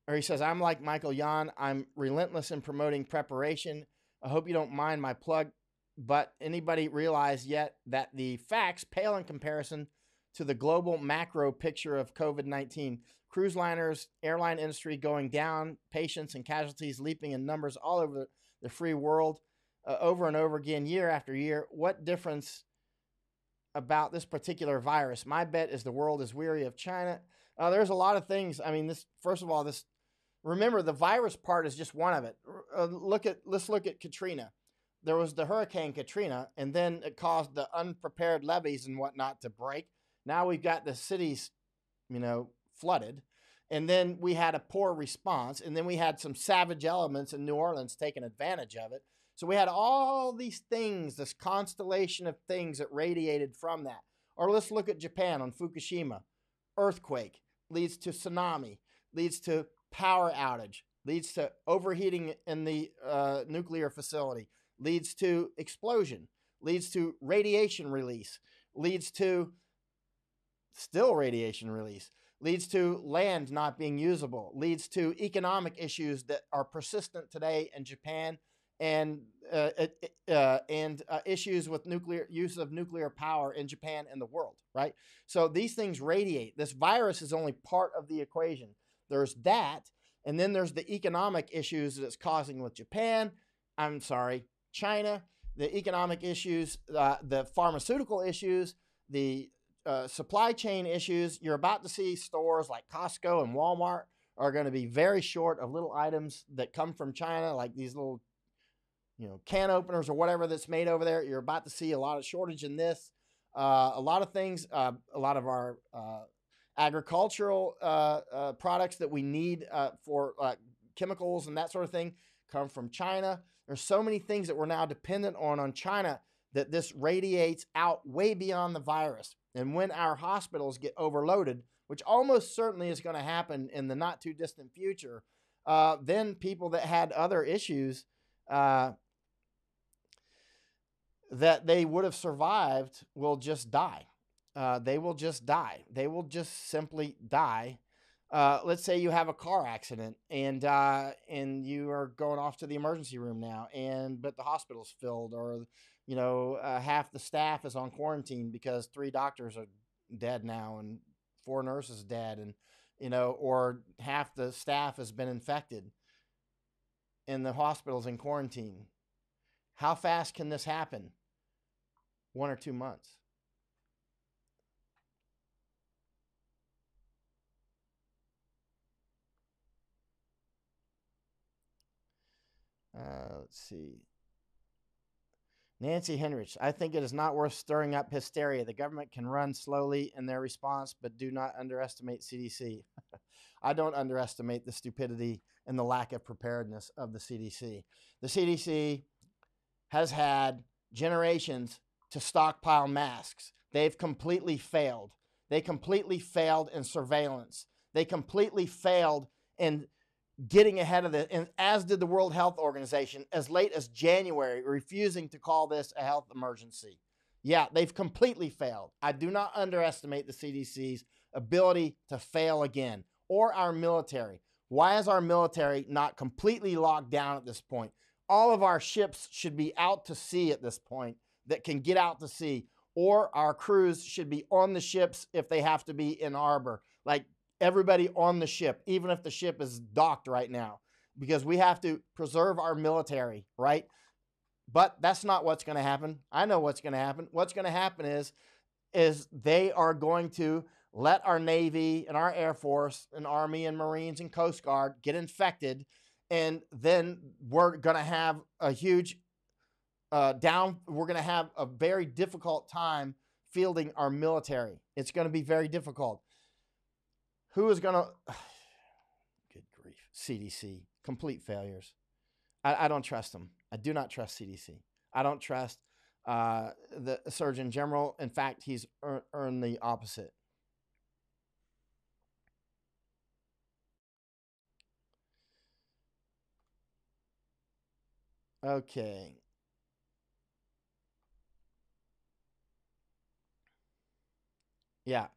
or he says, I'm like Michael Yan. I'm relentless in promoting preparation. I hope you don't mind my plug, but anybody realize yet that the facts pale in comparison to the global macro picture of COVID-19? Cruise liners, airline industry going down, patients and casualties leaping in numbers all over the free world over and over again, year after year. What difference about this particular virus? My bet is the world is weary of China. There's a lot of things. I mean, first of all, remember the virus part is just one of it. Let's look at Katrina. There was the Hurricane Katrina, and then it caused the unprepared levees and whatnot to break. Now we've got the cities, flooded. And then we had a poor response. And then we had some savage elements in New Orleans taking advantage of it. So we had all these things, this constellation of things that radiated from that. Or let's look at Japan on Fukushima. Earthquake leads to tsunami, leads to power outage, leads to overheating in the nuclear facility, leads to explosion, leads to radiation release, leads to still radiation release, leads to land not being usable, leads to economic issues that are persistent today in Japan, and issues with use of nuclear power in Japan and the world, right? So these things radiate. This virus is only part of the equation. There's that, and then there's the economic issues that it's causing with China, the economic issues, the pharmaceutical issues, the supply chain issues. You're about to see stores like Costco and Walmart are going to be very short of little items that come from China, like these little, can openers or whatever that's made over there. You're about to see a lot of shortage in this. A lot of things, a lot of our Agricultural products that we need for chemicals and that sort of thing come from China. There's so many things that we're now dependent on China that this radiates out way beyond the virus. And when our hospitals get overloaded, which almost certainly is going to happen in the not too distant future, then people that had other issues that they would have survived will just die. They will just die. They will just simply die. Let's say you have a car accident and you are going off to the emergency room now, but the hospital's filled, or half the staff is on quarantine because 3 doctors are dead now and 4 nurses dead, and or half the staff has been infected and the hospital's in quarantine. How fast can this happen? 1 or 2 months. Let's see. Nancy Henrich, I think it is not worth stirring up hysteria. The government can run slowly in their response, but do not underestimate CDC. I don't underestimate the stupidity and the lack of preparedness of the CDC. The CDC has had generations to stockpile masks. They've completely failed. They completely failed in surveillance. They completely failed in getting ahead of it, and as did the World Health Organization as late as January, refusing to call this a health emergency. Yeah, they've completely failed. I do not underestimate the CDC's ability to fail again, or our military. Why is our military not completely locked down at this point? All of our ships should be out to sea at this point that can get out to sea, or our crews should be on the ships if they have to be in harbor. Like, everybody on the ship, even if the ship is docked right now, because we have to preserve our military, right? But that's not what's going to happen. I know what's going to happen. What's going to happen is they are going to let our Navy and our Air Force and Army and Marines and Coast Guard get infected, and then we're going to have a huge we're going to have a very difficult time fielding our military. It's going to be very difficult. Who is going to... Good grief. CDC. Complete failures. I don't trust them. I do not trust CDC. I don't trust the Surgeon General. In fact, he's earned the opposite. Okay. Yeah.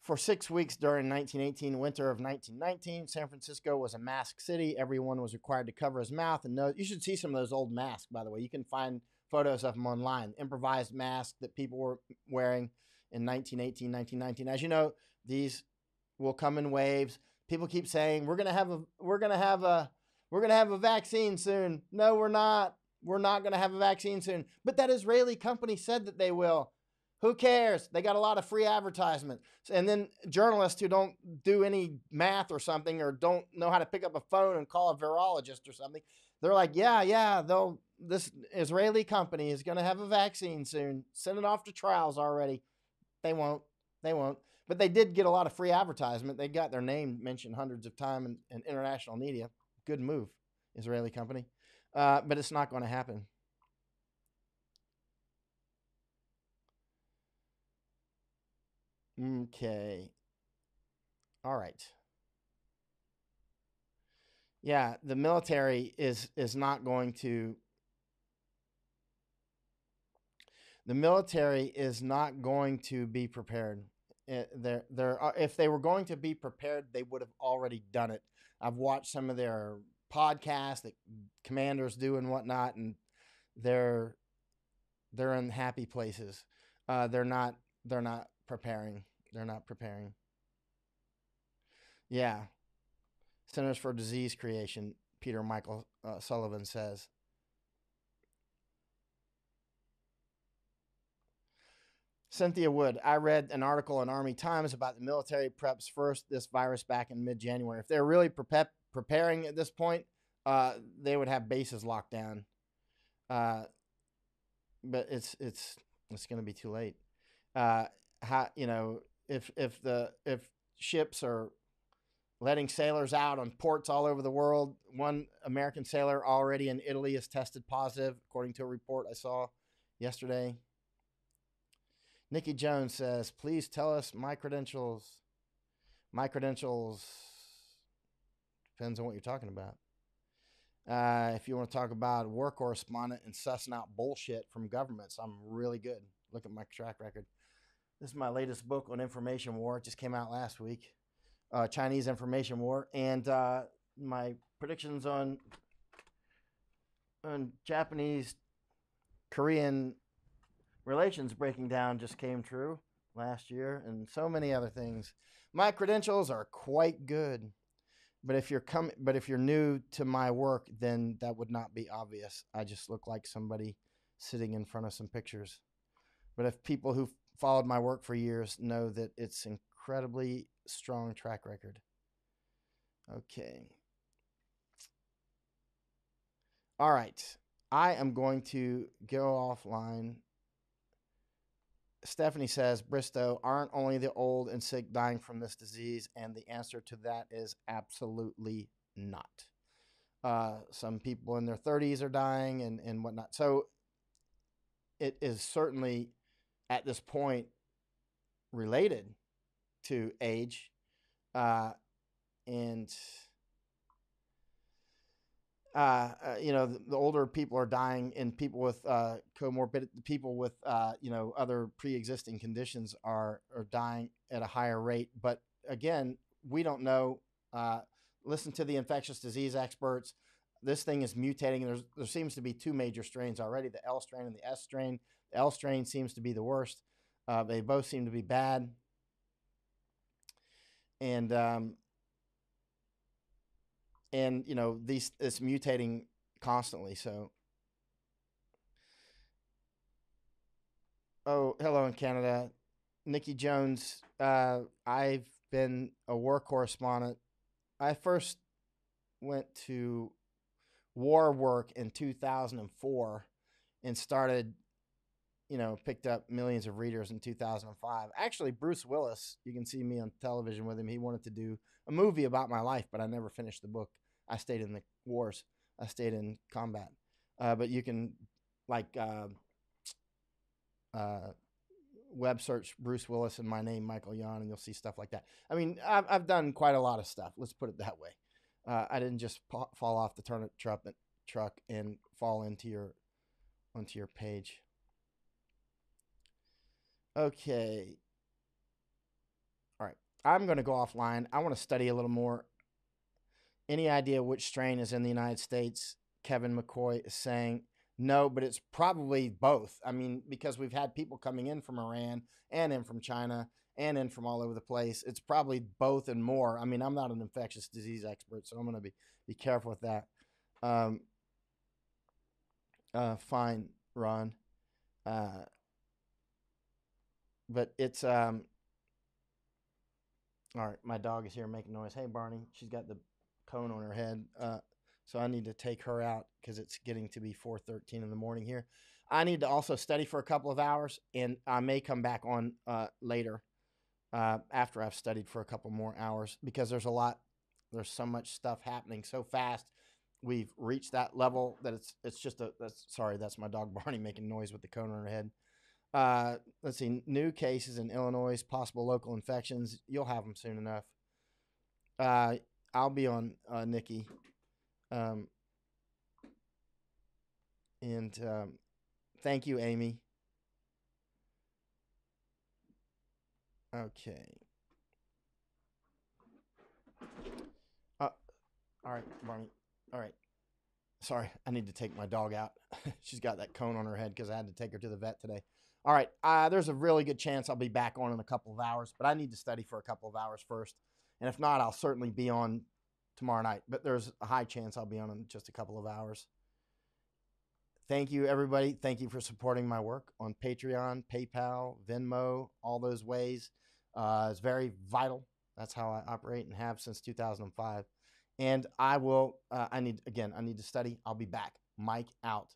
For 6 weeks during 1918, winter of 1919, San Francisco was a masked city. Everyone was required to cover his mouth and nose. You should see some of those old masks, by the way. You can find photos of them online. Improvised masks that people were wearing in 1918, 1919. As you know, these will come in waves. People keep saying we're gonna have a vaccine soon. No, we're not. We're not gonna have a vaccine soon. But that Israeli company said that they will. Who cares? They got a lot of free advertisement. And then journalists who don't do any math or something, or don't know how to pick up a phone and call a virologist or something, they're like, yeah, this Israeli company is going to have a vaccine soon. Send it off to trials already. They won't. But they did get a lot of free advertisement. They got their name mentioned hundreds of times in international media. Good move, Israeli company. But it's not going to happen. Okay. All right. Yeah, the military is not going to. The military is not going to be prepared. If they were going to be prepared, they would have already done it. I've watched some of their podcasts that commanders do and whatnot, and they're in happy places. They're not preparing. They're not preparing. Yeah. Centers for Disease Creation, Peter Michael Sullivan says. Cynthia Wood, I read an article in Army Times about the military preps first this virus back in mid-January. If they're really preparing at this point, they would have bases locked down. But it's going to be too late. if ships are letting sailors out on ports all over the world. One American sailor already in Italy has tested positive, according to a report I saw yesterday. Nikki Jones says, please tell us my credentials. My credentials depends on what you're talking about. If you want to talk about war correspondent and sussing out bullshit from governments, I'm really good. Look at my track record. This is my latest book on information war. It just came out last week. Chinese information war, and my predictions on Japanese Korean relations breaking down just came true last year, and so many other things. My credentials are quite good, but if you're new to my work, then that would not be obvious. I just look like somebody sitting in front of some pictures. But if people who followed my work for years know that it's incredibly strong track record. Okay. All right. I am going to go offline. Stephanie says, Bristow, aren't only the old and sick dying from this disease? And the answer to that is absolutely not. Some people in their 30s are dying and whatnot. So it is certainly at this point related to age, and the older people are dying, and people with comorbid, people with other pre-existing conditions are dying at a higher rate. But again, we don't know. Listen to the infectious disease experts. This thing is mutating. There seems to be two major strains already: the L strain and the S strain. The L strain seems to be the worst. They both seem to be bad. And it's mutating constantly. So, hello in Canada, Nikki Jones. I've been a war correspondent. I first went to war work in 2004 and started, picked up millions of readers in 2005. Actually, Bruce Willis, you can see me on television with him. He wanted to do a movie about my life, but I never finished the book. I stayed in the wars. I stayed in combat. But you can, web search Bruce Willis and my name, Michael Yon, and you'll see stuff like that. I mean, I've done quite a lot of stuff. Let's put it that way. I didn't just fall off the turnip truck and fall onto your page. Okay. All right. I'm going to go offline. I want to study a little more. Any idea which strain is in the United States? Kevin McCoy is saying no, but it's probably both. I mean, because we've had people coming in from Iran and in from China and in from all over the place. It's probably both and more. I mean, I'm not an infectious disease expert, so I'm going to be careful with that. Fine, Ron. But it's all right. My dog is here making noise. Hey, Barney. She's got the cone on her head. So I need to take her out because it's getting to be 4:13 in the morning here. I need to also study for a couple of hours, and I may come back on later after I've studied for a couple more hours, because there's so much stuff happening so fast. We've reached that level that it's just that's my dog Barney making noise with the cone on her head. Let's see, new cases in Illinois, possible local infections. You'll have them soon enough. I'll be on Nikki. Thank you, Amy. Okay. All right, Barney. All right. Sorry, I need to take my dog out. She's got that cone on her head because I had to take her to the vet today. All right. There's a really good chance I'll be back on in a couple of hours, but I need to study for a couple of hours first. And if not, I'll certainly be on tomorrow night. But there's a high chance I'll be on in just a couple of hours. Thank you, everybody. Thank you for supporting my work on Patreon, PayPal, Venmo, all those ways. It's very vital. That's how I operate and have since 2005. And I need to study. I'll be back. Mic out.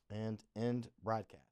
And end broadcast.